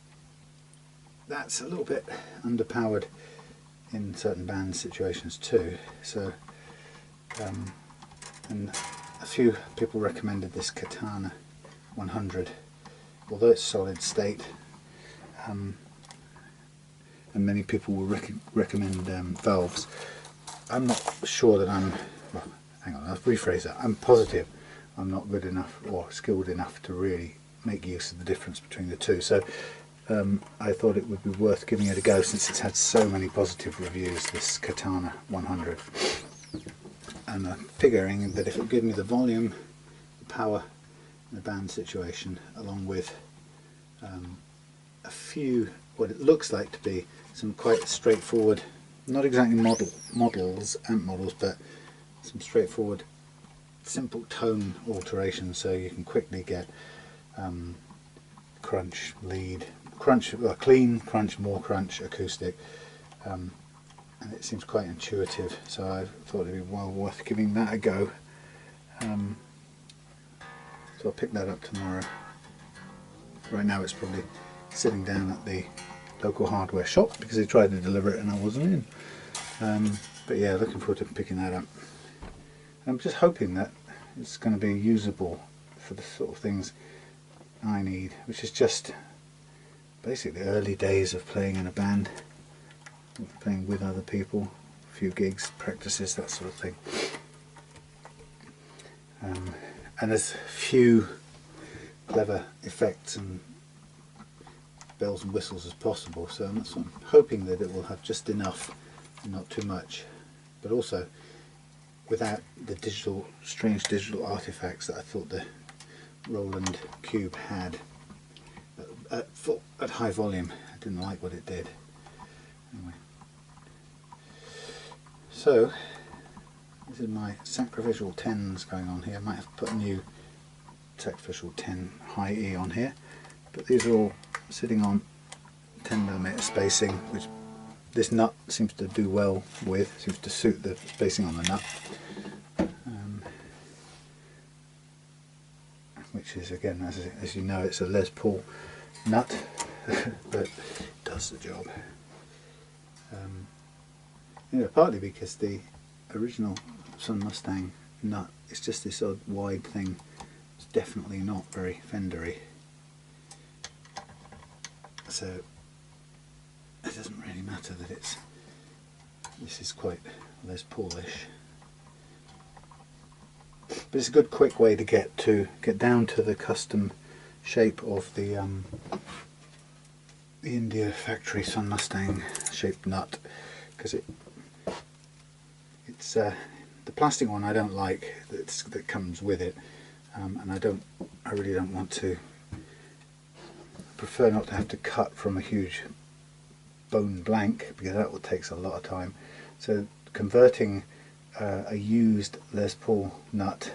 Speaker 1: that's a little bit underpowered in certain band situations too. So, and a few people recommended this Katana 100, although it's solid state. And many people will recommend valves. I'm not sure that well, hang on, I'll rephrase that. I'm positive I'm not good enough or skilled enough to really make use of the difference between the two. So I thought it would be worth giving it a go, since it's had so many positive reviews, this Katana 100. And I'm figuring that if it would give me the volume, the power, and the band situation, along with a few, what it looks like to be some quite straightforward, not exactly amp models, but some straightforward simple tone alterations, so you can quickly get crunch, lead, crunch, clean, crunch, more crunch, acoustic, and it seems quite intuitive, so I thought it'd be well worth giving that a go. So I'll pick that up tomorrow. Right now it's probably sitting down at the local hardware shop because they tried to deliver it and I wasn't in. But yeah, looking forward to picking that up. I'm just hoping that it's going to be usable for the sort of things I need, which is just basically early days of playing in a band, playing with other people, a few gigs, practices, that sort of thing. And there's few clever effects and bells and whistles as possible, so I'm hoping that it will have just enough and not too much, but also without the strange digital artifacts that I thought the Roland Cube had at high volume. I didn't like what it did. Anyway, so this is my sacrificial 10s going on here. I might have to put a new sacrificial 10 high E on here, but these are all sitting on 10mm spacing, which this nut seems to do well with, seems to suit the spacing on the nut, which is, again, as you know, it's a Les Paul nut, but it does the job. Partly because the original Sun Mustang nut is just this odd wide thing. It's definitely not very fendery, so it doesn't really matter that this is quite Les Paulish, but it's a good quick way to get down to the custom shape of the India factory Sun Mustang shaped nut, because it's the plastic one I don't like that comes with it, and I really don't want to. I prefer not to have to cut from a huge bone blank, because that takes a lot of time. So converting a used Les Paul nut,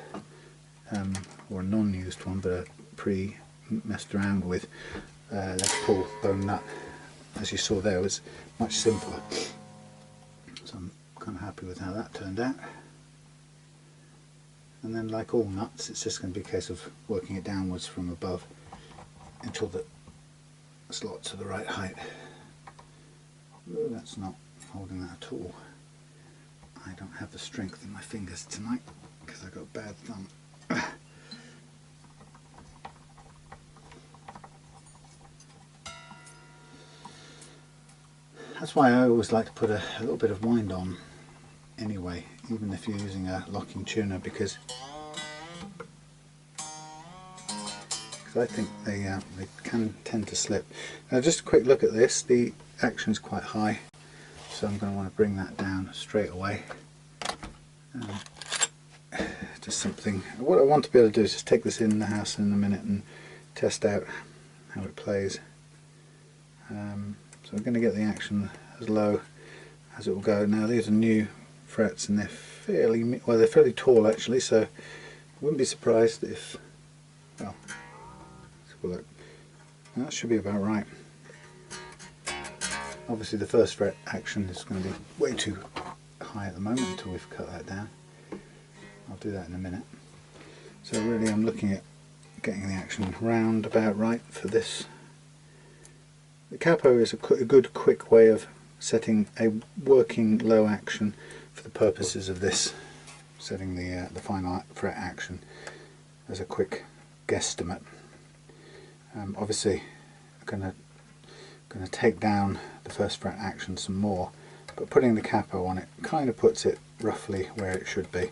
Speaker 1: or a non-used one but a pre-messed around with Les Paul bone nut, as you saw there, was much simpler. So I'm kind of happy with how that turned out. And then, like all nuts, it's just going to be a case of working it downwards from above until the slots are the right height. Ooh, that's not holding that at all. I don't have the strength in my fingers tonight because I've got a bad thumb. That's why I always like to put a little bit of wind on anyway, even if you're using a locking tuner, because I think they can tend to slip. Now, just a quick look at this. The action is quite high, so I'm going to want to bring that down straight away. Just something. What I want to be able to do is just take this in the house in a minute and test out how it plays. So I'm going to get the action as low as it will go. Now, these are new frets and they're fairly tall actually, so I wouldn't be surprised if, well, let's have a look. That should be about right. Obviously the first fret action is going to be way too high at the moment until we've cut that down. I'll do that in a minute. So really I'm looking at getting the action round about right for this. The capo is a good quick way of setting a working low action for the purposes of this, setting the final fret action as a quick guesstimate. Obviously I'm going to take down the first fret action some more, but putting the capo on it kind of puts it roughly where it should be.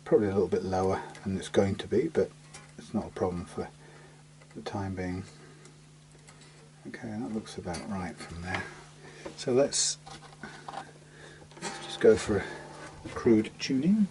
Speaker 1: Probably a little bit lower than it's going to be, but it's not a problem for the time being. Okay, that looks about right from there. So let's just go for a crude tuning.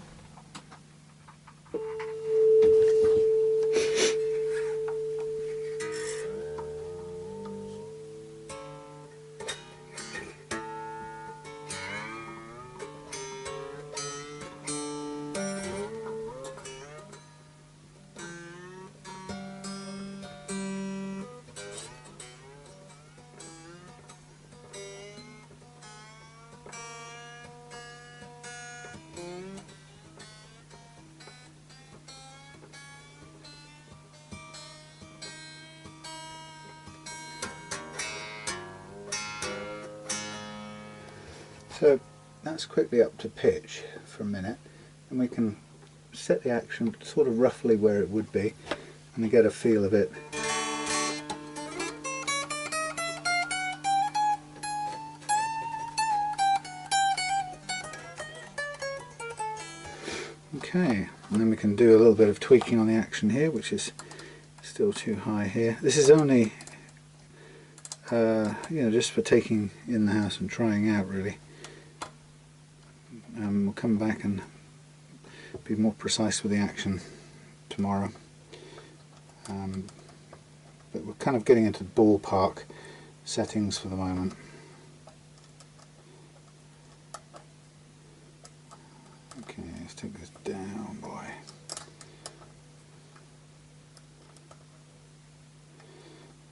Speaker 1: So that's quickly up to pitch for a minute, and we can set the action sort of roughly where it would be and get a feel of it. Okay, and then we can do a little bit of tweaking on the action here, which is still too high here. This is only you know, just for taking in the house and trying out really. We'll come back and be more precise with the action tomorrow, but we're kind of getting into ballpark settings for the moment. Okay, let's take this down, boy.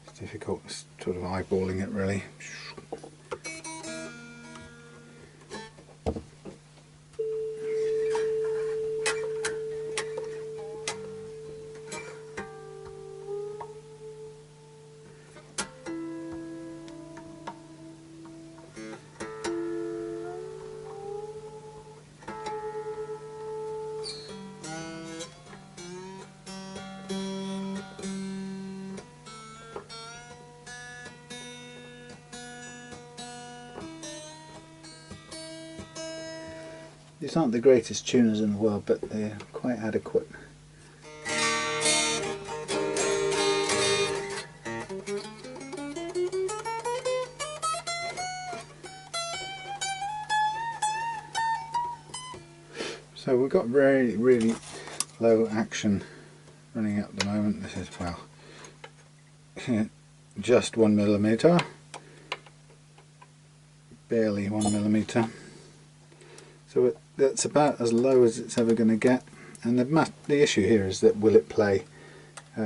Speaker 1: It's difficult sort of eyeballing it really. These aren't the greatest tuners in the world, but they're quite adequate. So we've got really low action running at the moment. This is, well, just 1 millimeter, barely 1 millimeter. So that's about as low as it's ever going to get, and the issue here is that will it play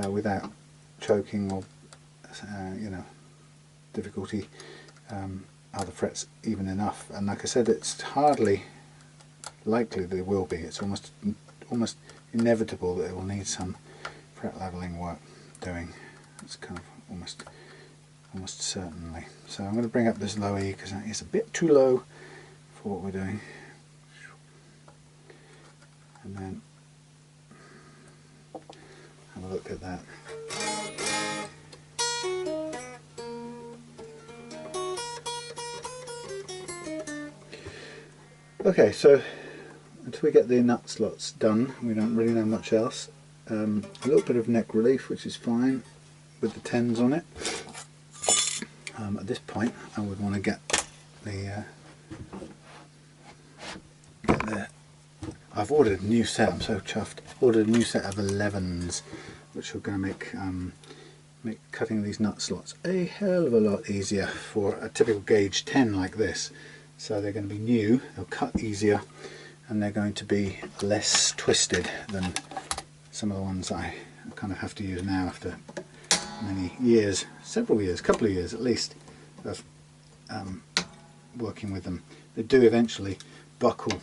Speaker 1: without choking or you know, difficulty? Are the frets even enough? And like I said, it's hardly likely that it will be. It's almost inevitable that it will need some fret leveling work doing. It's kind of almost certainly. So I'm going to bring up this low E because that is a bit too low for what we're doing. And then have a look at that. Okay, so until we get the nut slots done, we don't really know much else. A little bit of neck relief, which is fine with the 10s on it. At this point, I would want to get the I've ordered a new set. I'm so chuffed. Ordered a new set of 11s, which are going to make cutting these nut slots a hell of a lot easier for a typical gauge 10 like this. So they're going to be new, they'll cut easier, and they're going to be less twisted than some of the ones I kind of have to use now after many years, several years, couple of years at least of working with them. They do eventually buckle.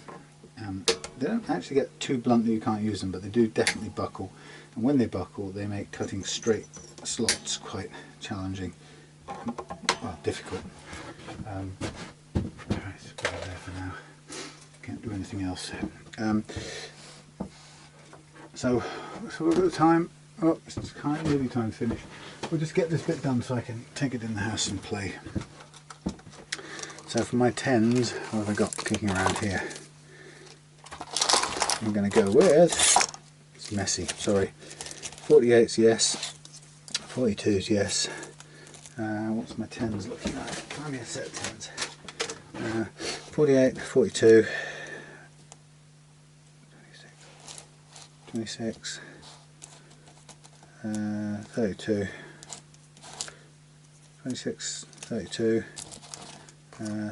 Speaker 1: They don't actually get too blunt that you can't use them, but they do definitely buckle, and when they buckle they make cutting straight slots quite challenging, well, difficult. Let's put it there for now, can't do anything else. So we've got the time, oh, it's kind of nearly time to finish. We'll just get this bit done so I can take it in the house and play. So for my 10s, what have I got kicking around here? I'm going to go with, it's messy, sorry, 48s, yes, 42s, yes. What's my 10s looking like? Find me a set of 10s. 48, 42, 26, 32, 26, 32,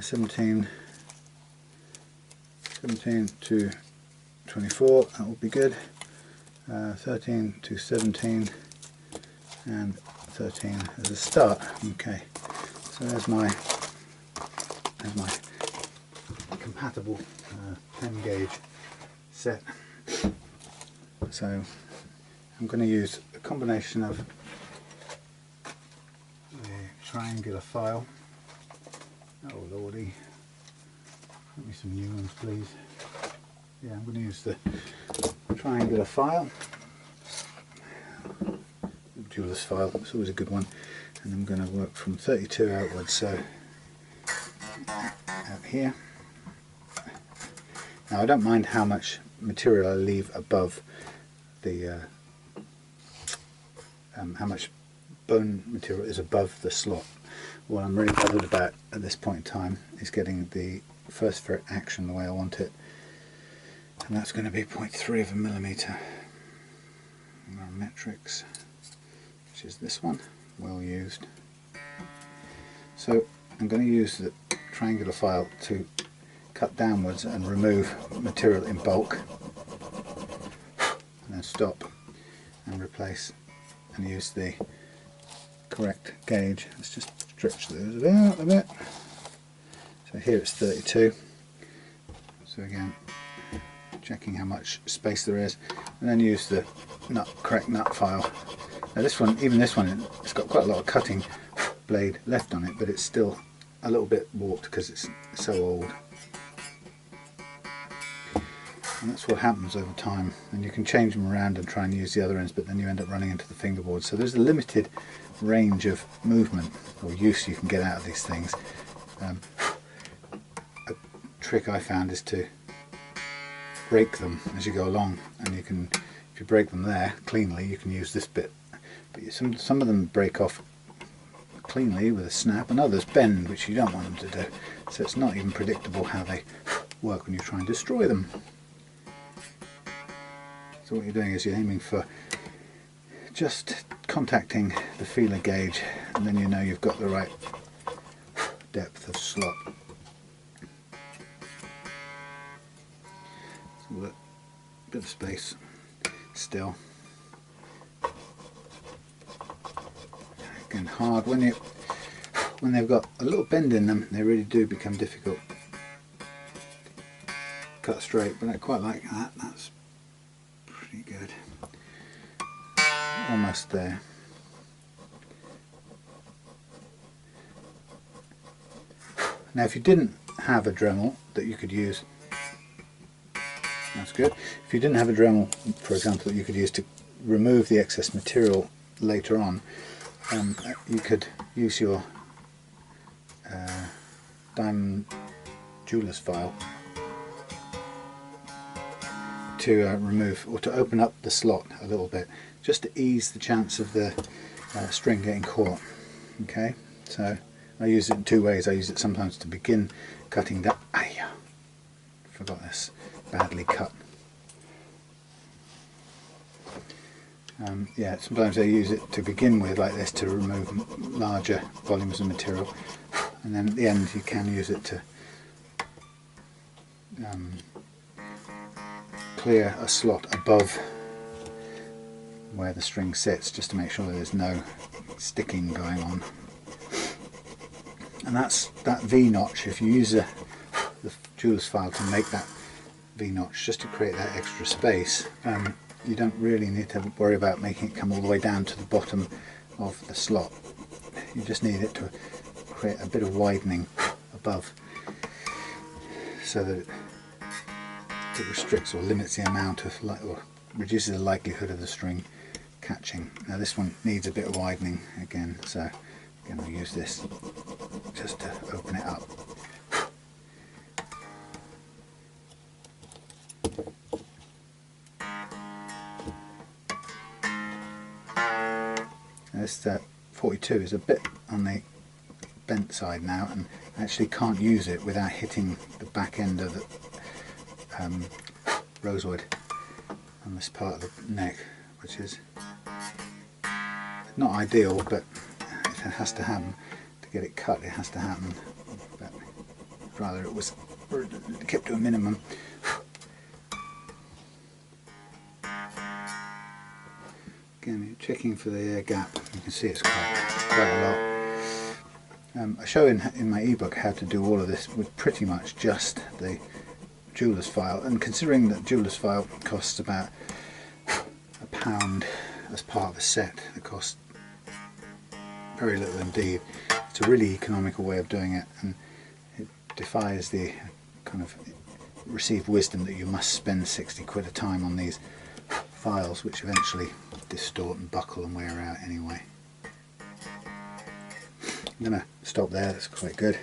Speaker 1: 17 to 24, that will be good. 13 to 17 and 13 as a start. Okay, so there's my compatible 10 gauge set. So I'm going to use a combination of the triangular file. Oh lordy, give me some new ones please. Yeah, I'm going to use the triangular file, jeweler's file, it's always a good one, and I'm going to work from 32 outwards, so out here. Now I don't mind how much material I leave above the, how much bone material is above the slot. What I'm really bothered about at this point in time is getting the first ferret action the way I want it, and that's going to be 0.3 of a millimetre. Metrics, which is this one, well used. So I'm going to use the triangular file to cut downwards and remove material in bulk, and then stop and replace and use the correct gauge. Let's just stretch those out a bit. So here it's 32, so again checking how much space there is, and then use the correct nut file. Now this one, even this one, it's got quite a lot of cutting blade left on it, but it's still a little bit warped because it's so old. And that's what happens over time, and you can change them around and try and use the other ends, but then you end up running into the fingerboard. So there's a limited range of movement or use you can get out of these things. A trick I found is to break them as you go along, and you can, if you break them there cleanly, you can use this bit, but some of them break off cleanly with a snap, and others bend, which you don't want them to do, so it's not even predictable how they work when you try and destroy them. So what you're doing is you're aiming for just contacting the feeler gauge, and then you know you've got the right depth of slot. So a bit of space still. Again, hard when they've got a little bend in them, they really do become difficult. Cut straight, but I quite like that. That's pretty good. Almost there. Now if you didn't have a Dremel that you could use, that's good. If you didn't have a Dremel, for example, that you could use to remove the excess material later on, you could use your diamond jeweler's file to remove or to open up the slot a little bit, just to ease the chance of the string getting caught. Okay, so I use it in two ways. I use it sometimes to begin cutting that. Forgot this, badly cut. Yeah, sometimes I use it to begin with like this to remove larger volumes of material, and then at the end you can use it to clear a slot above where the string sits, just to make sure there's no sticking going on. And that's that V-notch. If you use the jeweler's file to make that V-notch, just to create that extra space, you don't really need to worry about making it come all the way down to the bottom of the slot. You just need it to create a bit of widening above, so that it restricts or limits the amount of, or reduces the likelihood of the string catching. Now this one needs a bit of widening again, so again we'll use this just to open it up. Now this 42 is a bit on the bent side now, and I actually can't use it without hitting the back end of the rosewood on this part of the neck, which is not ideal, but if it has to happen to get it cut, it has to happen. But rather it was kept to a minimum. Again, checking for the air gap, you can see it's quite a lot. I show in my ebook how to do all of this with pretty much just the jeweler's file, and considering that jeweler's file costs about £1 as part of a set, that costs very little indeed, it's a really economical way of doing it, and it defies the kind of received wisdom that you must spend 60 quid a time on these files, which eventually distort and buckle and wear out anyway. I'm going to stop there, that's quite good,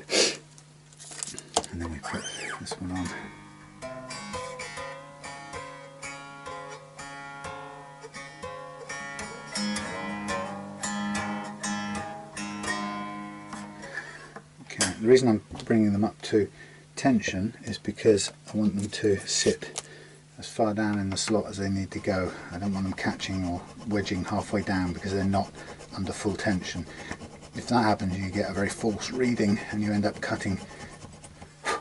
Speaker 1: and then we put this one on. Okay, the reason I'm bringing them up to tension is because I want them to sit as far down in the slot as they need to go. I don't want them catching or wedging halfway down because they're not under full tension. If that happens, you get a very false reading and you end up cutting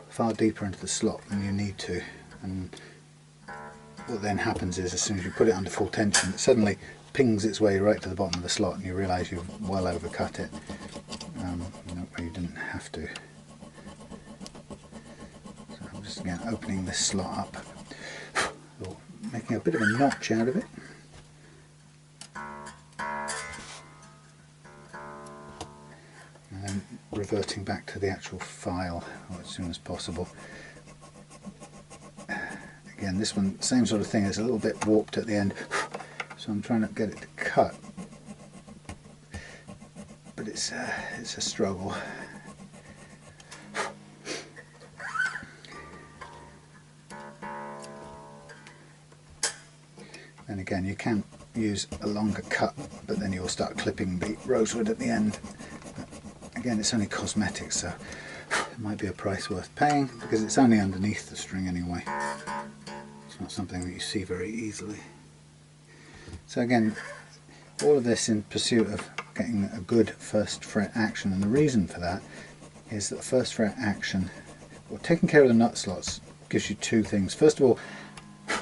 Speaker 1: far deeper into the slot than you need to. And what then happens is, as soon as you put it under full tension, it suddenly pings its way right to the bottom of the slot and you realise you've well overcut it, where you didn't have to. So I'm just again opening this slot up, making a bit of a notch out of it. And then reverting back to the actual file as soon as possible. Again, this one, same sort of thing, is a little bit warped at the end, so I'm trying to get it to cut, but it's a struggle. And again, you can use a longer cut, but then you'll start clipping the rosewood at the end. But again, it's only cosmetics, so it might be a price worth paying because it's only underneath the string anyway. It's not something that you see very easily. So again, all of this in pursuit of getting a good first fret action, and the reason for that is that first fret action, or taking care of the nut slots, gives you two things. First of all,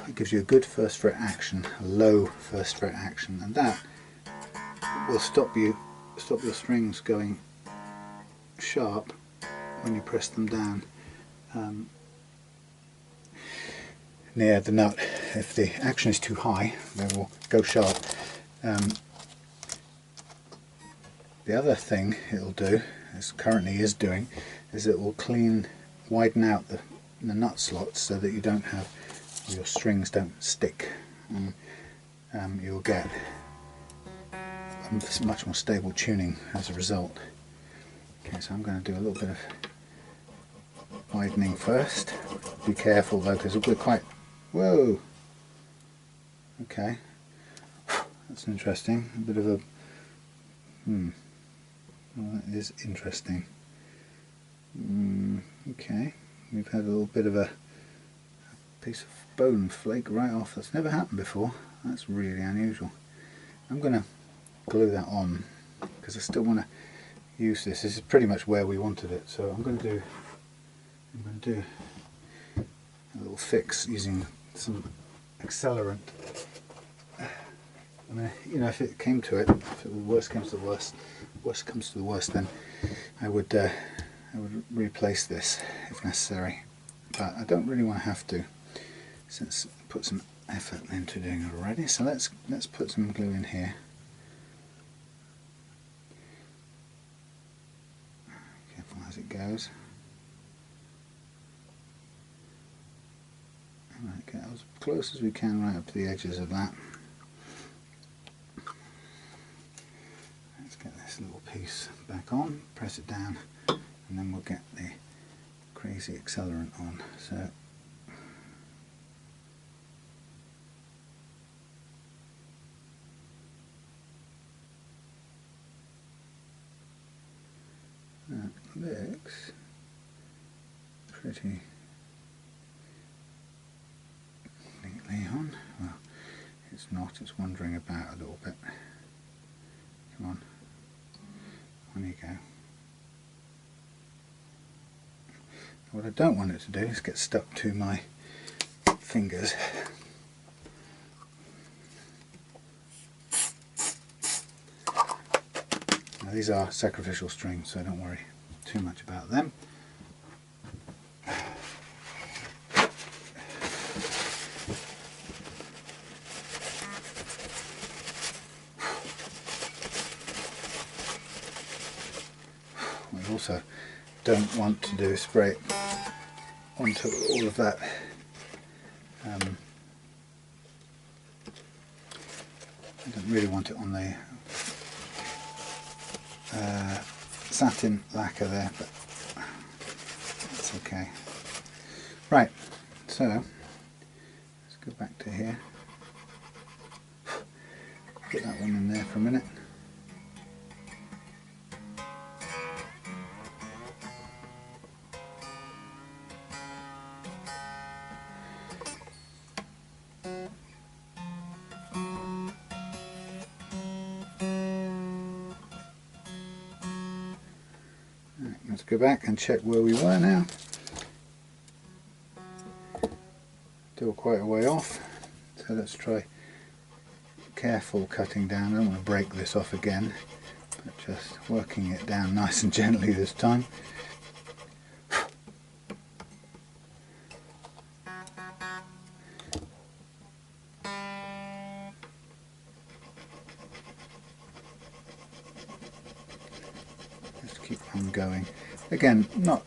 Speaker 1: it gives you a good first fret action, a low first fret action, and that will stop your strings going sharp when you press them down near the nut. If the action is too high, they will go sharp. The other thing it'll do, as currently is doing, is it will widen out the nut slots so that you don't have, your strings don't stick, and you'll get a much more stable tuning as a result. Okay, so I'm going to do a little bit of widening first. Be careful though, because we're quite, whoa, okay, that's interesting, a bit of a, well, that is interesting. Okay, we've had a little bit of a piece of bone flake right off. That's never happened before. That's really unusual. I'm going to glue that on because I still want to use this. This is pretty much where we wanted it, so I'm going to do a little fix using some accelerant. I mean, you know, if it came to it, if the worst comes to the worst, then I would replace this if necessary. But I don't really want to have to, since I put some effort into doing it already. So let's put some glue in here. Careful as it goes. Right, get as close as we can right up to the edges of that. Let's get this little piece back on, press it down, and then we'll get the crazy accelerant on. So that looks pretty neatly on. Well, it's not, it's wandering about a little bit. Come on, on you go. What I don't want it to do is get stuck to my fingers. Now these are sacrificial strings, so don't worry too much about them. We also don't want to do spray it onto all of that I don't really want it on the satin lacquer there, but that's okay. Right, so let's go back to here. Put that one in there for a minute. Let's go back and check where we were now. Still quite a way off, so let's try careful cutting down. I don't want to break this off again, but just working it down nice and gently this time. Just keep on going. Again, not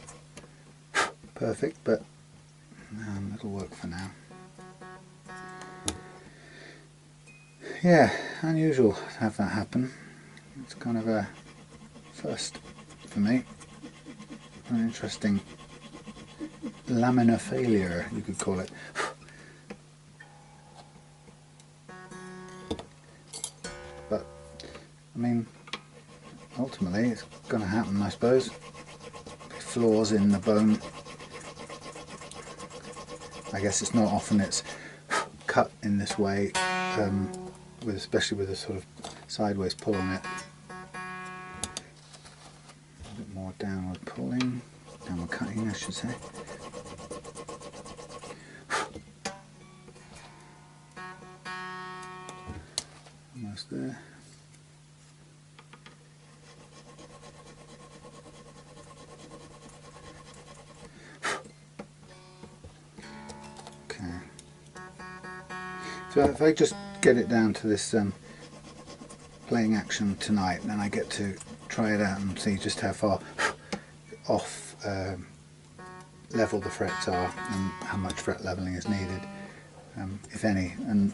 Speaker 1: perfect, but it'll work for now. Yeah, unusual to have that happen. It's kind of a first for me. An interesting laminar failure, you could call it. But, I mean, ultimately it's going to happen, I suppose. Flaws in the bone. I guess it's not often it's cut in this way, especially with a sort of sideways pull on it. A bit more downward pulling, downward cutting I should say. Almost there. So if I just get it down to this playing action tonight, then I get to try it out and see just how far off level the frets are and how much fret leveling is needed, if any. And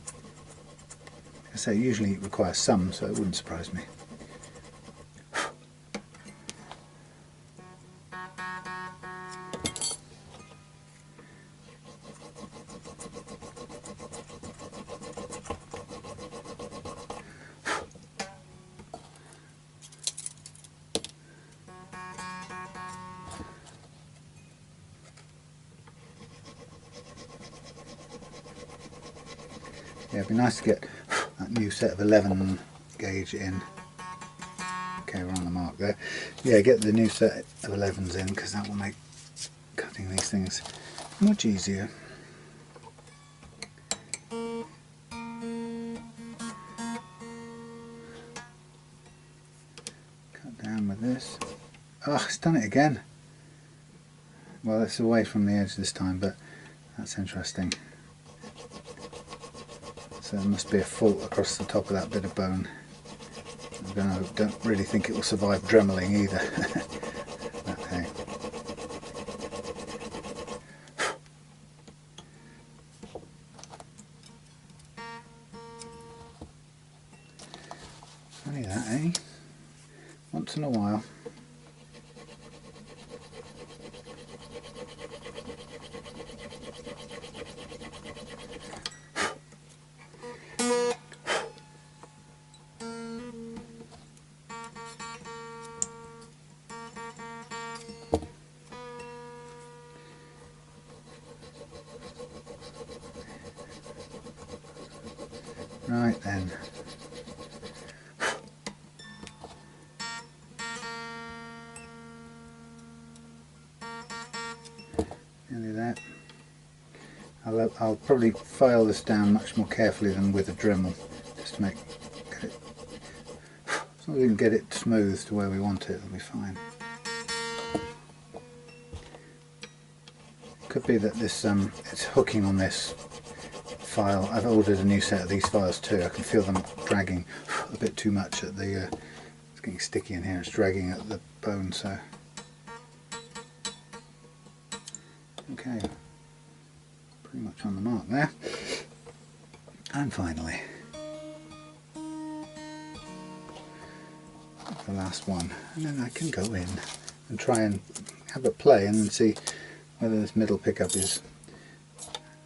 Speaker 1: I say usually it requires some, so it wouldn't surprise me. Yeah, it'd be nice to get that new set of 11 gauge in. Okay, we're on the mark there. Yeah, get the new set of 11s in, because that will make cutting these things much easier. Cut down with this. Oh, it's done it again. Well, it's away from the edge this time, but that's interesting. So there must be a fault across the top of that bit of bone. I don't really think it will survive dremeling either. Okay. Funny that, eh? Once in a while. Right then. Nearly there. I'll probably file this down much more carefully than with a Dremel, just to get it, as long as we can get it smooth to where we want it, it'll be fine. Could be that this it's hooking on this file. I've ordered a new set of these files too. I can feel them dragging a bit too much at the it's getting sticky in here, it's dragging at the bone, so okay, pretty much on the mark there. And finally the last one, and then I can go in and try and have a play and see whether this middle pickup is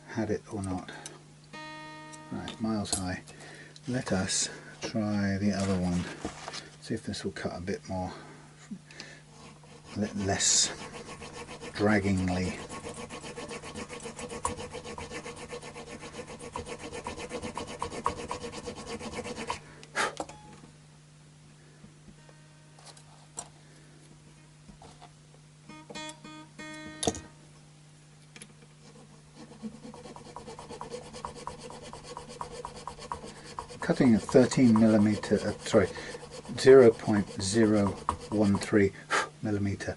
Speaker 1: had it or not. Right, miles high. Let us try the other one. See if this will cut a bit more, less draggingly. Cutting a 13mm, sorry, 0.013 millimeter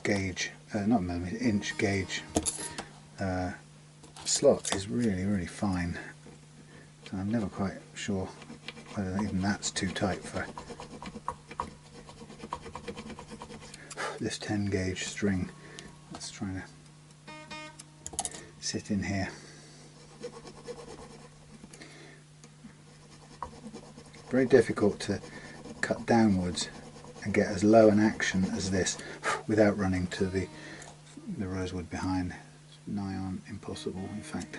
Speaker 1: gauge, not millimeter, inch gauge slot is really fine. So I'm never quite sure whether even that's too tight for this 10 gauge string that's trying to sit in here. Very difficult to cut downwards and get as low an action as this without running to the rosewood behind. It's nigh on impossible, in fact.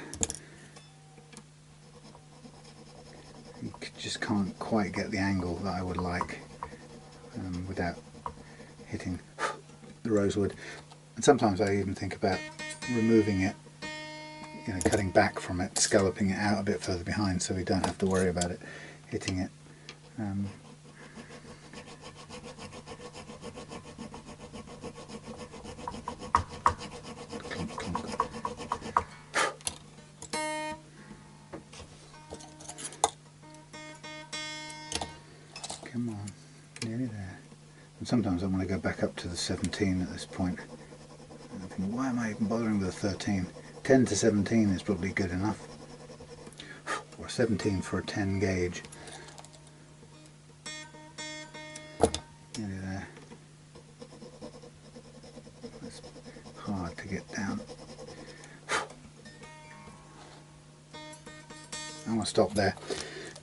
Speaker 1: You just can't quite get the angle that I would like without hitting the rosewood. And sometimes I even think about removing it, you know, cutting back from it, scalloping it out a bit further behind so we don't have to worry about it hitting it. Clunk, clunk. Come on, nearly there. And sometimes I want to go back up to the 17 at this point. And I think, why am I even bothering with a 13? 10 to 17 is probably good enough. Or 17 for a 10 gauge. Nearly there. It's hard to get down. I want to stop there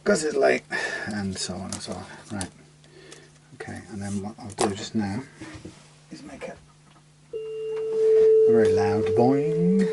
Speaker 1: because it's late, and so on and so on. Right. Okay, and then what I'll do just now is make a very loud boing.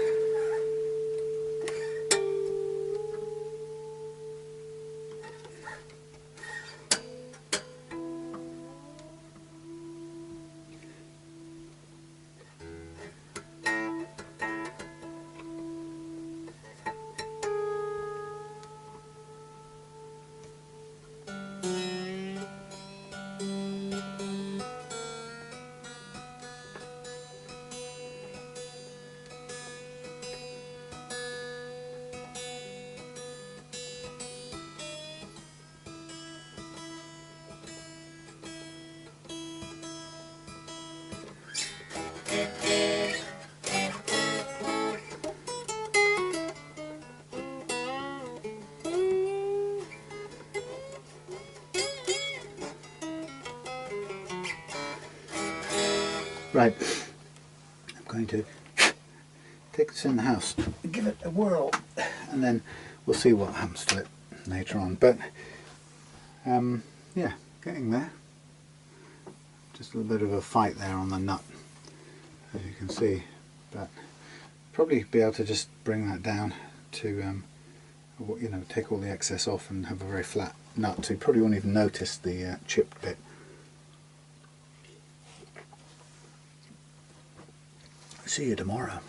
Speaker 1: Right, I'm going to take this in the house, give it a whirl, and then we'll see what happens to it later on. But yeah, getting there. Just a little bit of a fight there on the nut, as you can see, but probably be able to just bring that down to you know, take all the excess off and have a very flat nut, so you probably won't even notice the chipped bit. See you tomorrow.